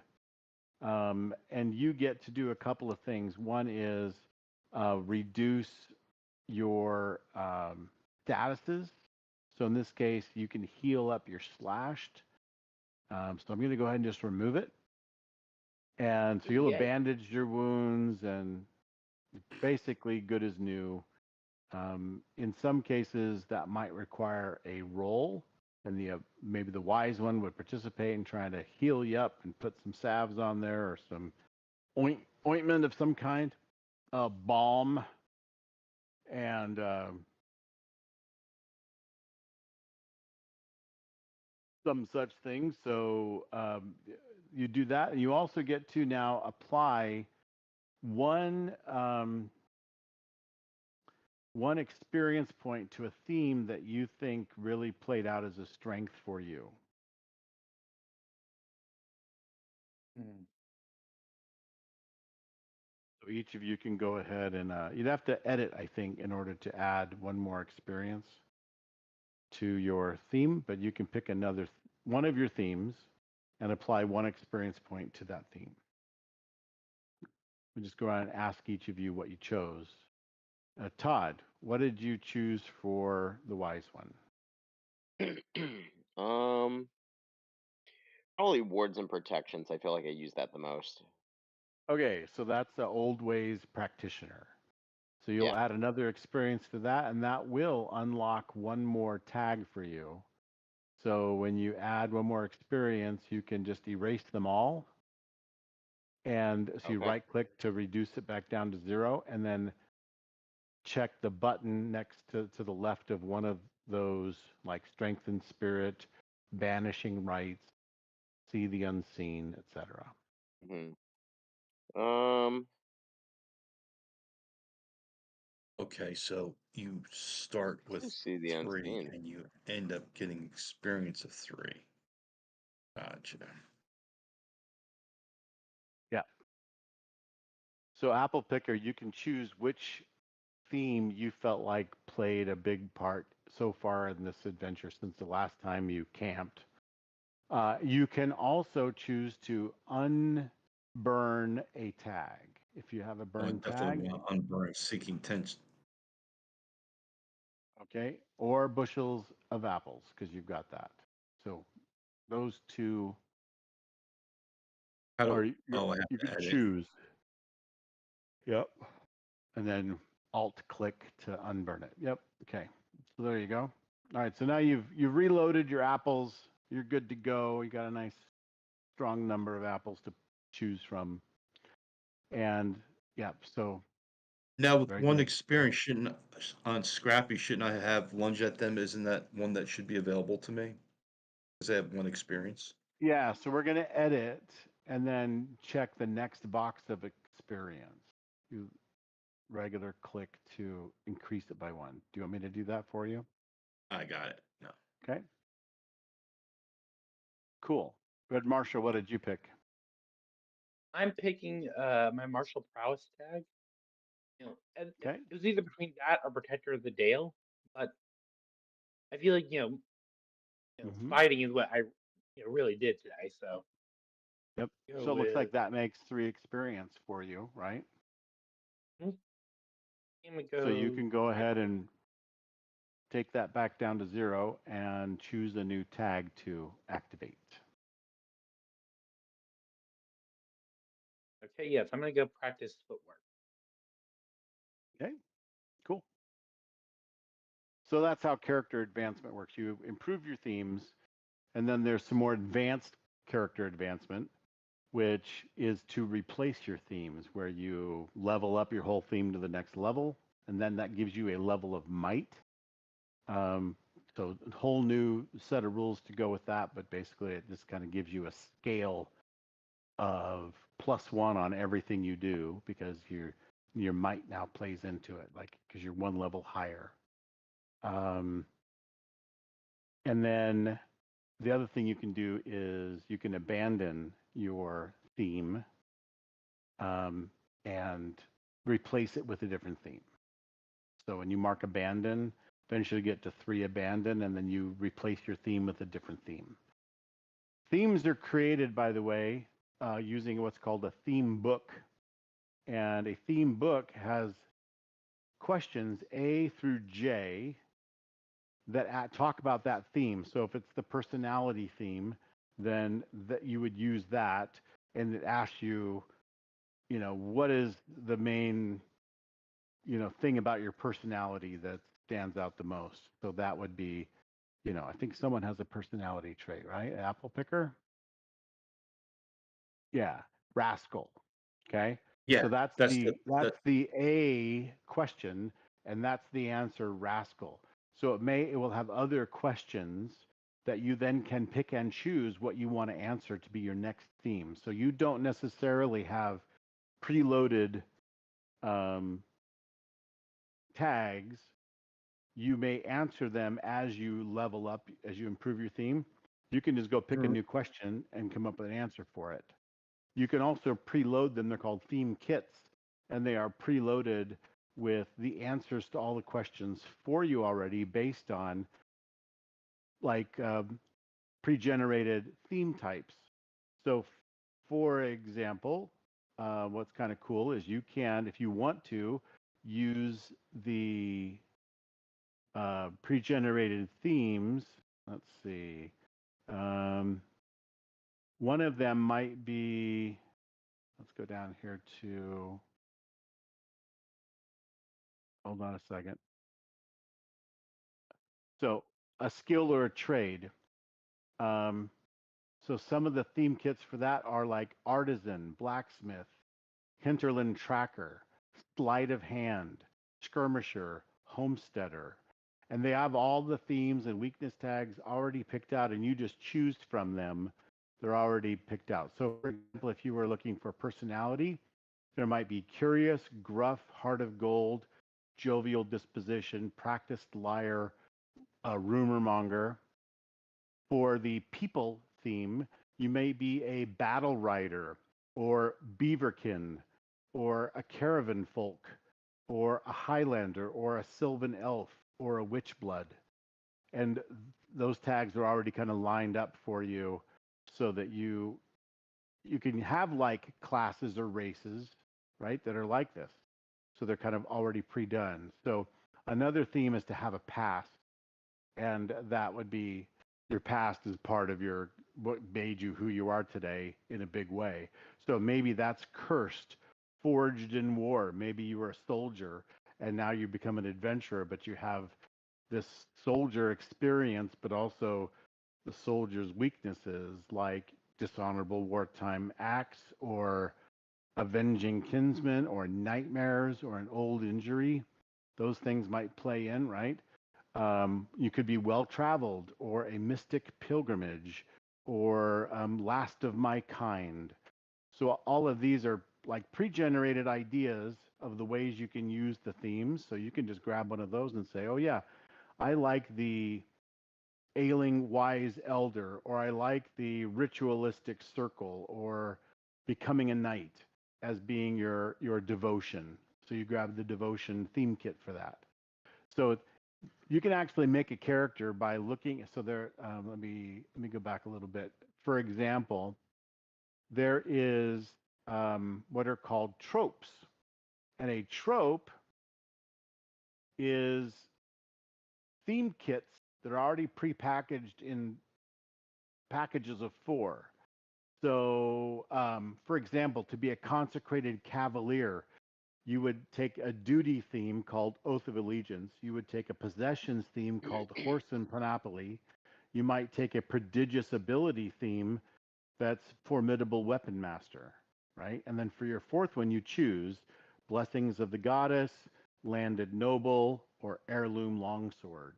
And you get to do a couple of things. One is reduce your statuses. So in this case, you can heal up your slashed. So I'm going to go ahead and just remove it. And so you'll have bandaged your wounds and basically good as new. In some cases, that might require a roll. and maybe the wise one would participate in trying to heal you up and put some salves on there or some ointment of some kind, balm, and some such things. So you do that, and you also get to now apply one experience point to a theme that you think really played out as a strength for you. So each of you can go ahead and you'd have to edit, I think, in order to add one more experience to your theme, but you can pick one of your themes and apply one experience point to that theme. We just go around and ask each of you what you chose. Todd, what did you choose for the wise one? Probably wards and protections. I feel like I use that the most. Okay, so that's the old ways practitioner. So you'll add another experience to that, and that will unlock one more tag for you. So when you add one more experience, you can just erase them all. And so you right click to reduce it back down to 0, and then check the button next to the left of one of those, like strengthen spirit, banishing rights, see the unseen, etc. Okay, so you start with see the 3 unseen. and you end up getting experience of 3. Gotcha. Yeah. So Apple Picker, you can choose which theme you felt like played a big part so far in this adventure since the last time you camped. You can also choose to unburn a tag. If you have a burn I definitely tag, want to unburn Seeking Tension. okay, or bushels of apples, because you've got that. So those two How are do, you can choose. Yep. And then alt click to unburn it. Yep. Okay. So there you go. All right. So now you've reloaded your apples. You're good to go. You got a nice strong number of apples to choose from. And yeah, so Now with very one good. experience on Scrappy, shouldn't I have lunge at them? Isn't that one that should be available to me? Because I have one experience. Yeah, so we're gonna edit and then check the next box of experience. You regular click to increase it by 1. Do you want me to do that for you? I got it. No. Okay. Cool. Red Marshall, what did you pick? I'm picking my martial prowess tag. And Okay. it was either between that or Protector of the Dale, but I feel like fighting is what I really did today. So Yep. So it looks like that makes 3 experience for you, right? So you can go ahead and take that back down to 0 and choose a new tag to activate. Okay, yes, I'm gonna go practice footwork. Okay, cool. So that's how character advancement works. You improve your themes, and then there's some more advanced character advancement, which is to replace your themes, where you level up your whole theme to the next level, and then that gives you a level of might. So a whole new set of rules to go with that, but basically it just kind of gives you a scale of +1 on everything you do, because your might now plays into it, like because you're 1 level higher. And then the other thing you can do is you can abandon your theme and replace it with a different theme. So when you mark abandon, eventually you get to 3 abandon, and then you replace your theme with a different theme. Themes are created, by the way, using what's called a theme book. And a theme book has questions A through J that talk about that theme. So if it's the personality theme, then that you would use that, and it asks you, what is the main, thing about your personality that stands out the most. So that would be, I think someone has a personality trait, right? Apple picker. Yeah, rascal. Okay. Yeah, So that's that's the A question, and that's the answer, rascal. So it will have other questions that you then can pick and choose what you want to answer to be your next theme. So you don't necessarily have preloaded tags. You may answer them as you level up, as you improve your theme. You can just go pick a new question and come up with an answer for it. You can also preload them. They're called theme kits, and they are preloaded with the answers to all the questions for you already based on like pre-generated theme types. So, for example, what's kind of cool is you can, if you want to, use the pre-generated themes. Let's see. One of them might be, let's go down here to, hold on a second. So a skill or a trade. So some of the theme kits for that are like artisan, blacksmith, hinterland tracker, sleight of hand, skirmisher, homesteader. And they have all the themes and weakness tags already picked out, and you just choose from them. They're already picked out. So, for example, if you were looking for personality, there might be curious, gruff, heart of gold, jovial disposition, practiced liar, rumor monger. For the people theme, you may be a battle rider or beaverkin or a caravan folk or a Highlander or a Sylvan elf or a witch blood. And those tags are already kind of lined up for you so that you can have like classes or races, right, that are like this. So they're kind of already pre-done. So another theme is to have a past, and that would be your past is part of your what made you who you are today in a big way. So maybe that's cursed, forged in war. Maybe you were a soldier and now you become an adventurer, but you have this soldier experience, but also the soldier's weaknesses like dishonorable wartime acts or avenging kinsmen or nightmares or an old injury. Those things might play in, right? You could be well traveled or a mystic pilgrimage or last of my kind. So all of these are like pre-generated ideas of the ways you can use the themes. So you can just grab one of those and say, oh yeah, I like the ailing wise elder, or I like the ritualistic circle, or becoming a knight as being your devotion. So you grab the devotion theme kit for that. So you can actually make a character by looking. So there, let me go back a little bit. For example, there is what are called tropes, and a trope is theme kits that are already pre-packaged in packages of 4. So, for example, to be a consecrated cavalier, you would take a duty theme called Oath of Allegiance. You would take a possessions theme called Horse and Panoply. You might take a prodigious ability theme that's Formidable Weapon Master, right? And then for your 4th one, you choose Blessings of the Goddess, Landed Noble, or Heirloom Longsword.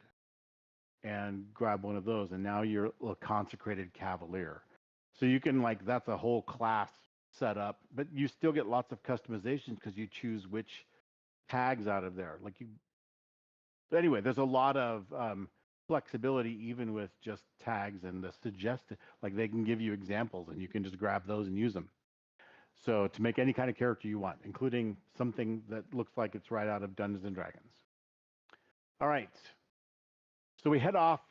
And grab one of those, and now you're a consecrated cavalier. So you can that's a whole class set up, but you still get lots of customizations because you choose which tags out of there. But anyway, there's a lot of flexibility even with just tags and the suggested. They can give you examples, and you can just grab those and use them. So to make any kind of character you want, including something that looks like it's right out of Dungeons and Dragons. All right. So we head off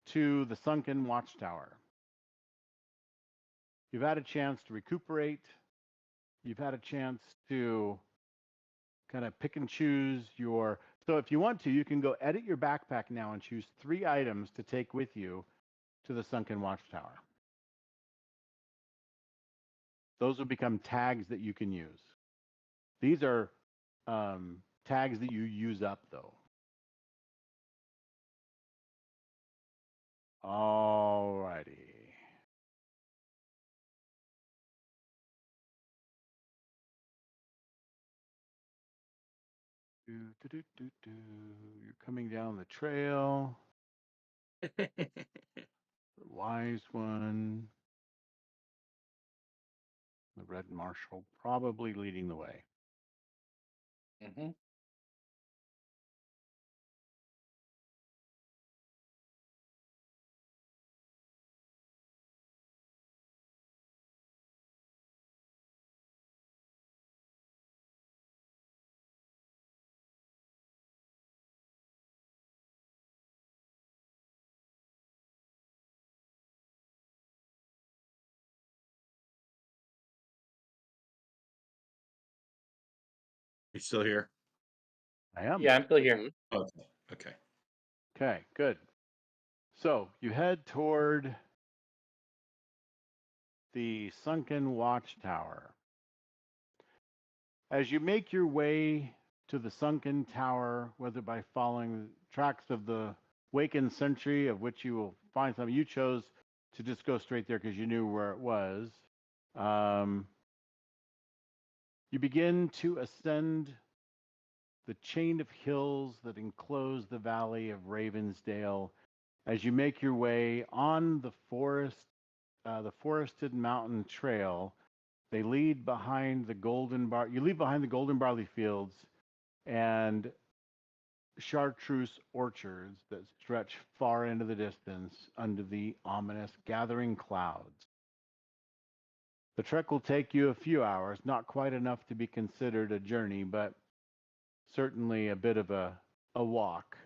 to the sunken watchtower. You've had a chance to recuperate. You've had a chance to kind of pick and choose your. So if you want to, you can go edit your backpack now and choose 3 items to take with you to the sunken watchtower. Those will become tags that you can use. These are tags that you use up, though. All righty. You're coming down the trail. The wise one. The red marshal probably leading the way. Mm-hmm. You still here? I am. Yeah, I'm still here. Mhm. Okay. Okay. Okay, good. So you head toward the sunken watchtower. As you make your way to the sunken tower, whether by following the tracks of the Wakened Sentry, of which you will find some, you chose to just go straight there because you knew where it was. You begin to ascend the chain of hills that enclose the valley of Ravensdale as you make your way on the forested mountain trail. They lead behind the you leave behind the golden barley fields and chartreuse orchards that stretch far into the distance under the ominous gathering clouds. The trek will take you a few hours, not quite enough to be considered a journey, but certainly a bit of a walk.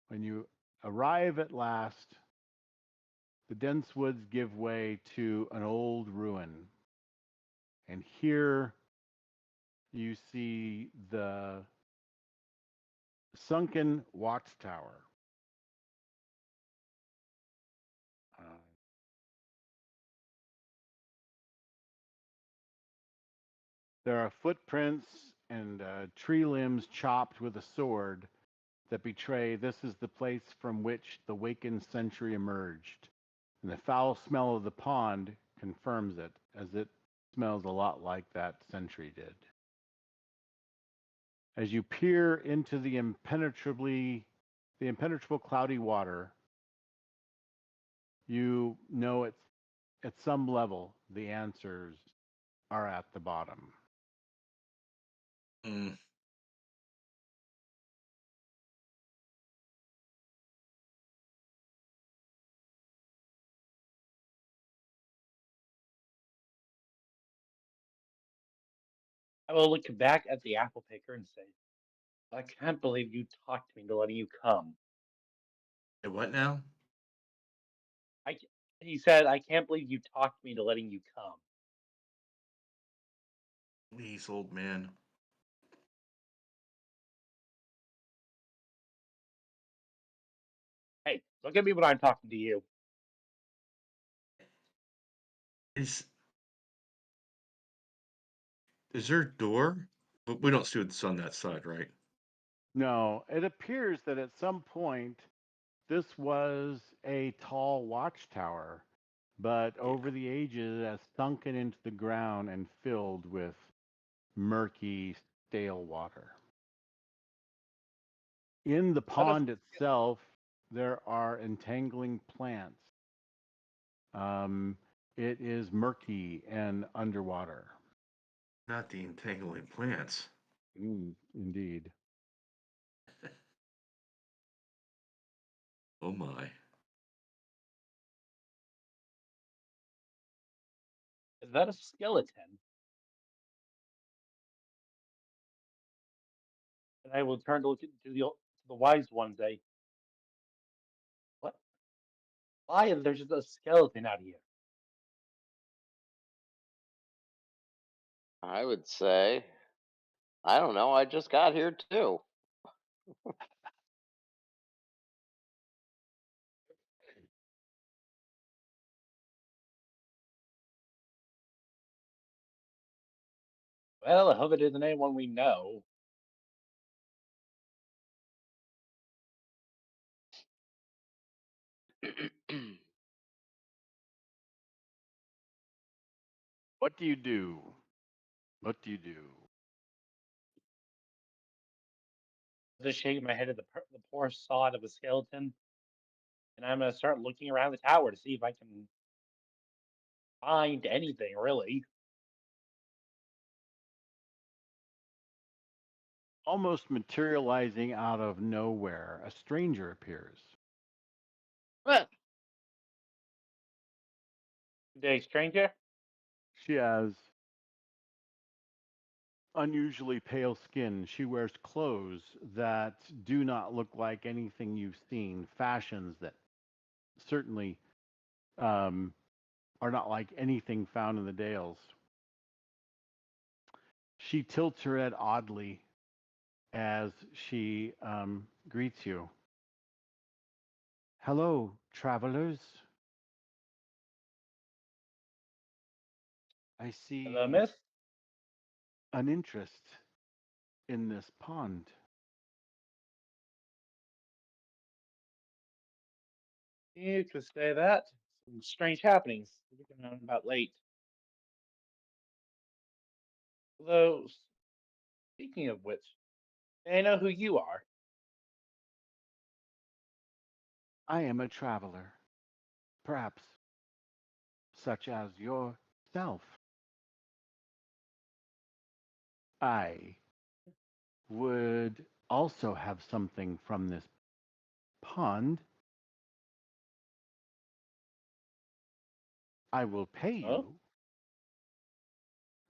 When you arrive at last, the dense woods give way to an old ruin. And here you see the sunken watchtower. Uh, there are footprints and tree limbs chopped with a sword that betray this is the place from which the Wakened Sentry emerged. And the foul smell of the pond confirms it, as it smells a lot like that sentry did. As you peer into the impenetrable cloudy water, you know it's at some level the answers are at the bottom. Mm. I will look back at the apple picker and say, I can't believe you talked me into letting you come. Hey, what now? He said, I can't believe you talked me into letting you come. Please, old man. Hey, look at me when I'm talking to you. Is there a door? But we don't see what's on that side, right? No, it appears that at some point this was a tall watchtower, but over the ages has sunken into the ground and filled with murky, stale water. In the pond itself, there are entangling plants. It is murky and underwater. Not the entangling plants. Indeed. Oh my. Is that a skeleton? And I will turn to look to the wise one and say, what? Why is there just a skeleton out here? I would say, I don't know. I just got here too. Well, I hope it isn't anyone we know. What do you do? What do you do? Just shaking my head at the poor sod of a skeleton, and I'm gonna start looking around the tower to see if I can find anything really. Almost materializing out of nowhere, a stranger appears. Good day, stranger. She has unusually pale skin. She wears clothes that do not look like anything you've seen, fashions that certainly are not like anything found in the Dales. She tilts her head oddly as she greets you. Hello, travelers. I see Hello, miss. an interest in this pond. You could say that. Some strange happenings. We're getting on about late. Although, speaking of which, may I know who you are? I am a traveler, perhaps such as yourself. I would also have something from this pond. I will pay you Oh,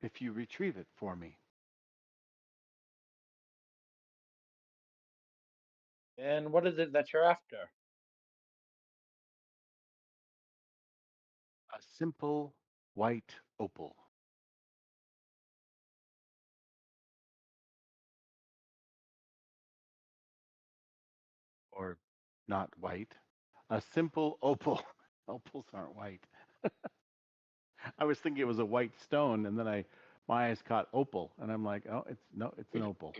if you retrieve it for me. and what is it that you're after? A simple white opal. Or not white. A simple opal. Opals aren't white. I was thinking it was a white stone, and then my eyes caught opal, and I'm like, oh, it's an opal.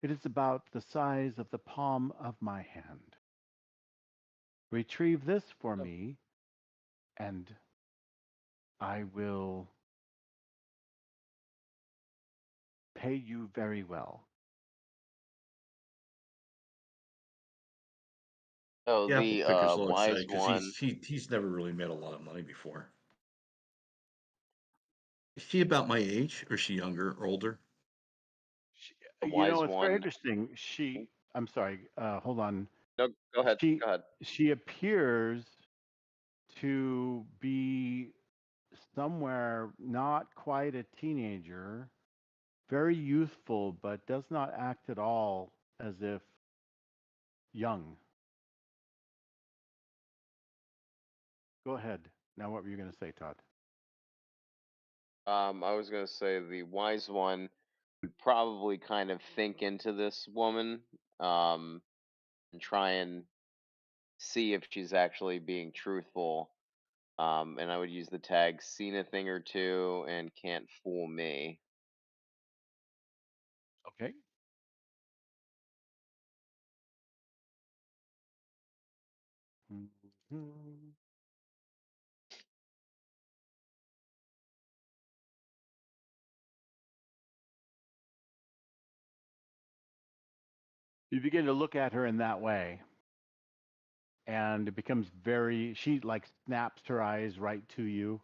It is about the size of the palm of my hand. Retrieve this for Oh, me, and I will pay you very well. Oh, The apple the picker's a little wise excited because one. he's never really made a lot of money before. Is she about my age, or is she younger or older? She, The you know, wise it's very one. interesting. I'm sorry, hold on. No, go ahead. She, Go ahead. she appears to be somewhere not quite a teenager, very youthful, but does not act at all as if young. Go ahead. Now, what were you going to say, Todd? I was gonna say the wise one would probably kind of think into this woman, and try and see if she's actually being truthful. And I would use the tag "seen a thing or two" and "can't fool me." Okay. Mhm. You begin to look at her in that way, and it becomes she like snaps her eyes right to you,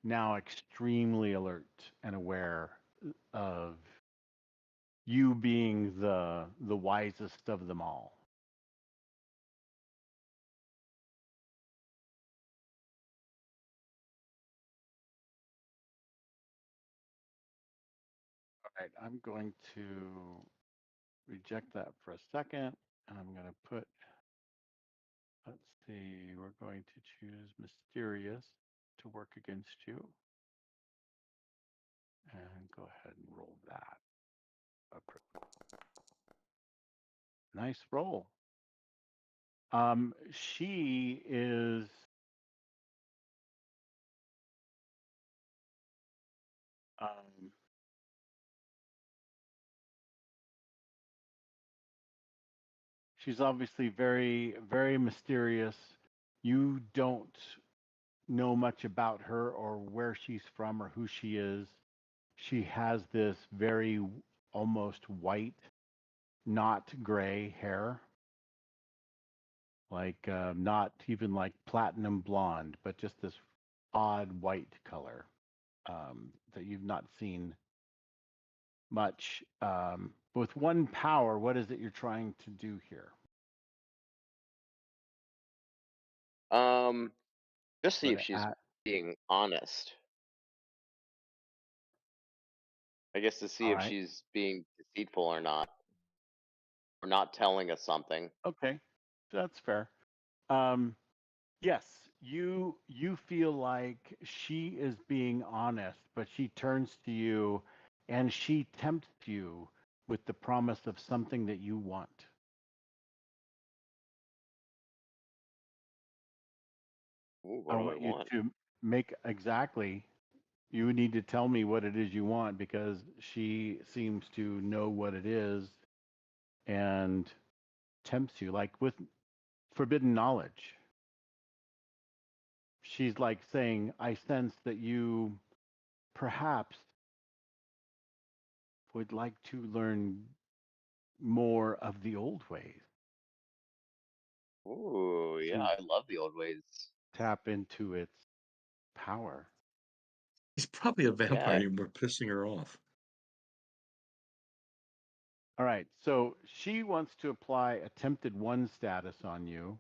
now extremely alert and aware of you being the wisest of them all. All right, I'm going to reject that for a second, and I'm going to put, let's see, we're going to choose mysterious to work against you, and go ahead and roll that. Nice roll. She is um, She's obviously very, very mysterious. You don't know much about her or where she's from or who she is. She has this very almost white, not gray hair, like not even like platinum blonde, but just this odd white color that you've not seen much. With one power, what is it you're trying to do here? Just see What if she's at? being honest. I guess to see All if right. she's being deceitful or not telling us something. Okay, that's fair. Um, yes, you feel like she is being honest, but she turns to you and she tempts you with the promise of something that you want. Ooh, what I do I want you want? to make exactly. You need to tell me what it is you want because she seems to know what it is and tempts you like with forbidden knowledge. She's like saying, I sense that you perhaps would like to learn more of the old ways, Ooh, yeah, to I love the old ways. tap into its power. He's probably a vampire. Yeah. And we're pissing her off. All right, so she wants to apply attempted one status on you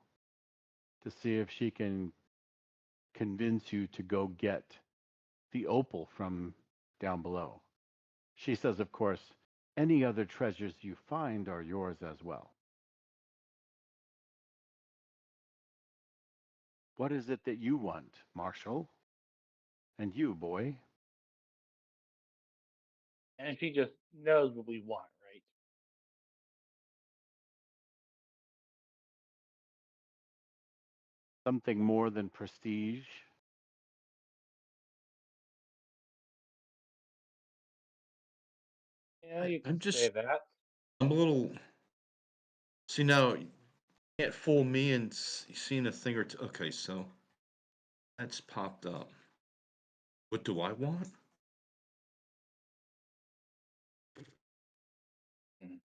to see if she can convince you to go get the opal from down below. She says, of course, any other treasures you find are yours as well. What is it that you want, Marshall? And you, boy? And she just knows what we want, right? Something more than prestige? Yeah, you I'm could say just, that. I'm a little. See, now, you can't fool me and seen a thing or two. Okay, so that's popped up. What do I want? Mhm.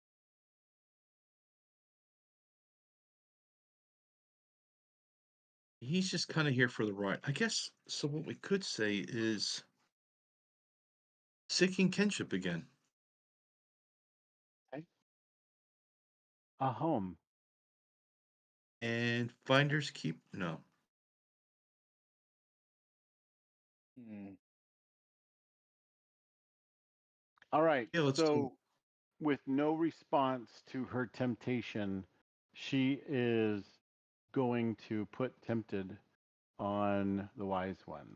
He's just kind of here for the ride. I guess, so what we could say is seeking kinship again. Okay. A home. And finders keep, no. Hmm. All right, Yeah, let's do. so with no response to her temptation, she is going to put tempted on the wise one.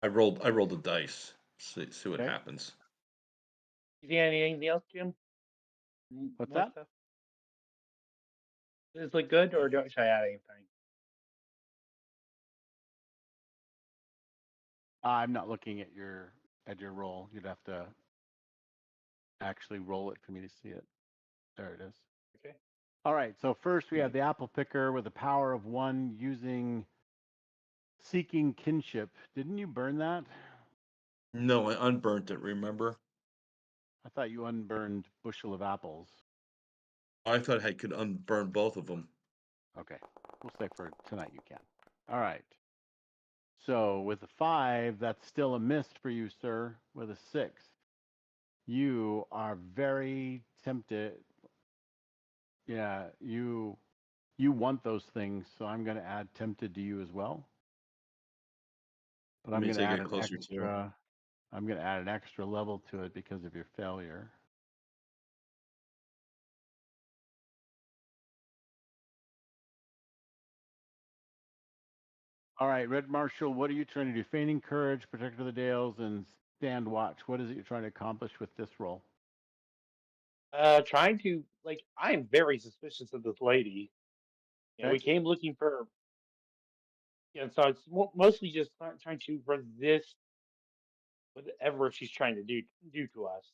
I rolled the dice. See what Okay. happens. You think anything else, Jim? What's More that? stuff? Does this look good, or should I add anything? I'm not looking at your roll. You'd have to actually roll it for me to see it. There it is. Okay. All right. So first we have the apple picker with a power of 1 using seeking kinship. Didn't you burn that? No, I unburnt it, remember? I thought you unburned bushel of apples. I thought I could unburn both of them. Okay. We'll say for tonight you can. All right. So with a 5, that's still a miss for you, sir. With a 6, you are very tempted. Yeah, you want those things, so I'm going to add tempted to you as well. But That I'm going means to I add get an closer to her. extra. I'm going to add an extra level to it because of your failure. All right, Red Marshal, what are you trying to do? Feigning courage, protector of the Dales, and stand watch. What is it you're trying to accomplish with this role? Trying to I'm very suspicious of this lady. Okay. We came looking for. So it's mostly just trying to resist whatever she's trying to do to us.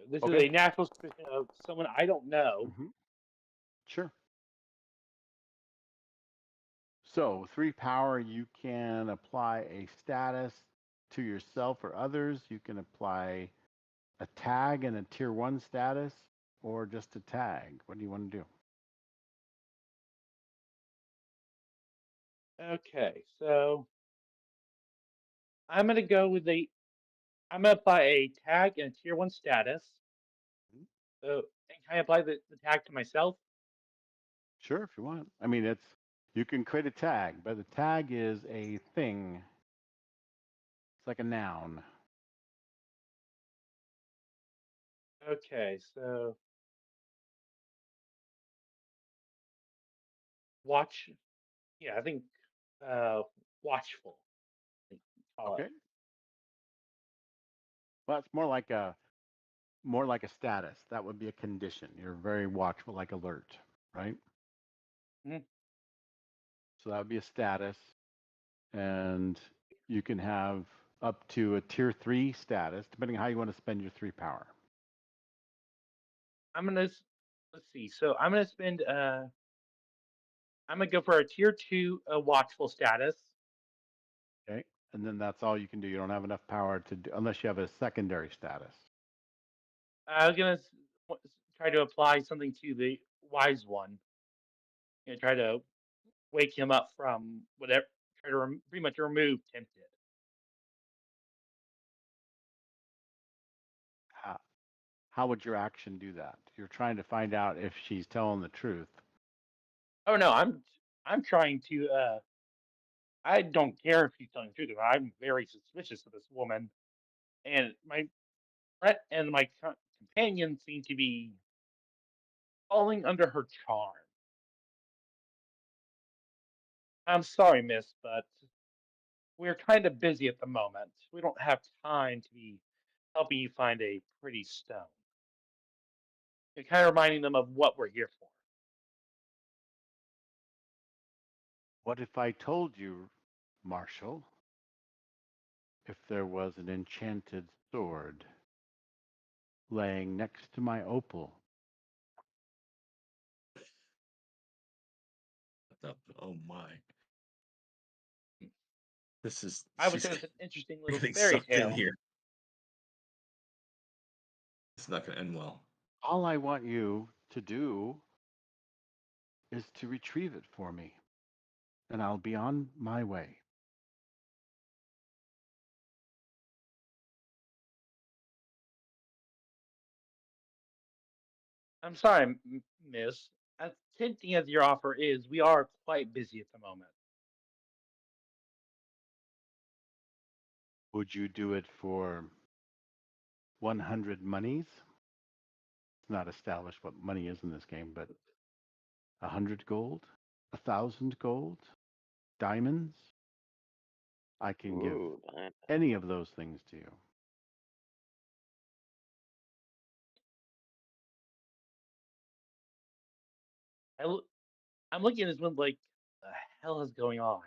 This Okay. is a natural suspicion of someone I don't know. Mhm. Sure. So, 3 power, you can apply a status to yourself or others. You can apply a tag and a tier 1 status, or just a tag. What do you want to do? Okay, so I'm gonna go with I'm gonna apply a tag and a tier 1 status. Mhm. So and can I apply the tag to myself? Sure, if you want. I mean, you can create a tag, but the tag is a thing. It's like a noun. Okay, so watch. Yeah, I think uh, watchful. I think you call it. Okay. Well, it's more like a status. That would be a condition. You're very watchful, like alert, right? Mhm. So that would be a status, and you can have up to a tier 3 status, depending on how you want to spend your 3 power. Let's see. So I'm gonna spend. I'm gonna go for a tier 2 watchful status. Okay. And then that's all you can do. You don't have enough power to do, unless you have a secondary status. I was gonna try to apply something to the wise one. Try to wake him up from whatever. Try to pretty much remove tempted. How would your action do that? You're trying to find out if she's telling the truth. Oh no, I'm trying to. I don't care if she's telling the truth. I'm very suspicious of this woman, and my friend and my companion seem to be falling under her charm. I'm sorry, miss, but we're kind of busy at the moment. We don't have time to be helping you find a pretty stone. You're kind of reminding them of what we're here for. What if I told you, Marshall, if there was an enchanted sword laying next to my opal? Oh my. This is I would she's say it's an interesting little getting fairy sucked in tale. here. It's not gonna end well. All I want you to do is to retrieve it for me, and I'll be on my way. I'm sorry, miss. As tempting as your offer is, we are quite busy at the moment. Would you do it for 100 monies? It's not established what money is in this game, but 100 gold? 1,000 gold? Diamonds? I can give Ooh, that- any of those things to you. I'm looking at this one like, the hell is going on?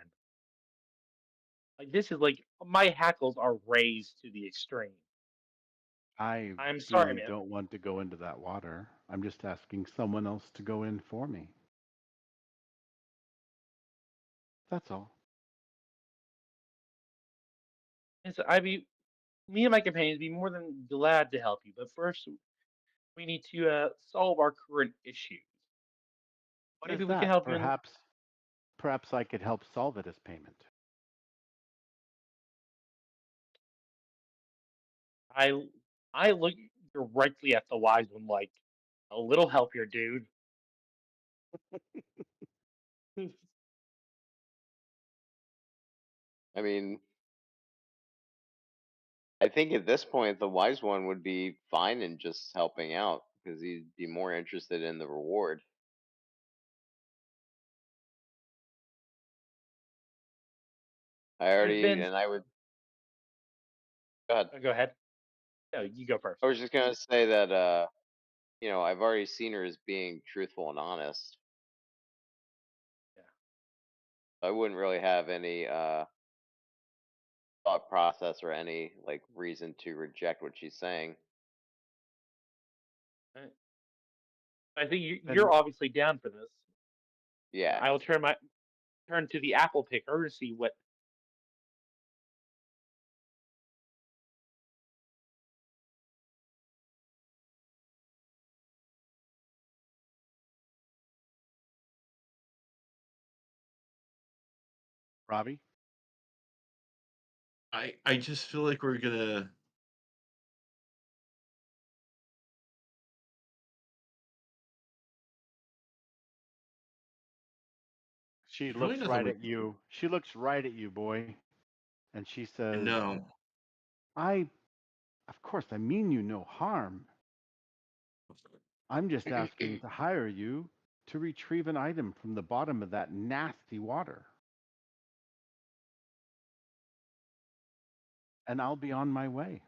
Like this is like my hackles are raised to the extreme. I I'm sorry, really man. don't want to go into that water. I'm just asking someone else to go in for me. That's all. And so me and my companions be more than glad to help you, but first we need to solve our current issues. What is Maybe we can that? help you in. Perhaps I could help solve it as payment. I I look directly at the wise one like a little help here, dude. I mean, I think at this point the wise one would be fine in just helping out because he'd be more interested in the reward. There's been. And I would, go ahead. Go ahead. No, you go first. I was just gonna say that, I've already seen her as being truthful and honest. Yeah. I wouldn't really have any thought process or any like reason to reject what she's saying. I think Then you're obviously down for this. Yeah. I will turn to the apple picker to see what. Robbie, I just feel like we're gonna. she Really looks nothing right we. at you. She looks right at you, boy, and she I says, know. Of course, I mean you no harm. I'm just asking to hire you to retrieve an item from the bottom of that nasty water. And I'll be on my way.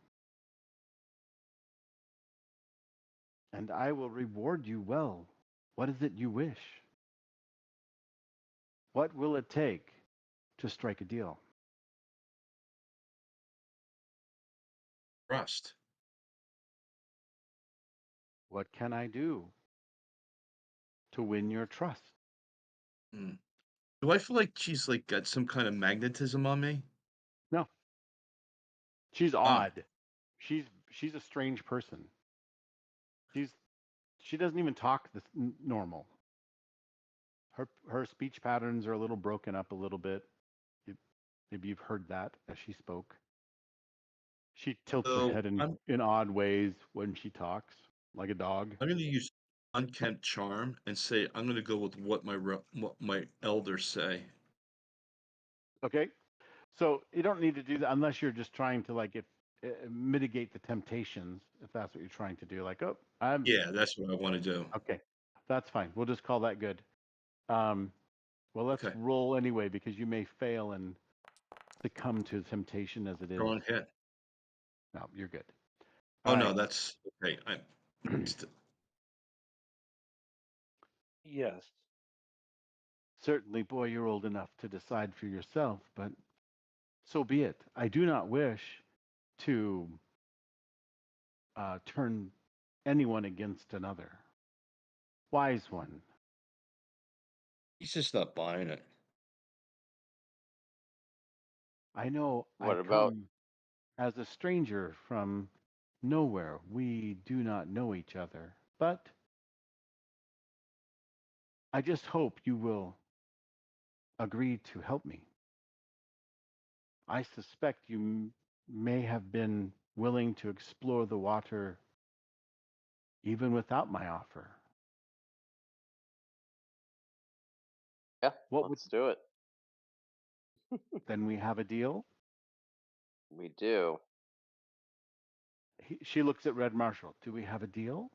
And I will reward you well. What is it you wish? What will it take to strike a deal? Trust. What can I do to win your trust? Hmm. Do I feel like she's like got some kind of magnetism on me? No, she's Oh, odd. She's a strange person. She's she doesn't even talk this normal. Her speech patterns are a little broken up a little bit. You, maybe you've heard that as she spoke. She tilts her so head in odd ways when she talks, like a dog. I'm gonna use unkempt charm and say I'm gonna go with what my elders say. Okay, so you don't need to do that unless you're just trying to like if mitigate the temptations. If that's what you're trying to do, like oh, I'm Yeah, that's what I want to do. okay. That's fine. We'll just call that good. Um, well, let's Okay, roll anyway because you may fail and succumb to temptation as it is. go on ahead. No, you're good. Oh All no, right. that's okay. Yes. Certainly, boy, you're old enough to decide for yourself, but so be it. I do not wish to turn anyone against another. Wise one. He's just not buying it. I know I What about come as a stranger from nowhere. We do not know each other, but I just hope you will agree to help me. I suspect you may have been willing to explore the water even without my offer. yeah? What would Let's do it. then we have a deal? We do. She looks at Red Marshall. Do we have a deal?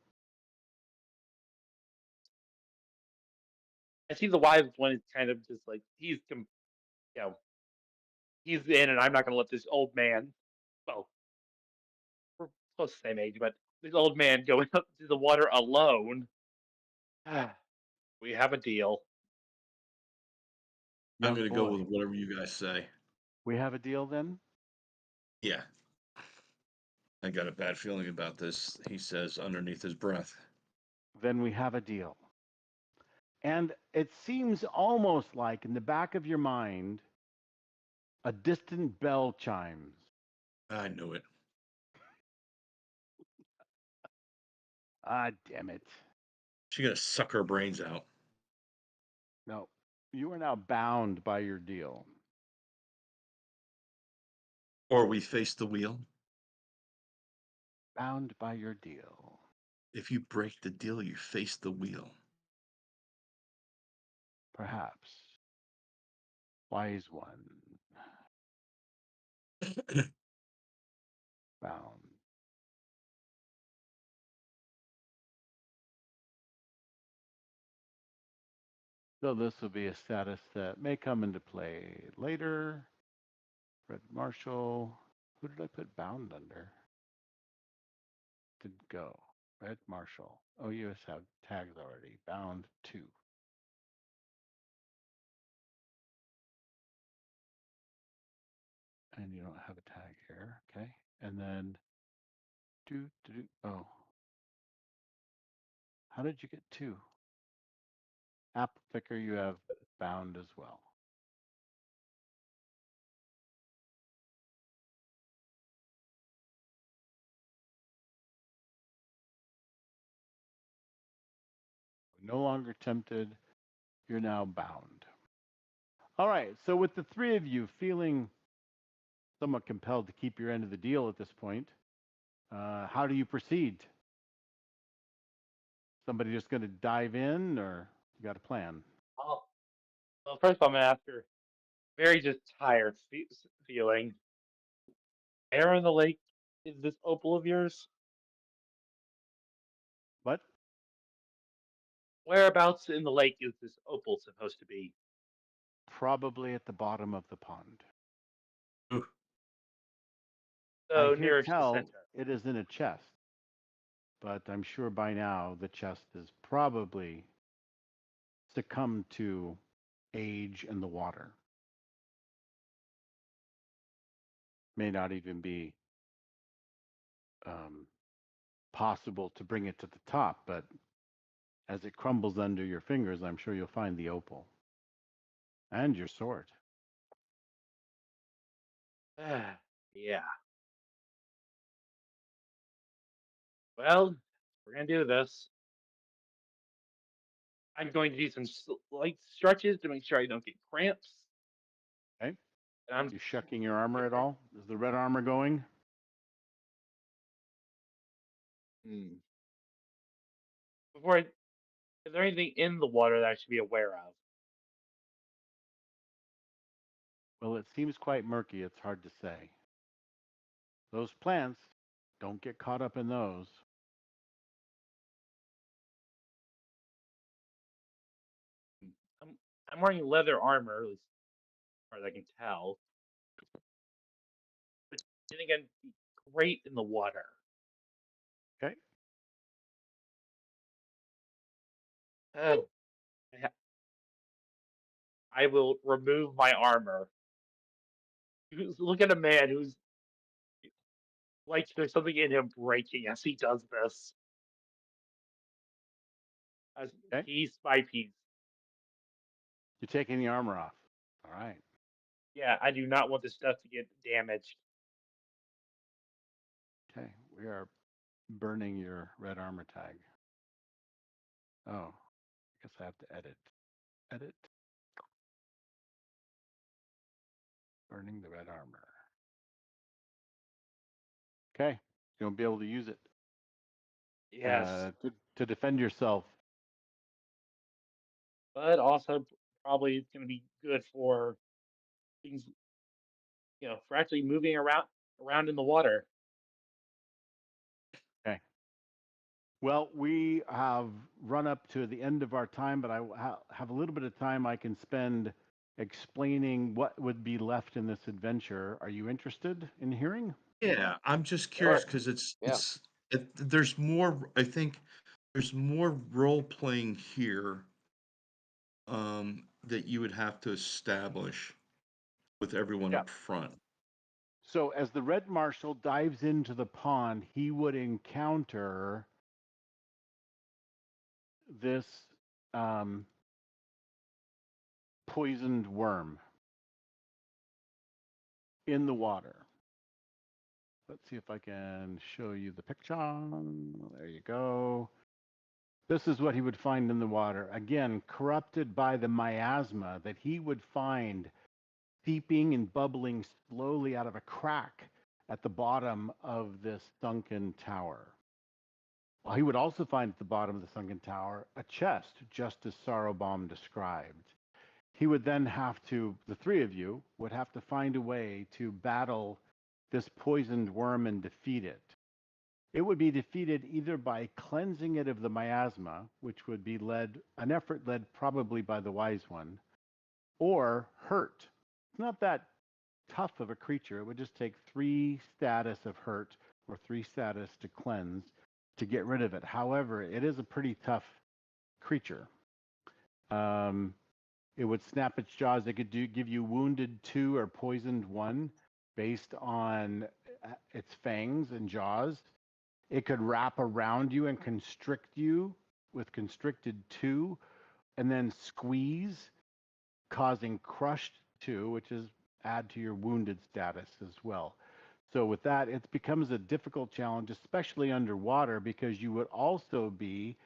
I see the wise one is kind of just like he's in, and I'm not going to let this old man. Well, we're close to the same age, but this old man going up to the water alone. We have a deal. I'm Young gonna go boy, with whatever you guys say. we have a deal then? Yeah, I got a bad feeling about this. He says underneath his breath. Then we have a deal. And it seems almost like in the back of your mind, a distant bell chimes. I knew it. Ah, damn it. She's gonna suck her brains out. No, you are now bound by your deal. Or we face the wheel. Bound by your deal. If you break the deal, you face the wheel. Perhaps. Wise one. Bound. So this will be a status that may come into play later. Red Marshall. Who did I put bound under? Didn't go. Red Marshall. Oh, you just have tags already. Bound 2. And you don't have a tag here. Okay. And then oh. How did you get 2? Apple picker you have bound as well. No longer tempted. You're now bound. All right. So with the 3 of you feeling somewhat compelled to keep your end of the deal at this point, how do you proceed? Somebody just going to dive in, or you got a plan? Well, first I'm after very just tired feeling. Where in the lake is this opal of yours? What? Whereabouts in the lake is this opal supposed to be? Probably at the bottom of the pond. Ooh, So I hear nearest the tell center. it is in a chest, but I'm sure by now the chest is probably succumbed to age and the water. May not even be possible to bring it to the top, but as it crumbles under your fingers, I'm sure you'll find the opal and your sword. Yeah. Well, we're gonna do this. I'm going to do some light stretches to make sure I don't get cramps. Okay. And I'm You shucking your armor at all? Is the red armor going? before. Is there anything in the water that I should be aware of? Well, it seems quite murky. It's hard to say. Those plants, don't get caught up in those. I'm wearing leather armor, at least as far as I can tell. But then again, be great in the water. Okay. Oh, I will remove my armor. Look at a man who's like there's something in him breaking as he does this. As Okay. piece by piece. You're taking the armor off. All right. Yeah, I do not want this stuff to get damaged. Okay. We are burning your red armor tag. Oh, I guess I have to edit. Edit. Burning the red armor. Okay. You won't be able to use it Yes. to defend yourself. But also probably it's going to be good for things, for actually moving around in the water. Okay. Well, we have run up to the end of our time, but I have a little bit of time I can spend explaining what would be left in this adventure. Are you interested in hearing? yeah. I'm just Sure. curious because Yeah. there's more. I think there's more role playing here that you would have to establish with everyone Yeah. up front. So as the Red Marshal dives into the pond, he would encounter this poisoned worm in the water. Let's see if I can show you the picture. There you go. This is what he would find in the water. Again, corrupted by the miasma that he would find seeping and bubbling slowly out of a crack at the bottom of this sunken tower. Well, he would also find at the bottom of the sunken tower a chest, just as Sorrowbaum described. He would then have to, the 3 of you would have to find a way to battle this poisoned worm and defeat it. It would be defeated either by cleansing it of the miasma, which would be an effort led probably by the Wise One, or hurt. It's not that tough of a creature. It would just take 3 status of hurt or 3 status to cleanse to get rid of it. However, it is a pretty tough creature. It would snap its jaws. It could give you wounded 2 or poisoned 1 based on its fangs and jaws. It could wrap around you and constrict you with constricted 2, and then squeeze, causing crushed 2, which is add to your wounded status as well. So with that, it becomes a difficult challenge, especially underwater, because you would also be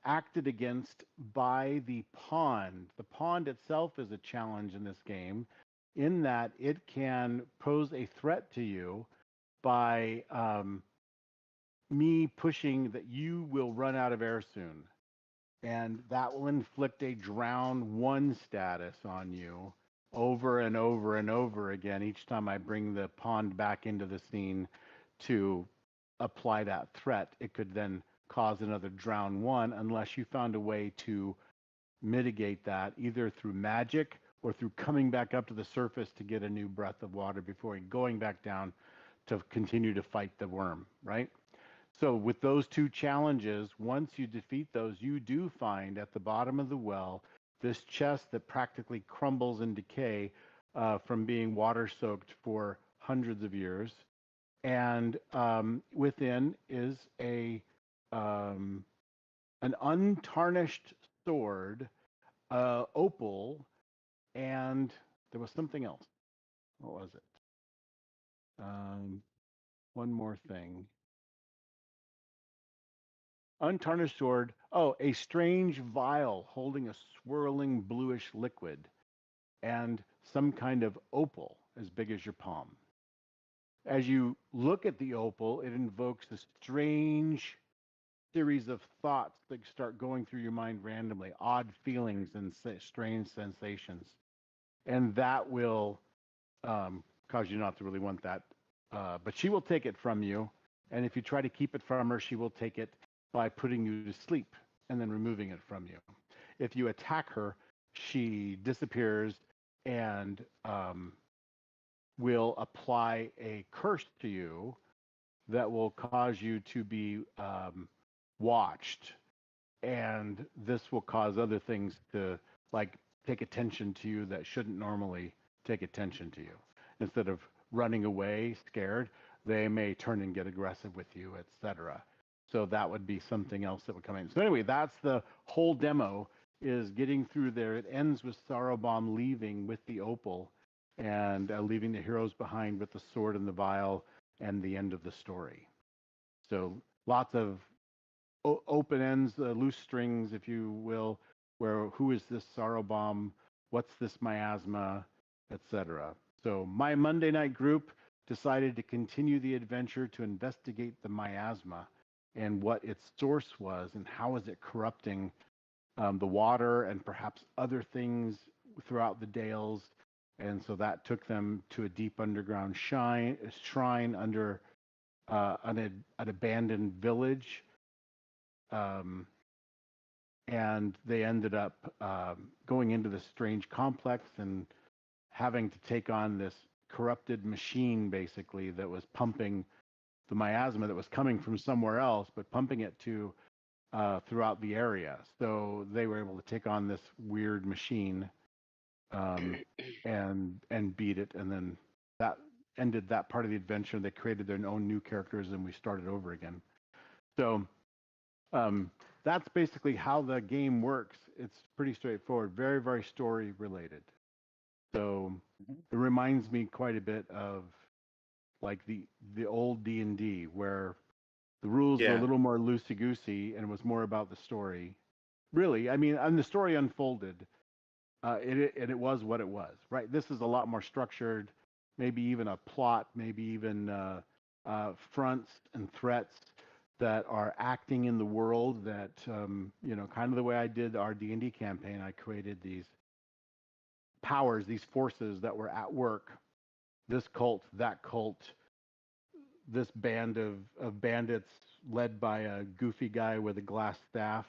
acted against by the pond. The pond itself is a challenge in this game, in that it can pose a threat to you by me pushing that you will run out of air soon. And that will inflict a drown 1 status on you over and over and over again each time I bring the pond back into the scene to apply that threat. It could then cause another drown 1 unless you found a way to mitigate that either through magic or through coming back up to the surface to get a new breath of water before going back down to continue to fight the worm, right? So with those 2 challenges, once you defeat those, you do find at the bottom of the well this chest that practically crumbles in decay from being water soaked for hundreds of years. And within is an untarnished sword, opal, and there was something else. What was it? One more thing. Untarnished sword. Oh, a strange vial holding a swirling bluish liquid and some kind of opal as big as your palm. As you look at the opal, it invokes a strange series of thoughts that start going through your mind randomly, odd feelings and strange sensations. And that will cause you not to really want that. But she will take it from you. And if you try to keep it from her, she will take it by putting you to sleep and then removing it from you. If you attack her, she disappears and will apply a curse to you that will cause you to be watched. And this will cause other things to like take attention to you that shouldn't normally take attention to you. Instead of running away scared, they may turn and get aggressive with you, etc. So that would be something else that would come in. So anyway, that's the whole demo, is getting through there. It ends with Sorrowbomb leaving with the opal and leaving the heroes behind with the sword and the vial, and the end of the story. So lots of open ends, loose strings, if you will, where who is this Sorrowbomb? What's this miasma, etc. So my Monday night group decided to continue the adventure to investigate the miasma and what its source was and how is it corrupting the water and perhaps other things throughout the Dales. And so that took them to a deep underground shrine under an abandoned village. And they ended up going into this strange complex and having to take on this corrupted machine, basically, that was pumping the miasma that was coming from somewhere else, but pumping it to throughout the area. So they were able to take on this weird machine and beat it. And then that ended that part of the adventure. They created their own new characters, and we started over again. So that's basically how the game works. It's pretty straightforward, very, very story related. So it reminds me quite a bit of like the old D&D, where the rules were a little more loosey-goosey and it was more about the story. Really, I mean, and the story unfolded, and it was what it was, right? This is a lot more structured, maybe even a plot, maybe even fronts and threats that are acting in the world that, you know, kind of the way I did our D&D campaign. I created these powers, these forces that were at work, this cult, that cult, this band of bandits led by a goofy guy with a glass staff,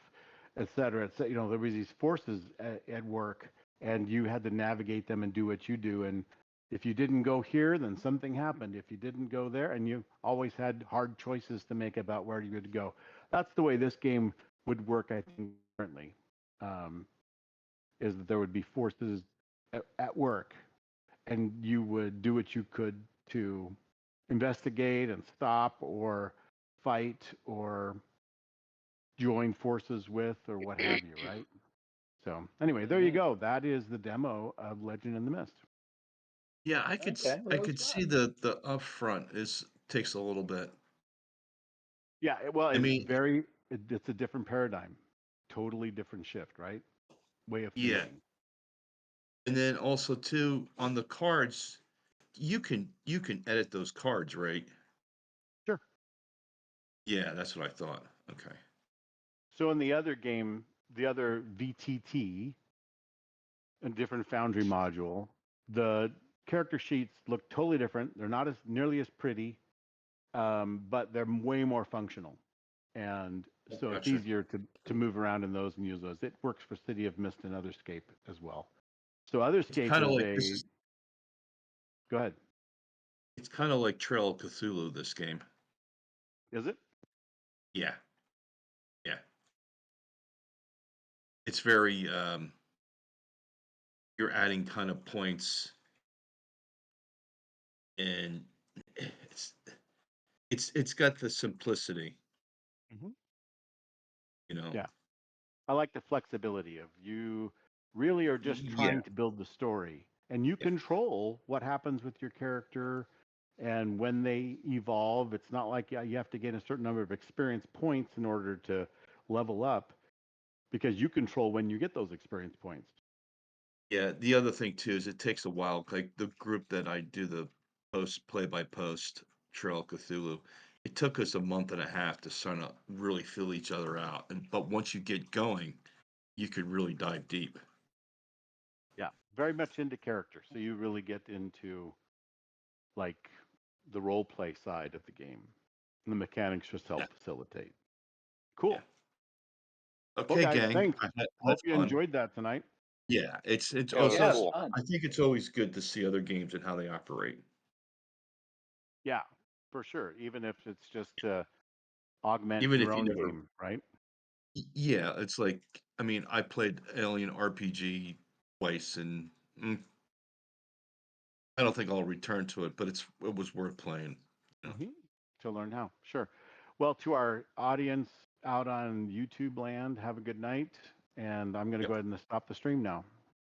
et cetera. You know, there was these forces at work, and you had to navigate them and do what you do. And if you didn't go here, then something happened. If you didn't go there, and you always had hard choices to make about where you would go. That's the way this game would work, I think, currently, is that there would be forces at work, and you would do what you could to investigate and stop or fight or join forces with or what have you, right? So anyway, there you go. That is the demo of Legend in the Mist. Yeah, I could Okay, well, I that was could see fun. the upfront takes a little bit. Yeah, well, I mean, it's a different paradigm, totally different shift, right? Way of yeah, thinking. and then also too on the cards, you can edit those cards, right? Sure. Yeah, that's what I thought. Okay. So in the other game, the other VTT, a different Foundry module, the character sheets look totally different. They're not as nearly as pretty, but they're way more functional. And so it's Gotcha. easier to move around in those and use those. It works for City of Mist and Otherscape as well. So It's Otherscape kind of is like this is go ahead. it's kind of like Trail of Cthulhu, this game. Is it? Yeah. Yeah. It's very you're adding kind of points, and it's it's got the simplicity, Mm-hmm. you know. Yeah. I like the flexibility of you really are just Yeah. trying to build the story and you Yeah. control what happens with your character and when they evolve. It's not like you have to gain a certain number of experience points in order to level up because you control when you get those experience points. Yeah, the other thing too is it takes a while. Like the group that I do the post play by post Trail of Cthulhu, it took us a month and a half to sort of really feel each other out. And but once you get going, you could really dive deep. Yeah, very much into character. So you really get into like the role play side of the game. And the mechanics just help Yeah, facilitate. yeah. Cool. Well, Okay, guys, gang. thanks. I had Hope you fun. enjoyed that tonight. Yeah, it's Yeah, it was Yeah, also it was cool. fun. I think it's always good to see other games and how they operate. Yeah, for sure. Even if it's just to augment Even your if you own never game, right? yeah, it's like I mean, I played Alien RPG twice and mm, I don't think I'll return to it, but it was worth playing. You know? hmm To learn how. Sure. Well, to our audience out on YouTube land, have a good night. And I'm going to Yep. go ahead and stop the stream now.